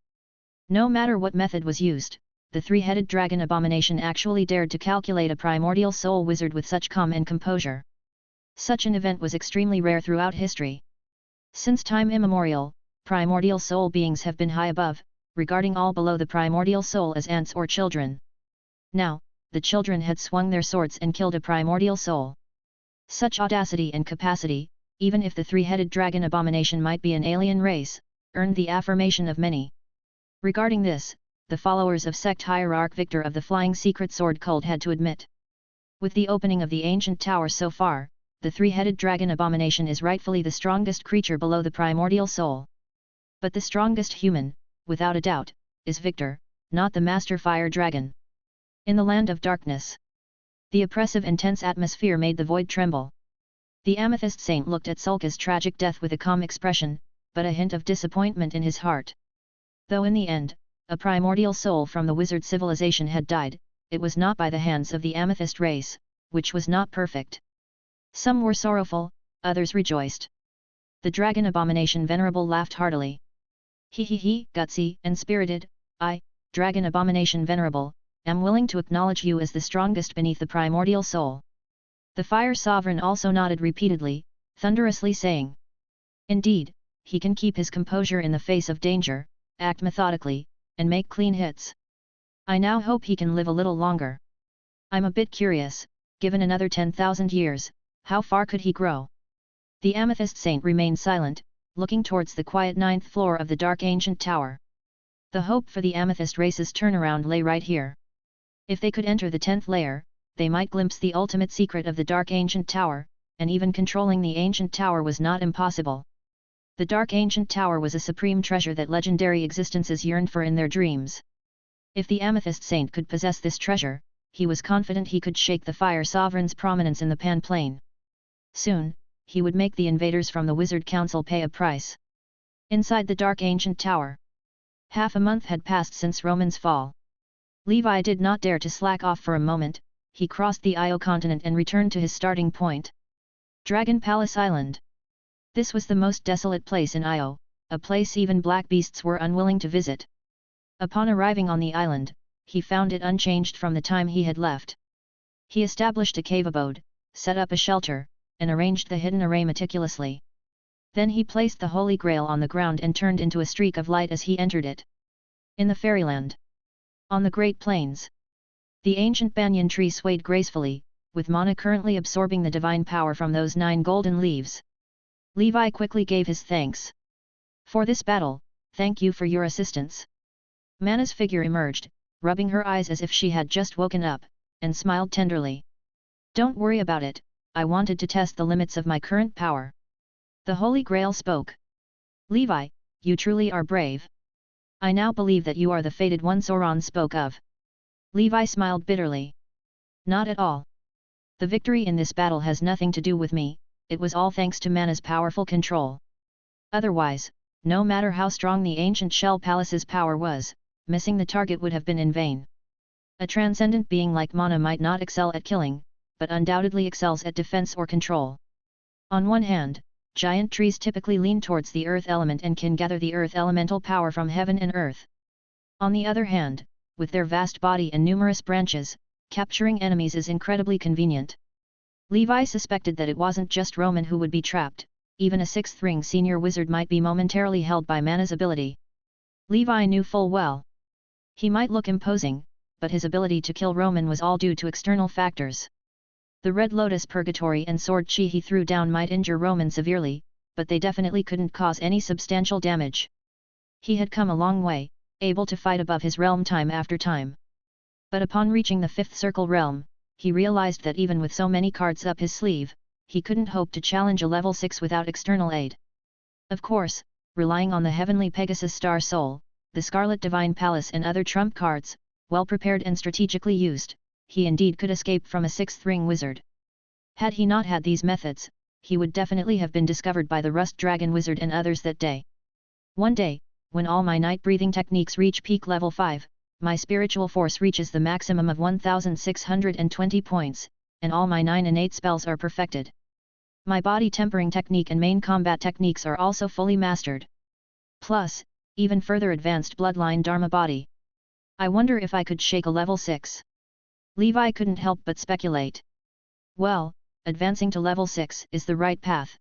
No matter what method was used, the 3-headed dragon abomination actually dared to calculate a primordial soul wizard with such calm and composure. Such an event was extremely rare throughout history. Since time immemorial, primordial soul beings have been high above, regarding all below the primordial soul as ants or children. Now, the children had swung their swords and killed a primordial soul. Such audacity and capacity, even if the 3-headed dragon abomination might be an alien race, earned the affirmation of many. Regarding this, the followers of sect hierarch Victor of the Flying Secret Sword cult had to admit. With the opening of the ancient tower so far, the 3-headed dragon abomination is rightfully the strongest creature below the primordial soul. But the strongest human, without a doubt, is Victor, not the Master Fire Dragon. In the land of darkness, the oppressive and tense atmosphere made the void tremble. The Amethyst Saint looked at Sulka's tragic death with a calm expression, but a hint of disappointment in his heart. Though in the end, a primordial soul from the wizard civilization had died, it was not by the hands of the Amethyst race, which was not perfect. Some were sorrowful, others rejoiced. The dragon abomination Venerable laughed heartily. He, gutsy and spirited, I, dragon abomination Venerable, am willing to acknowledge you as the strongest beneath the primordial soul. The fire sovereign also nodded repeatedly, thunderously saying. Indeed, he can keep his composure in the face of danger, act methodically, and make clean hits. I now hope he can live a little longer. I'm a bit curious, given another 10,000 years, how far could he grow? The Amethyst Saint remained silent, looking towards the quiet 9th floor of the dark ancient tower. The hope for the Amethyst race's turnaround lay right here. If they could enter the 10th layer, they might glimpse the ultimate secret of the dark ancient tower, and even controlling the ancient tower was not impossible. The dark ancient tower was a supreme treasure that legendary existences yearned for in their dreams. If the Amethyst Saint could possess this treasure, he was confident he could shake the Fire Sovereign's prominence in the Pan Plane. Soon, he would make the invaders from the Wizard Council pay a price. Inside the dark ancient tower. Half a month had passed since Roman's fall. Levi did not dare to slack off for a moment. He crossed the Io continent and returned to his starting point. Dragon Palace Island. This was the most desolate place in Io, a place even black beasts were unwilling to visit. Upon arriving on the island, he found it unchanged from the time he had left. He established a cave abode, set up a shelter, and arranged the hidden array meticulously. Then he placed the Holy Grail on the ground and turned into a streak of light as he entered it. In the fairyland. On the Great Plains. The ancient banyan tree swayed gracefully, with mana currently absorbing the divine power from those 9 golden leaves. Levi quickly gave his thanks. For this battle, thank you for your assistance. Mana's figure emerged, rubbing her eyes as if she had just woken up, and smiled tenderly. Don't worry about it, I wanted to test the limits of my current power. The Holy Grail spoke. Levi, you truly are brave. I now believe that you are the fated one Sauron spoke of. Levi smiled bitterly. Not at all. The victory in this battle has nothing to do with me, it was all thanks to Mana's powerful control. Otherwise, no matter how strong the ancient Shell Palace's power was, missing the target would have been in vain. A transcendent being like Mana might not excel at killing, but undoubtedly excels at defense or control. On one hand, giant trees typically lean towards the earth element and can gather the earth elemental power from heaven and earth. On the other hand, with their vast body and numerous branches, capturing enemies is incredibly convenient. Levi suspected that it wasn't just Roman who would be trapped, even a 6th ring senior wizard might be momentarily held by Mana's ability. Levi knew full well. He might look imposing, but his ability to kill Roman was all due to external factors. The Red Lotus Purgatory and Sword Chi he threw down might injure Roman severely, but they definitely couldn't cause any substantial damage. He had come a long way, able to fight above his realm time after time. But upon reaching the 5th circle realm, he realized that even with so many cards up his sleeve, he couldn't hope to challenge a level 6 without external aid. Of course, relying on the heavenly Pegasus Star Soul, the Scarlet Divine Palace and other trump cards, well prepared and strategically used, he indeed could escape from a 6th ring wizard. Had he not had these methods, he would definitely have been discovered by the Rust Dragon Wizard and others that day. One day, when all my night breathing techniques reach peak level 5, my spiritual force reaches the maximum of 1620 points, and all my 9 innate spells are perfected. My body tempering technique and main combat techniques are also fully mastered. Plus, even further advanced bloodline Dharma body. I wonder if I could shake a level 6. Levi couldn't help but speculate. Well, advancing to level 6 is the right path.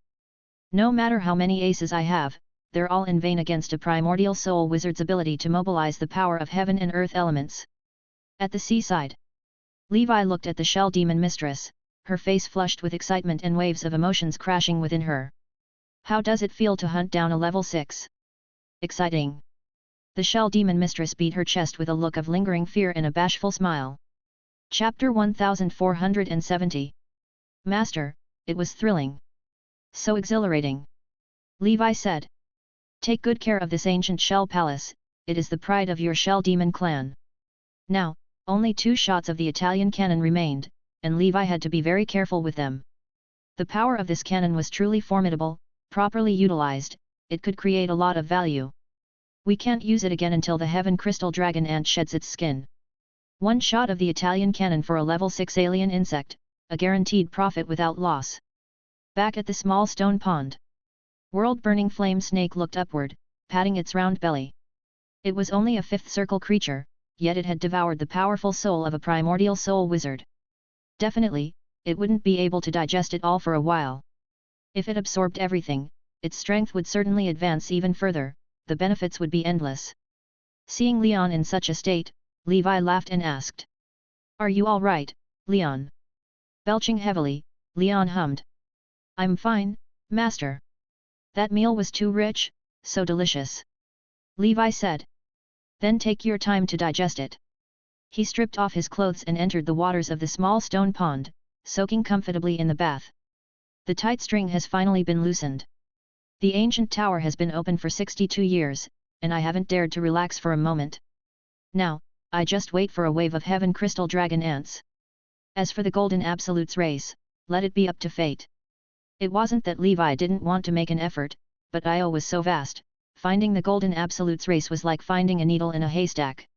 No matter how many aces I have, they're all in vain against a primordial soul wizard's ability to mobilize the power of heaven and earth elements. At the seaside, Levi looked at the Shell Demon Mistress, her face flushed with excitement and waves of emotions crashing within her. How does it feel to hunt down a level 6? Exciting. The Shell Demon Mistress beat her chest with a look of lingering fear and a bashful smile. Chapter 1470. Master, it was thrilling. So exhilarating. Levi said. Take good care of this ancient Shell Palace, it is the pride of your Shell Demon clan. Now, only 2 shots of the Italian cannon remained, and Levi had to be very careful with them. The power of this cannon was truly formidable, properly utilized, it could create a lot of value. We can't use it again until the Heaven Crystal Dragon Ant sheds its skin. 1 shot of the Italian cannon for a level 6 alien insect, a guaranteed profit without loss. Back at the small stone pond. World-burning flame snake looked upward, patting its round belly. It was only a 5th circle creature, yet it had devoured the powerful soul of a primordial soul wizard. Definitely, it wouldn't be able to digest it all for a while. If it absorbed everything, its strength would certainly advance even further, the benefits would be endless. Seeing Leon in such a state, Levi laughed and asked. Are you all right, Leon? Belching heavily, Leon hummed. I'm fine, Master. That meal was too rich, so delicious. Levi said. Then take your time to digest it. He stripped off his clothes and entered the waters of the small stone pond, soaking comfortably in the bath. The tight string has finally been loosened. The ancient tower has been open for 62 years, and I haven't dared to relax for a moment. Now, I just wait for a wave of Heaven Crystal Dragon Ants. As for the Golden Absolutes race, let it be up to fate. It wasn't that Levi didn't want to make an effort, but Io was so vast, finding the Golden Absolutes race was like finding a needle in a haystack.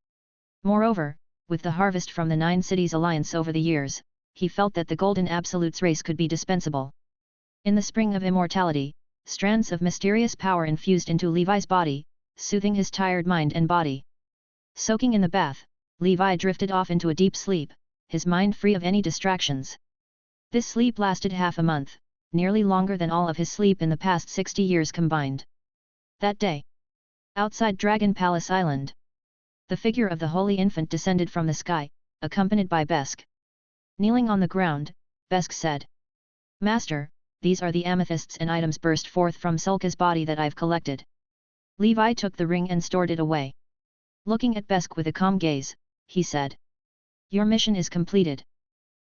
Moreover, with the harvest from the 9 Cities Alliance over the years, he felt that the Golden Absolutes race could be dispensable. In the spring of immortality, strands of mysterious power infused into Levi's body, soothing his tired mind and body. Soaking in the bath, Levi drifted off into a deep sleep, his mind free of any distractions. This sleep lasted half a month, nearly longer than all of his sleep in the past 60 years combined. That day, outside Dragon Palace Island, the figure of the Holy Infant descended from the sky, accompanied by Besk. Kneeling on the ground, Besk said, "Master, these are the amethysts and items burst forth from Sulka's body that I've collected." Levi took the ring and stored it away. Looking at Besk with a calm gaze, he said, "Your mission is completed.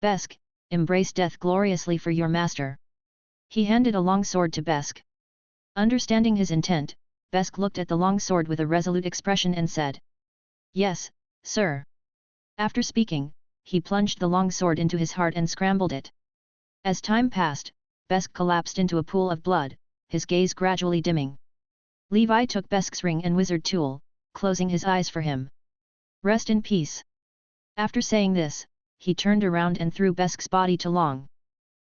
Besk, embrace death gloriously for your master." He handed a long sword to Besk. Understanding his intent, Besk looked at the long sword with a resolute expression and said, "Yes, sir." After speaking, he plunged the long sword into his heart and scrambled it. As time passed, Besk collapsed into a pool of blood, his gaze gradually dimming. Levi took Besk's ring and wizard tool, closing his eyes for him. "Rest in peace." After saying this, he turned around and threw Besk's body to Long.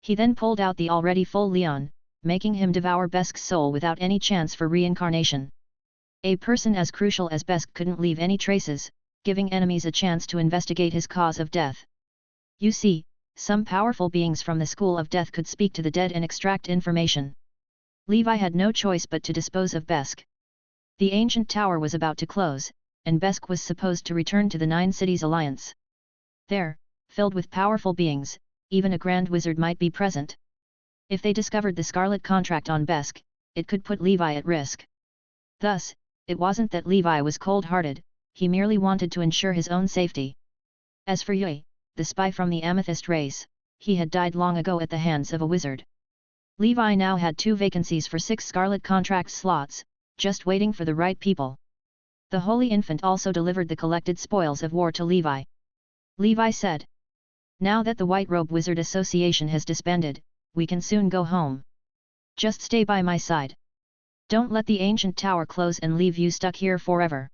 He then pulled out the already full Leon, making him devour Besk's soul without any chance for reincarnation. A person as crucial as Besk couldn't leave any traces, giving enemies a chance to investigate his cause of death. You see, some powerful beings from the School of Death could speak to the dead and extract information. Levi had no choice but to dispose of Besk. The ancient tower was about to close, and Besk was supposed to return to the 9 Cities Alliance. There, filled with powerful beings, even a Grand Wizard might be present. If they discovered the Scarlet Contract on Besk, it could put Levi at risk. Thus, it wasn't that Levi was cold-hearted, he merely wanted to ensure his own safety. As for Yui, the spy from the Amethyst race, he had died long ago at the hands of a wizard. Levi now had 2 vacancies for 6 Scarlet Contract slots, just waiting for the right people. The Holy Infant also delivered the collected spoils of war to Levi. Levi said, "Now that the White Robe Wizard Association has disbanded, we can soon go home. Just stay by my side. Don't let the ancient tower close and leave you stuck here forever."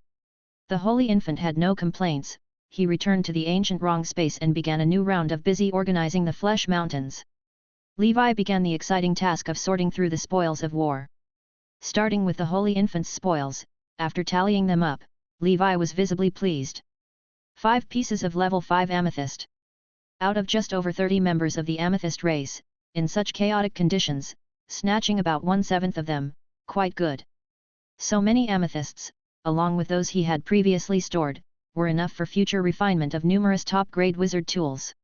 The Holy Infant had no complaints, he returned to the ancient wrong space and began a new round of busy organizing the Flesh Mountains. Levi began the exciting task of sorting through the spoils of war. Starting with the Holy Infant's spoils, after tallying them up, Levi was visibly pleased. 5 pieces of level 5 amethyst. Out of just over 30 members of the amethyst race, in such chaotic conditions, snatching about 1/7 of them, quite good. So many amethysts, along with those he had previously stored, were enough for future refinement of numerous top-grade wizard tools.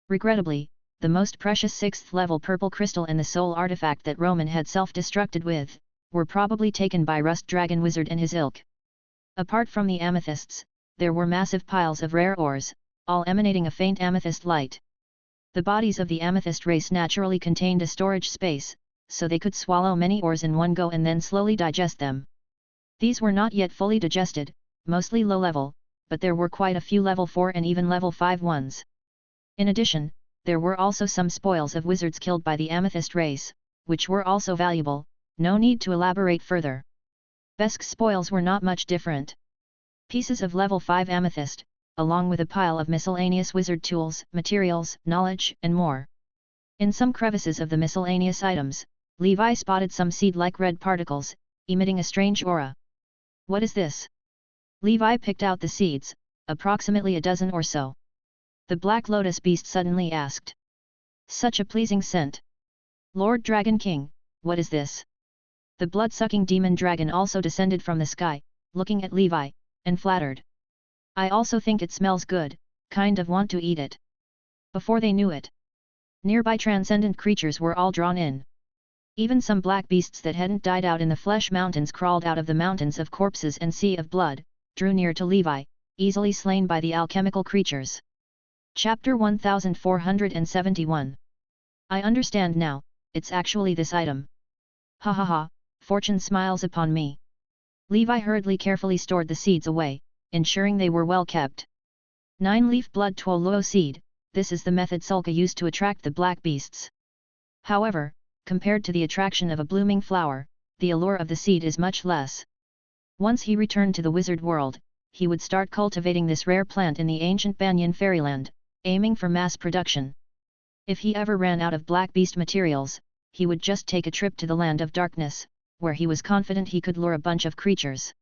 Regrettably, the most precious 6th level purple crystal and the soul artifact that Roman had self-destructed with, were probably taken by Rust Dragon Wizard and his ilk. Apart from the amethysts, there were massive piles of rare ores, all emanating a faint amethyst light. The bodies of the amethyst race naturally contained a storage space, so they could swallow many ores in one go and then slowly digest them. These were not yet fully digested, mostly low-level, but there were quite a few level 4 and even level 5 ones. In addition, there were also some spoils of wizards killed by the amethyst race, which were also valuable, no need to elaborate further. Besk's spoils were not much different. Pieces of level 5 amethyst, along with a pile of miscellaneous wizard tools, materials, knowledge, and more. In some crevices of the miscellaneous items, Levi spotted some seed-like red particles, emitting a strange aura. "What is this?" Levi picked out the seeds, approximately a dozen or so. The Black Lotus beast suddenly asked. "Such a pleasing scent. Lord Dragon King, what is this?" The blood-sucking demon dragon also descended from the sky, looking at Levi, and flattered. "I also think it smells good, kind of want to eat it." Before they knew it, nearby transcendent creatures were all drawn in. Even some black beasts that hadn't died out in the Flesh Mountains crawled out of the mountains of corpses and sea of blood, drew near to Levi, easily slain by the alchemical creatures. Chapter 1471. I understand now, it's actually this item. Ha ha ha, fortune smiles upon me. Levi hurriedly carefully stored the seeds away, ensuring they were well kept. 9-leaf blood Tuoluo seed, this is the method Sulka used to attract the black beasts. However, compared to the attraction of a blooming flower, the allure of the seed is much less. Once he returned to the wizard world, he would start cultivating this rare plant in the ancient Banyan fairyland, aiming for mass production. If he ever ran out of black beast materials, he would just take a trip to the land of darkness, where he was confident he could lure a bunch of creatures.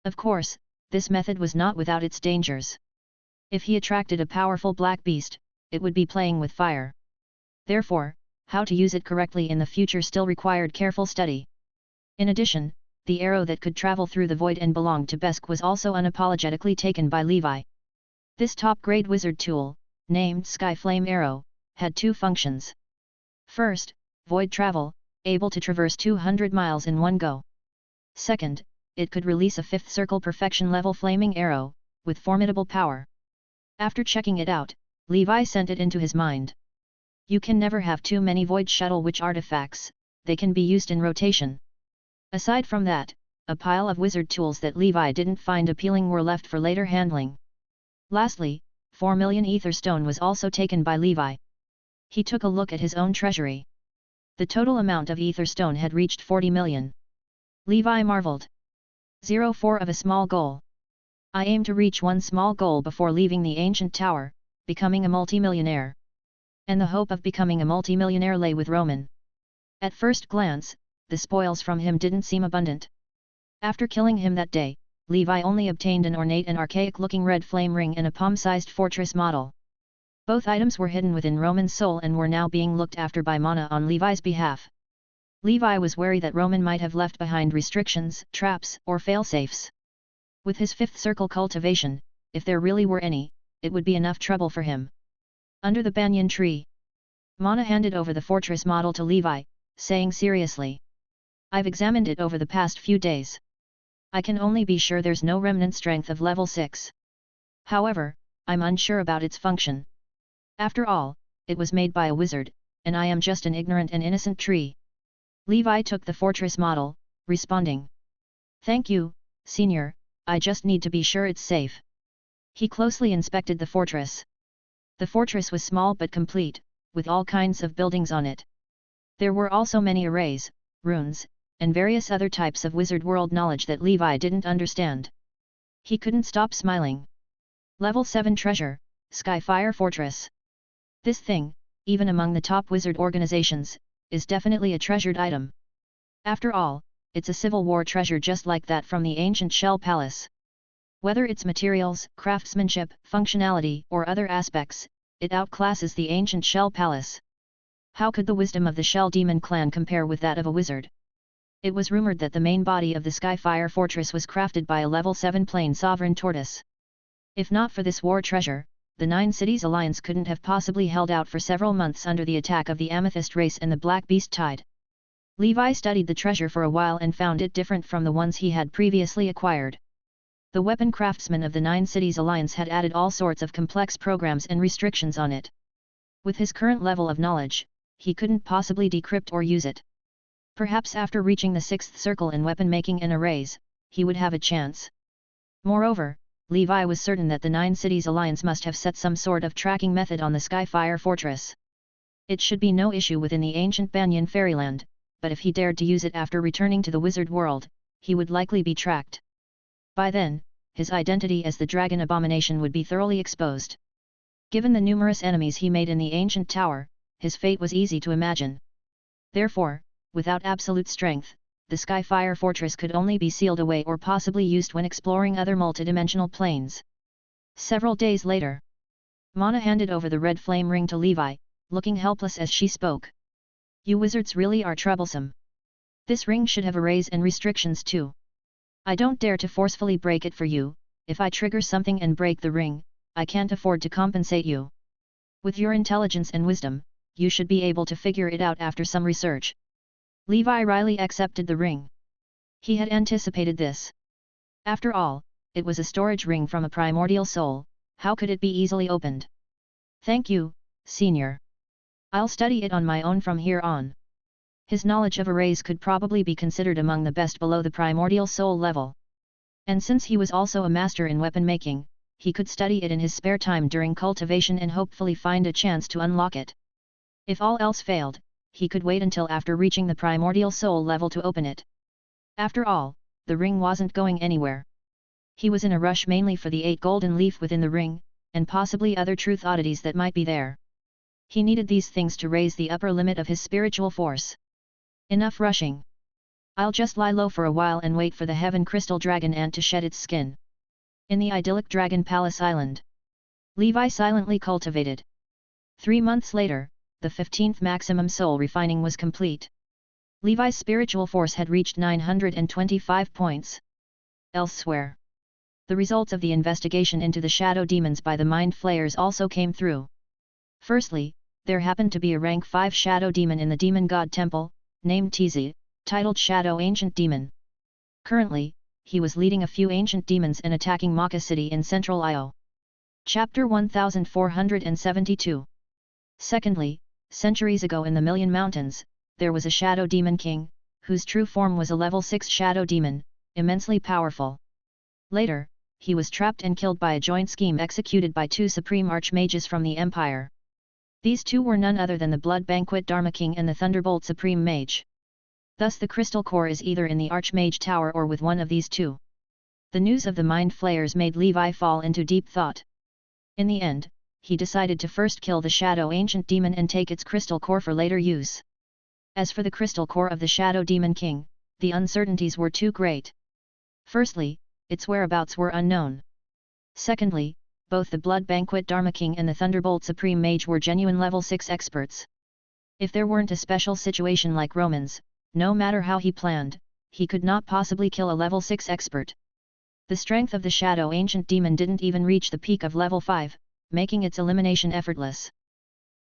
Of course, this method was not without its dangers. If he attracted a powerful black beast, it would be playing with fire. Therefore, how to use it correctly in the future still required careful study. In addition, the arrow that could travel through the void and belonged to Besk was also unapologetically taken by Levi. This top-grade wizard tool, named Sky Flame Arrow, had two functions. First, void travel, able to traverse 200 miles in one go. Second, it could release a fifth circle perfection level flaming arrow, with formidable power. After checking it out, Levi sent it into his mind. You can never have too many void shuttle witch artifacts, they can be used in rotation. Aside from that, a pile of wizard tools that Levi didn't find appealing were left for later handling. Lastly, 4 million ether stone was also taken by Levi. He took a look at his own treasury. The total amount of ether stone had reached 40 million. Levi marveled. 04 of a small goal. I aim to reach one small goal before leaving the ancient tower, becoming a multimillionaire. And the hope of becoming a multimillionaire lay with Roman. At first glance, the spoils from him didn't seem abundant. After killing him that day, Levi only obtained an ornate and archaic-looking red flame ring and a palm-sized fortress model. Both items were hidden within Roman's soul and were now being looked after by Mana on Levi's behalf. Levi was wary that Roman might have left behind restrictions, traps, or failsafes. With his fifth circle cultivation, if there really were any, it would be enough trouble for him. Under the banyan tree, Mana handed over the fortress model to Levi, saying seriously, I've examined it over the past few days. I can only be sure there's no remnant strength of level 6. However, I'm unsure about its function. After all, it was made by a wizard, and I am just an ignorant and innocent tree. Levi took the fortress model, responding, Thank you, Senior, I just need to be sure it's safe. He closely inspected the fortress. The fortress was small but complete, with all kinds of buildings on it. There were also many arrays, runes, and various other types of wizard world knowledge that Levi didn't understand. He couldn't stop smiling. Level 7 treasure, Skyfire Fortress. This thing, even among the top wizard organizations, is definitely a treasured item. After all, it's a Civil War treasure just like that from the ancient Shell Palace. Whether it's materials, craftsmanship, functionality, or other aspects, it outclasses the ancient Shell Palace. How could the wisdom of the Shell Demon clan compare with that of a wizard? It was rumored that the main body of the Skyfire Fortress was crafted by a level 7 plain sovereign tortoise. If not for this war treasure, the 9 Cities Alliance couldn't have possibly held out for several months under the attack of the Amethyst race and the Black Beast Tide. Levi studied the treasure for a while and found it different from the ones he had previously acquired. The weapon craftsmen of the 9 Cities Alliance had added all sorts of complex programs and restrictions on it. With his current level of knowledge, he couldn't possibly decrypt or use it. Perhaps after reaching the 6th circle in weapon making and arrays, he would have a chance. Moreover, Levi was certain that the 9 Cities Alliance must have set some sort of tracking method on the Skyfire Fortress. It should be no issue within the ancient Banyan fairyland, but if he dared to use it after returning to the wizard world, he would likely be tracked. By then, his identity as the Dragon Abomination would be thoroughly exposed. Given the numerous enemies he made in the ancient tower, his fate was easy to imagine. Therefore, without absolute strength, the Skyfire Fortress could only be sealed away or possibly used when exploring other multidimensional planes. Several days later, Mana handed over the red flame ring to Levi, looking helpless as she spoke. You wizards really are troublesome. This ring should have arrays and restrictions too. I don't dare to forcefully break it for you. If I trigger something and break the ring, I can't afford to compensate you. With your intelligence and wisdom, you should be able to figure it out after some research. Levi wryly accepted the ring. He had anticipated this. After all, it was a storage ring from a primordial soul, how could it be easily opened? Thank you, Senior. I'll study it on my own from here on. His knowledge of arrays could probably be considered among the best below the primordial soul level. And since he was also a master in weapon making, he could study it in his spare time during cultivation and hopefully find a chance to unlock it. If all else failed, he could wait until after reaching the primordial soul level to open it. After all, the ring wasn't going anywhere. He was in a rush mainly for the 8 golden leaf within the ring, and possibly other truth oddities that might be there. He needed these things to raise the upper limit of his spiritual force. Enough rushing. I'll just lie low for a while and wait for the heaven crystal dragon ant to shed its skin. In the idyllic Dragon Palace Island, Levi silently cultivated. 3 months later, the 15th maximum soul refining was complete. Levi's spiritual force had reached 925 points. Elsewhere, the results of the investigation into the shadow demons by the mind flayers also came through. Firstly, there happened to be a rank 5 shadow demon in the demon god temple, named Tizi, titled Shadow Ancient Demon. Currently, he was leading a few ancient demons and attacking Maka City in central Io. Chapter 1472. Secondly, centuries ago in the Million Mountains, there was a shadow demon king, whose true form was a level 6 shadow demon, immensely powerful. Later, he was trapped and killed by a joint scheme executed by 2 supreme archmages from the Empire. These 2 were none other than the Blood Banquet Dharma King and the Thunderbolt Supreme Mage. Thus the crystal core is either in the Archmage Tower or with one of these 2. The news of the mind flayers made Levi fall into deep thought. In the end, he decided to first kill the Shadow Ancient Demon and take its crystal core for later use. As for the crystal core of the Shadow Demon King, the uncertainties were too great. Firstly, its whereabouts were unknown. Secondly, both the Blood Banquet Dharma King and the Thunderbolt Supreme Mage were genuine level 6 experts. If there weren't a special situation like Romans, no matter how he planned, he could not possibly kill a level 6 expert. The strength of the Shadow Ancient Demon didn't even reach the peak of level 5, making its elimination effortless.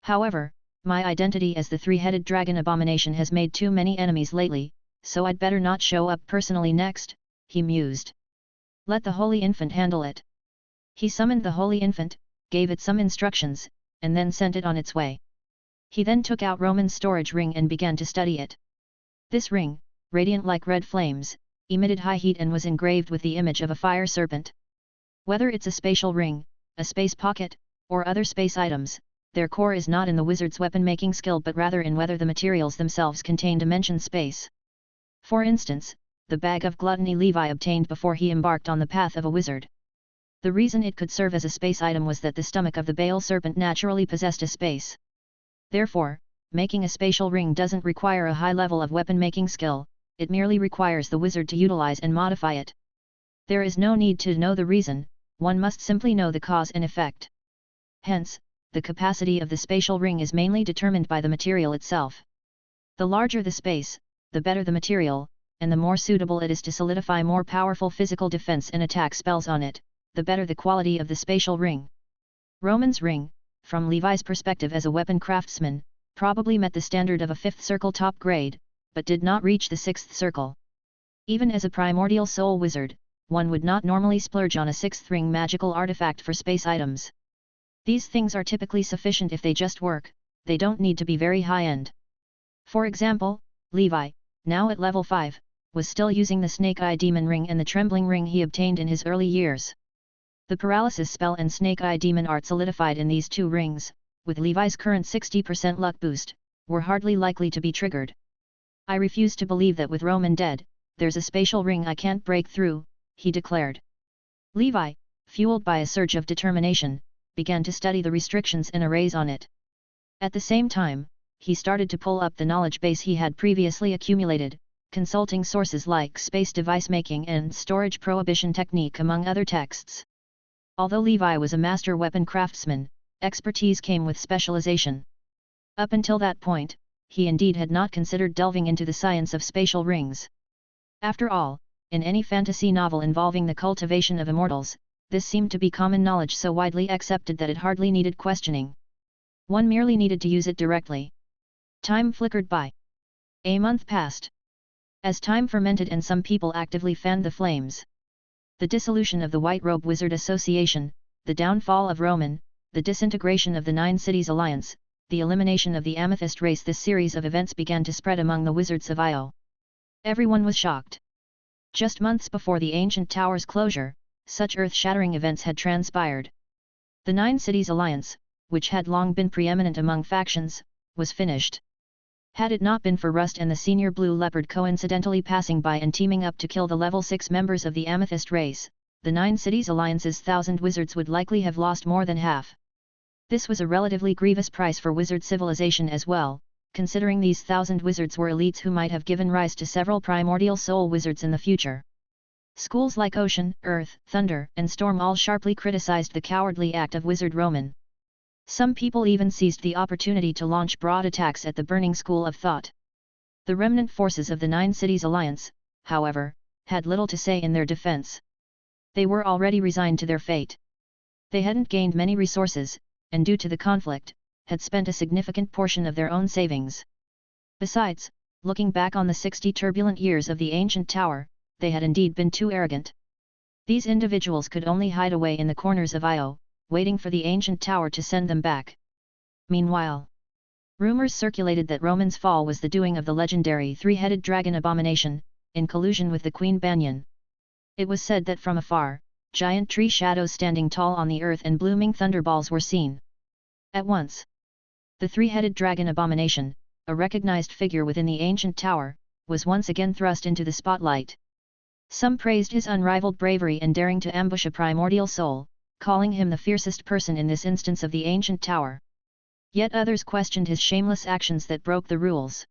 However, my identity as the 3-headed dragon abomination has made too many enemies lately, so I'd better not show up personally next, he mused. Let the Holy Infant handle it. He summoned the Holy Infant, gave it some instructions, and then sent it on its way. He then took out Roman's storage ring and began to study it. This ring, radiant like red flames, emitted high heat and was engraved with the image of a fire serpent. Whether it's a spatial ring, a space pocket, or other space items, their core is not in the wizard's weapon-making skill but rather in whether the materials themselves contain dimension space. For instance, the bag of gluttony Levi obtained before he embarked on the path of a wizard. The reason it could serve as a space item was that the stomach of the Baal serpent naturally possessed a space. Therefore, making a spatial ring doesn't require a high level of weapon-making skill, it merely requires the wizard to utilize and modify it. There is no need to know the reason, one must simply know the cause and effect. Hence, the capacity of the spatial ring is mainly determined by the material itself. The larger the space, the better the material, and the more suitable it is to solidify more powerful physical defense and attack spells on it, the better the quality of the spatial ring. Roman's ring, from Levi's perspective as a weapon craftsman, probably met the standard of a 5th circle top grade, but did not reach the 6th circle. Even as a primordial soul wizard, one would not normally splurge on a 6th ring magical artifact for space items. These things are typically sufficient if they just work, they don't need to be very high-end. For example, Levi, now at level 5, was still using the Snake Eye Demon Ring and the Trembling Ring he obtained in his early years. The Paralysis spell and Snake Eye Demon art solidified in these 2 rings, with Levi's current 60% luck boost, were hardly likely to be triggered. I refuse to believe that with Roman dead, there's a spatial ring I can't break through, he declared. Levi, fueled by a surge of determination, began to study the restrictions and arrays on it. At the same time, he started to pull up the knowledge base he had previously accumulated, consulting sources like space device making and storage prohibition technique among other texts. Although Levi was a master weapon craftsman, expertise came with specialization. Up until that point, he indeed had not considered delving into the science of spatial rings. After all, in any fantasy novel involving the cultivation of immortals, this seemed to be common knowledge so widely accepted that it hardly needed questioning. One merely needed to use it directly. Time flickered by. A month passed. As time fermented and some people actively fanned the flames. The dissolution of the White Robe Wizard Association, the downfall of Roman, the disintegration of the 9 Cities Alliance, the elimination of the Amethyst race. This series of events began to spread among the wizards of Io. Everyone was shocked. Just months before the ancient tower's closure, such earth-shattering events had transpired. The 9 Cities Alliance, which had long been preeminent among factions, was finished. Had it not been for Rust and the senior blue leopard coincidentally passing by and teaming up to kill the level 6 members of the Amethyst race, the 9 Cities Alliance's 1,000 wizards would likely have lost more than half. This was a relatively grievous price for wizard civilization as well, considering these 1,000 wizards were elites who might have given rise to several primordial soul wizards in the future. Schools like Ocean, Earth, Thunder, and Storm all sharply criticized the cowardly act of Wizard Roman. Some people even seized the opportunity to launch broad attacks at the burning school of thought. The remnant forces of the 9 Cities Alliance, however, had little to say in their defense. They were already resigned to their fate. They hadn't gained many resources, and due to the conflict, had spent a significant portion of their own savings. Besides, looking back on the 60 turbulent years of the ancient tower, they had indeed been too arrogant. These individuals could only hide away in the corners of Io, waiting for the ancient tower to send them back. Meanwhile, rumors circulated that Roman's fall was the doing of the legendary 3-headed dragon abomination, in collusion with the Queen Banyan. It was said that from afar, giant tree shadows standing tall on the earth and blooming thunderballs were seen. At once, the 3-headed dragon abomination, a recognized figure within the ancient tower, was once again thrust into the spotlight. Some praised his unrivaled bravery in daring to ambush a primordial soul, calling him the fiercest person in this instance of the ancient tower. Yet others questioned his shameless actions that broke the rules.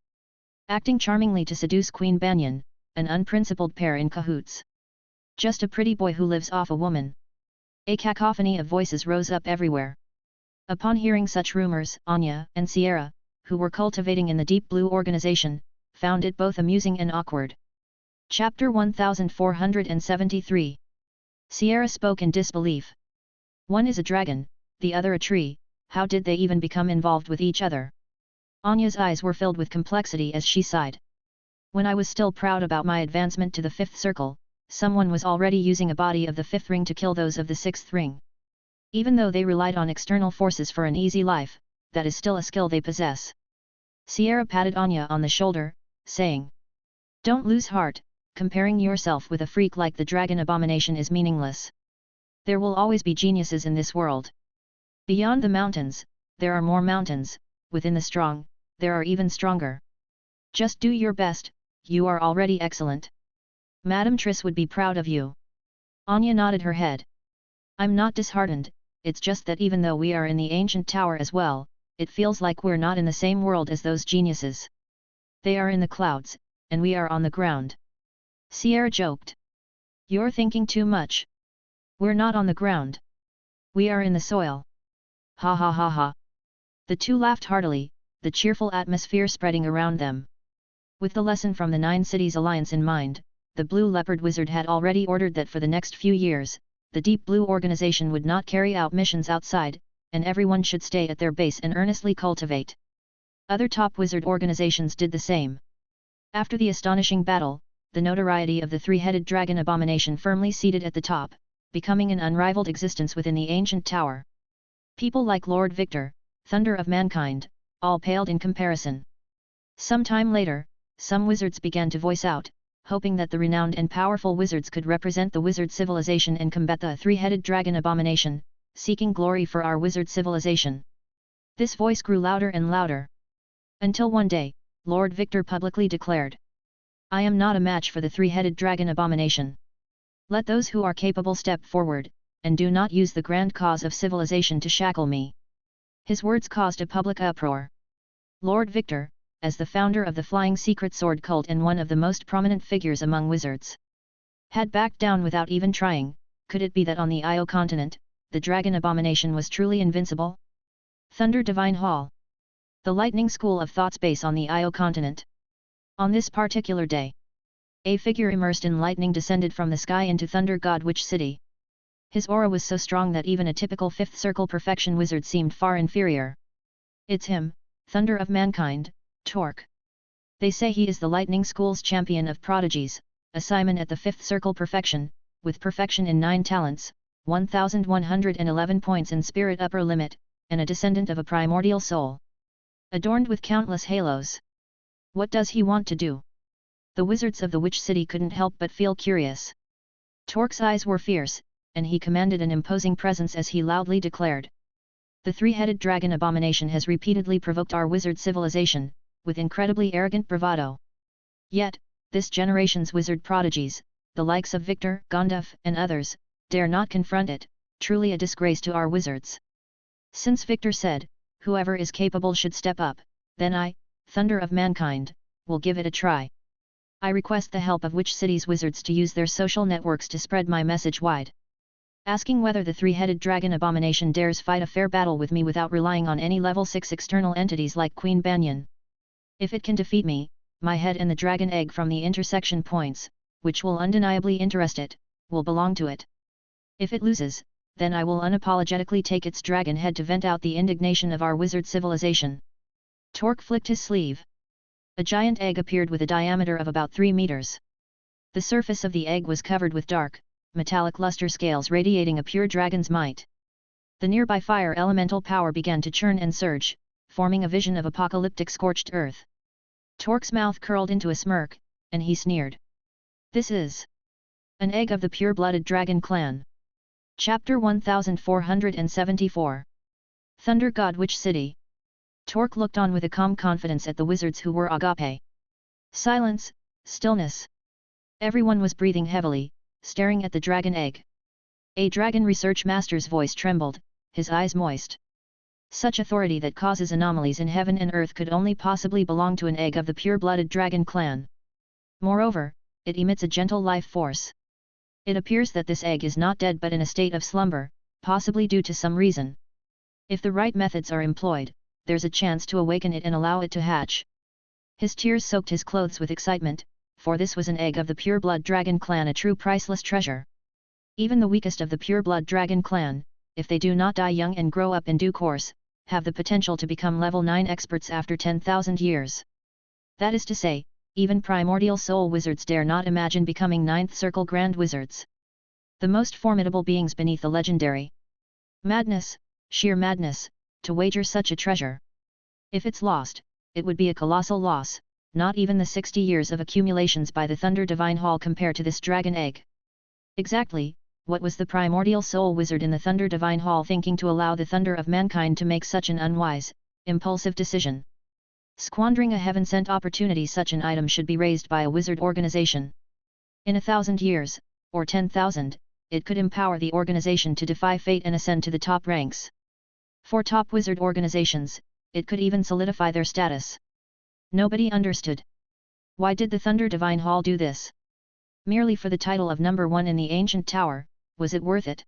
Acting charmingly to seduce Queen Banyan, an unprincipled pair in cahoots. Just a pretty boy who lives off a woman. A cacophony of voices rose up everywhere. Upon hearing such rumors, Anya and Sierra, who were cultivating in the Deep Blue organization, found it both amusing and awkward. Chapter 1473. Sierra spoke in disbelief. One is a dragon, the other a tree, how did they even become involved with each other? Anya's eyes were filled with complexity as she sighed. When I was still proud about my advancement to the 5th circle, someone was already using a body of the 5th ring to kill those of the 6th ring. Even though they relied on external forces for an easy life, that is still a skill they possess. Sierra patted Anya on the shoulder, saying, "Don't lose heart, comparing yourself with a freak like the dragon abomination is meaningless. There will always be geniuses in this world. Beyond the mountains, there are more mountains, within the strong, there are even stronger. Just do your best, you are already excellent. Madame Triss would be proud of you." Anya nodded her head. "I'm not disheartened, it's just that even though we are in the ancient tower as well, it feels like we're not in the same world as those geniuses. They are in the clouds, and we are on the ground." Sierra joked. "You're thinking too much. We're not on the ground. We are in the soil." Ha ha ha ha. The two laughed heartily, the cheerful atmosphere spreading around them. With the lesson from the 9 Cities Alliance in mind, the Blue Leopard Wizard had already ordered that for the next few years, the Deep Blue organization would not carry out missions outside, and everyone should stay at their base and earnestly cultivate. Other top wizard organizations did the same. After the astonishing battle, the notoriety of the 3-headed dragon abomination firmly seated at the top, becoming an unrivaled existence within the ancient tower. People like Lord Victor, Thunder of Mankind, all paled in comparison. Some time later, some wizards began to voice out, hoping that the renowned and powerful wizards could represent the wizard civilization and combat the 3-headed dragon abomination, seeking glory for our wizard civilization. This voice grew louder and louder. Until one day, Lord Victor publicly declared, "I am not a match for the 3-headed dragon abomination. Let those who are capable step forward, and do not use the grand cause of civilization to shackle me." His words caused a public uproar. Lord Victor, as the founder of the Flying Secret Sword cult and one of the most prominent figures among wizards, had backed down without even trying. Could it be that on the Io continent, the dragon abomination was truly invincible? Thunder Divine Hall. The lightning school of thought's base on the Io continent. On this particular day, a figure immersed in lightning descended from the sky into Thunder God Witch City. His aura was so strong that even a typical 5th circle perfection wizard seemed far inferior. "It's him, Thunder of Mankind, Torque. They say he is the lightning school's champion of prodigies, a Simon at the 5th circle perfection, with perfection in 9 talents, 1,111 points in spirit upper limit, and a descendant of a primordial soul. Adorned with countless halos. What does he want to do?" The wizards of the Witch City couldn't help but feel curious. Torque's eyes were fierce, and he commanded an imposing presence as he loudly declared, "The 3-headed dragon abomination has repeatedly provoked our wizard civilization, with incredibly arrogant bravado. Yet, this generation's wizard prodigies, the likes of Victor, Gandalf, and others, dare not confront it, truly a disgrace to our wizards. Since Victor said, whoever is capable should step up, then I, Thunder of Mankind, will give it a try. I request the help of which city's wizards to use their social networks to spread my message wide. Asking whether the three-headed dragon abomination dares fight a fair battle with me without relying on any level 6 external entities like Queen Banyan. If it can defeat me, my head and the dragon egg from the intersection points, which will undeniably interest it, will belong to it. If it loses, then I will unapologetically take its dragon head to vent out the indignation of our wizard civilization. Torque flicked his sleeve. A giant egg appeared with a diameter of about 3 meters. The surface of the egg was covered with dark, metallic luster scales radiating a pure dragon's might. The nearby fire elemental power began to churn and surge, forming a vision of apocalyptic scorched earth. Torque's mouth curled into a smirk, and he sneered. This is an egg of the pure-blooded dragon clan. Chapter 1474. Thunder God, which city? Torque looked on with a calm confidence at the wizards who were agape. Silence, stillness. Everyone was breathing heavily, staring at the dragon egg. A dragon research master's voice trembled, his eyes moist. Such authority that causes anomalies in heaven and earth could only possibly belong to an egg of the pure-blooded dragon clan. Moreover, it emits a gentle life force. It appears that this egg is not dead but in a state of slumber, possibly due to some reason. If the right methods are employed, there's a chance to awaken it and allow it to hatch. His tears soaked his clothes with excitement, for this was an egg of the pure-blood dragon clan, a true priceless treasure. Even the weakest of the pure-blood dragon clan, if they do not die young and grow up in due course, have the potential to become level 9 experts after 10,000 years. That is to say, even primordial soul wizards dare not imagine becoming 9th circle grand wizards. The most formidable beings beneath the legendary. Madness, sheer madness, to wager such a treasure. If it's lost, it would be a colossal loss. Not even the 60 years of accumulations by the Thunder Divine Hall compare to this dragon egg. Exactly, what was the primordial soul wizard in the Thunder Divine Hall thinking to allow the Thunder of Mankind to make such an unwise, impulsive decision? Squandering a heaven-sent opportunity, such an item should be raised by a wizard organization. In 1,000 years, or 10,000, it could empower the organization to defy fate and ascend to the top ranks. For top wizard organizations, it could even solidify their status. Nobody understood. Why did the Thunder Divine Hall do this? Merely for the title of number 1 in the ancient tower, was it worth it?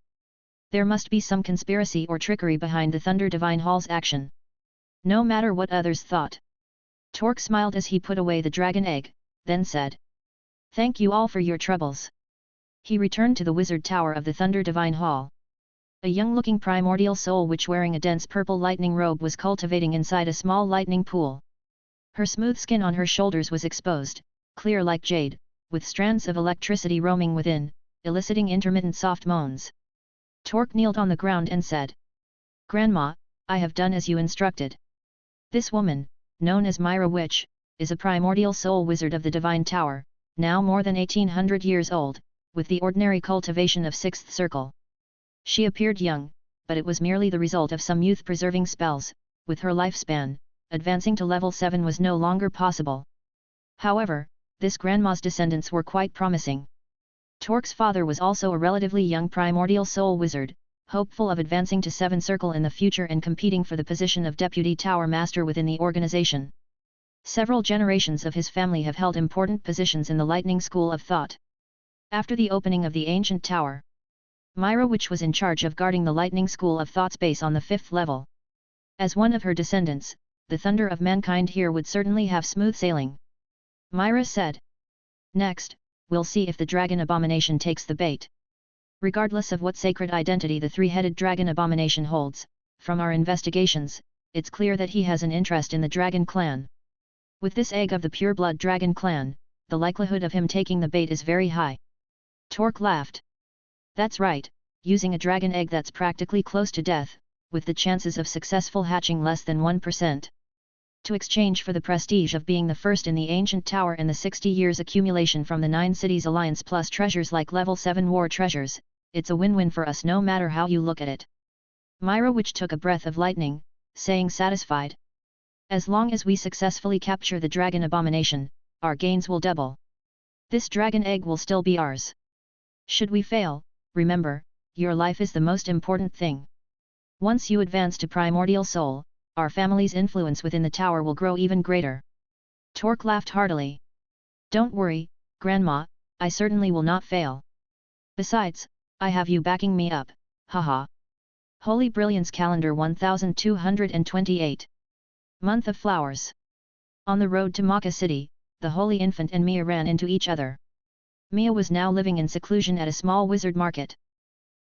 There must be some conspiracy or trickery behind the Thunder Divine Hall's action. No matter what others thought. Torque smiled as he put away the dragon egg, then said, "Thank you all for your troubles." He returned to the wizard tower of the Thunder Divine Hall. A young-looking primordial soul witch wearing a dense purple lightning robe was cultivating inside a small lightning pool. Her smooth skin on her shoulders was exposed, clear like jade, with strands of electricity roaming within, eliciting intermittent soft moans. Torque kneeled on the ground and said, "Grandma, I have done as you instructed." This woman, known as Myra Witch, is a primordial soul wizard of the Divine Tower, now more than 1800 years old, with the ordinary cultivation of 6th circle. She appeared young, but it was merely the result of some youth-preserving spells. With her lifespan, advancing to level 7 was no longer possible. However, this grandma's descendants were quite promising. Torque's father was also a relatively young primordial soul wizard, hopeful of advancing to 7th circle in the future and competing for the position of deputy tower master within the organization. Several generations of his family have held important positions in the Lightning School of Thought. After the opening of the ancient tower, Myra Witch was in charge of guarding the Lightning School of Thought's base on the 5th level. As one of her descendants, the Thunder of Mankind here would certainly have smooth sailing. Myra said. Next, we'll see if the dragon abomination takes the bait. Regardless of what sacred identity the three-headed dragon abomination holds, from our investigations, it's clear that he has an interest in the dragon clan. With this egg of the pure-blood dragon clan, the likelihood of him taking the bait is very high. Torque laughed. That's right, using a dragon egg that's practically close to death, with the chances of successful hatching less than 1%. To exchange for the prestige of being the first in the ancient tower and the 60 years accumulation from the 9 cities alliance plus treasures like level 7 war treasures, it's a win-win for us no matter how you look at it. Myra Witch took a breath of lightning, saying satisfied. As long as we successfully capture the dragon abomination, our gains will double. This dragon egg will still be ours. Should we fail, remember, your life is the most important thing. Once you advance to primordial soul, our family's influence within the tower will grow even greater. Torque laughed heartily. Don't worry, Grandma, I certainly will not fail. Besides, I have you backing me up, haha. Holy Brilliance Calendar 1228. Month of Flowers. On the road to Maka City, the Holy Infant and Mia ran into each other. Mia was now living in seclusion at a small wizard market.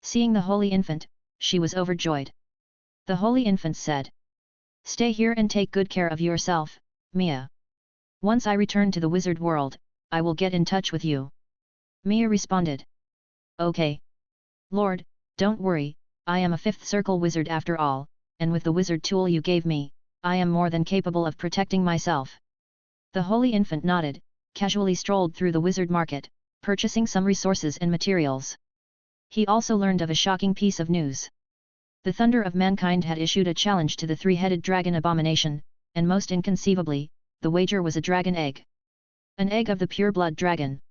Seeing the Holy Infant, she was overjoyed. The Holy Infant said, "Stay here and take good care of yourself, Mia. Once I return to the wizard world, I will get in touch with you." Mia responded. "Okay. Lord, don't worry, I am a fifth circle wizard after all, and with the wizard tool you gave me, I am more than capable of protecting myself." The Holy Infant nodded, casually strolled through the wizard market, purchasing some resources and materials. He also learned of a shocking piece of news. The Thunder of Mankind had issued a challenge to the three-headed dragon abomination, and most inconceivably, the wager was a dragon egg. An egg of the pure-blood dragon.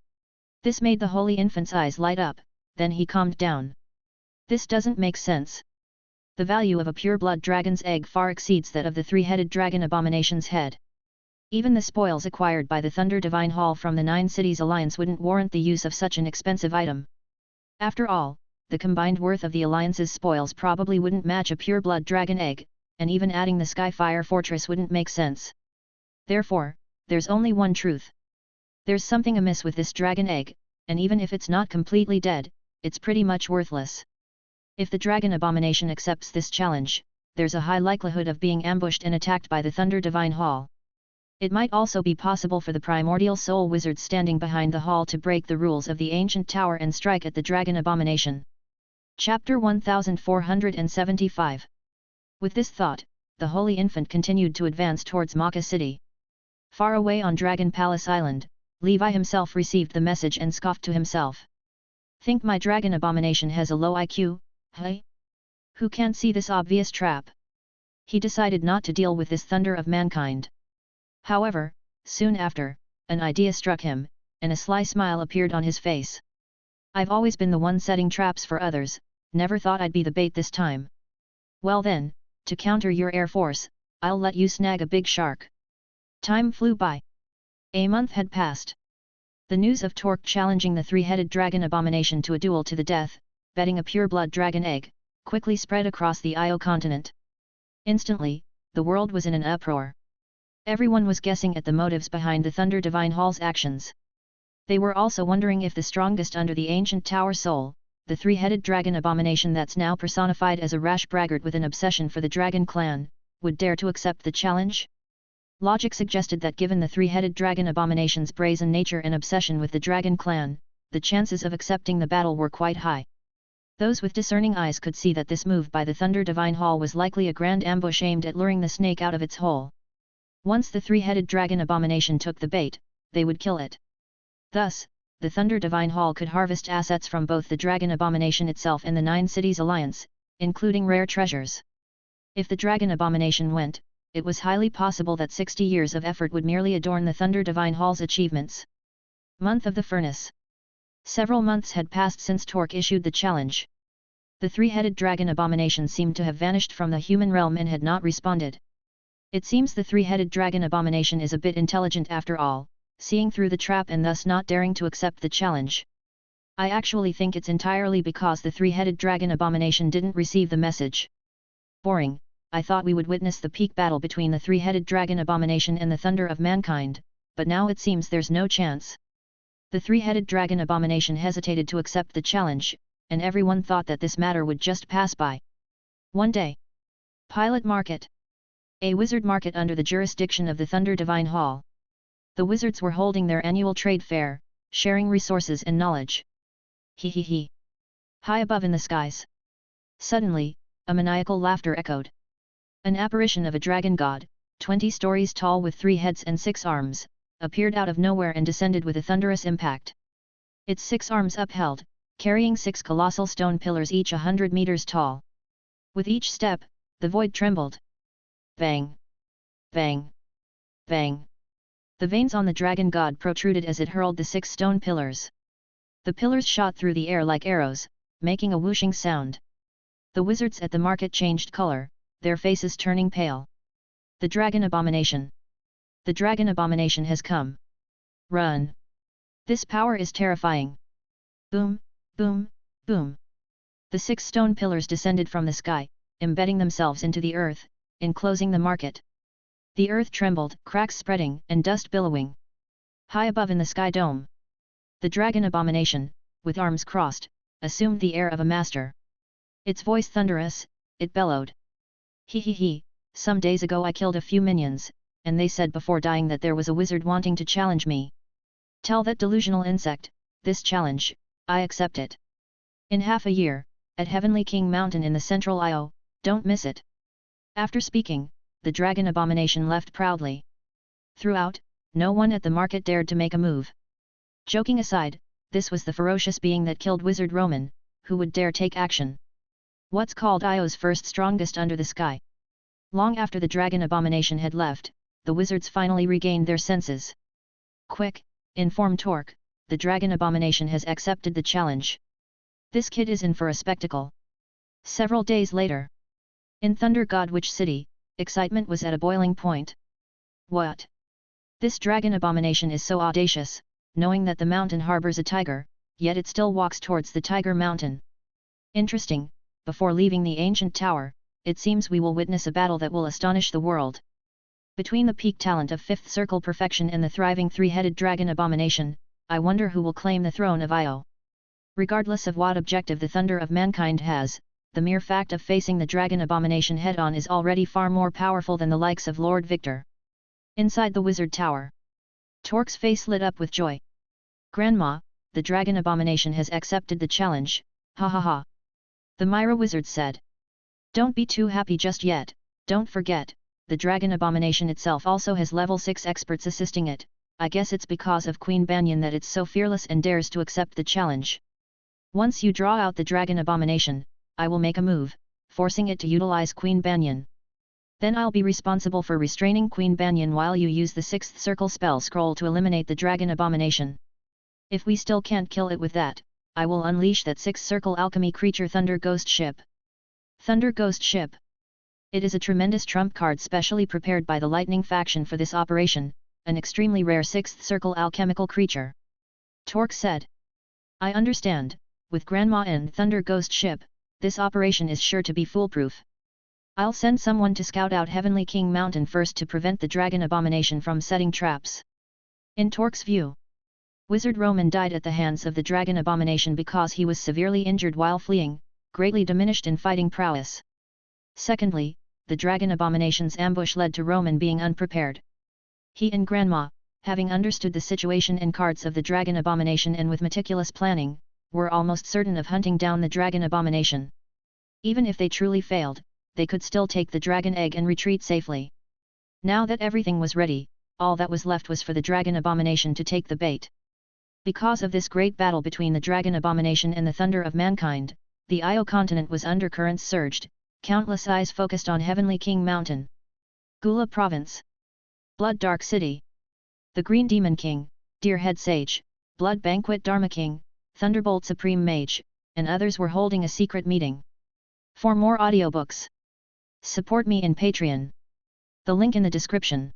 This made the Holy Infant's eyes light up, then he calmed down. This doesn't make sense. The value of a pure-blood dragon's egg far exceeds that of the three-headed dragon abomination's head. Even the spoils acquired by the Thunder Divine Hall from the Nine Cities Alliance wouldn't warrant the use of such an expensive item. After all, the combined worth of the Alliance's spoils probably wouldn't match a pure-blood dragon egg, and even adding the Skyfire Fortress wouldn't make sense. Therefore, there's only one truth. There's something amiss with this dragon egg, and even if it's not completely dead, it's pretty much worthless. If the dragon abomination accepts this challenge, there's a high likelihood of being ambushed and attacked by the Thunder Divine Hall. It might also be possible for the primordial soul wizards standing behind the hall to break the rules of the ancient tower and strike at the dragon abomination. Chapter 1475. With this thought, the Holy Infant continued to advance towards Maka City. Far away on Dragon Palace Island, Levi himself received the message and scoffed to himself. "Think my dragon abomination has a low IQ, hey? Who can't see this obvious trap?" He decided not to deal with this Thunder of Mankind. However, soon after, an idea struck him, and a sly smile appeared on his face. "I've always been the one setting traps for others, never thought I'd be the bait this time. Well then, to counter your air force, I'll let you snag a big shark." Time flew by. A month had passed. The news of Torque challenging the three-headed dragon abomination to a duel to the death, betting a pure-blood dragon egg, quickly spread across the Io continent. Instantly, the world was in an uproar. Everyone was guessing at the motives behind the Thunder Divine Hall's actions. They were also wondering if the strongest under the ancient tower soul, the three-headed dragon abomination that's now personified as a rash braggart with an obsession for the dragon clan, would dare to accept the challenge? Logic suggested that given the three-headed dragon abomination's brazen nature and obsession with the dragon clan, the chances of accepting the battle were quite high. Those with discerning eyes could see that this move by the Thunder Divine Hall was likely a grand ambush aimed at luring the snake out of its hole. Once the three-headed dragon abomination took the bait, they would kill it. Thus, the Thunder Divine Hall could harvest assets from both the dragon abomination itself and the Nine Cities Alliance, including rare treasures. If the dragon abomination went, it was highly possible that 60 years of effort would merely adorn the Thunder Divine Hall's achievements. Month of the Furnace. Several months had passed since Torque issued the challenge. The three-headed dragon abomination seemed to have vanished from the human realm and had not responded. It seems the three-headed dragon abomination is a bit intelligent after all, seeing through the trap and thus not daring to accept the challenge. I actually think it's entirely because the three-headed dragon abomination didn't receive the message. Boring. I thought we would witness the peak battle between the three-headed dragon abomination and the Thunder of Mankind, but now it seems there's no chance. The three-headed dragon abomination hesitated to accept the challenge, and everyone thought that this matter would just pass by. One day. Pilot Market. A wizard market under the jurisdiction of the Thunder Divine Hall. The wizards were holding their annual trade fair, sharing resources and knowledge. Hee hee hee. High above in the skies. Suddenly, a maniacal laughter echoed. An apparition of a dragon god, 20 stories tall with 3 heads and 6 arms, appeared out of nowhere and descended with a thunderous impact. Its 6 arms upheld, carrying 6 colossal stone pillars each 100 meters tall. With each step, the void trembled. Bang! Bang! Bang! The veins on the dragon god protruded as it hurled the 6 stone pillars. The pillars shot through the air like arrows, making a whooshing sound. The wizards at the market changed color, their faces turning pale. The dragon abomination! The dragon abomination has come! Run! This power is terrifying! Boom, boom, boom! The 6 stone pillars descended from the sky, embedding themselves into the earth, enclosing the market. The earth trembled, cracks spreading, and dust billowing. High above in the sky dome, the dragon abomination, with arms crossed, assumed the air of a master. Its voice thunderous, it bellowed. He he he, some days ago I killed a few minions, and they said before dying that there was a wizard wanting to challenge me. Tell that delusional insect, this challenge, I accept it. In half a year, at Heavenly King Mountain in the central Io, don't miss it. After speaking, the dragon abomination left proudly. Throughout, no one at the market dared to make a move. Joking aside, this was the ferocious being that killed Wizard Roman, who would dare take action. What's called Io's first strongest under the sky. Long after the dragon abomination had left, the wizards finally regained their senses. Quick, inform Torque, the dragon abomination has accepted the challenge. This kid is in for a spectacle. Several days later, in Thunder God Witch City, excitement was at a boiling point. What? This dragon abomination is so audacious, knowing that the mountain harbors a tiger, yet it still walks towards the Tiger Mountain. Interesting, before leaving the ancient tower, it seems we will witness a battle that will astonish the world. Between the peak talent of 5th Circle Perfection and the thriving 3-headed dragon abomination, I wonder who will claim the throne of Io. Regardless of what objective the Thunder of Mankind has, the mere fact of facing the dragon abomination head-on is already far more powerful than the likes of Lord Victor. Inside the wizard tower, Torque's face lit up with joy. Grandma, the dragon abomination has accepted the challenge, ha ha ha. The Myra wizard said. Don't be too happy just yet, don't forget, the dragon abomination itself also has level 6 experts assisting it. I guess it's because of Queen Banyan that it's so fearless and dares to accept the challenge. Once you draw out the dragon abomination, I will make a move, forcing it to utilize Queen Banyan. Then I'll be responsible for restraining Queen Banyan while you use the 6th circle spell scroll to eliminate the dragon abomination. If we still can't kill it with that, I will unleash that 6th circle alchemy creature Thunder Ghost Ship. Thunder Ghost Ship. It is a tremendous trump card specially prepared by the Lightning faction for this operation, an extremely rare 6th circle alchemical creature. Torque said. I understand, with Grandma and Thunder Ghost Ship, this operation is sure to be foolproof. I'll send someone to scout out Heavenly King Mountain first to prevent the dragon abomination from setting traps. In Torque's view, Wizard Roman died at the hands of the dragon abomination because he was severely injured while fleeing, greatly diminished in fighting prowess. Secondly, the dragon abomination's ambush led to Roman being unprepared. He and Grandma, having understood the situation and cards of the dragon abomination and with meticulous planning, were almost certain of hunting down the dragon abomination. Even if they truly failed, they could still take the dragon egg and retreat safely. Now that everything was ready, all that was left was for the dragon abomination to take the bait. Because of this great battle between the dragon abomination and the Thunder of Mankind, the Io continent was undercurrents surged, countless eyes focused on Heavenly King Mountain. Gula Province. Blood Dark City. The Green Demon King, Deer Head Sage, Blood Banquet Dharma King, Thunderbolt Supreme Mage, and others were holding a secret meeting. For more audiobooks, support me in Patreon. The link in the description.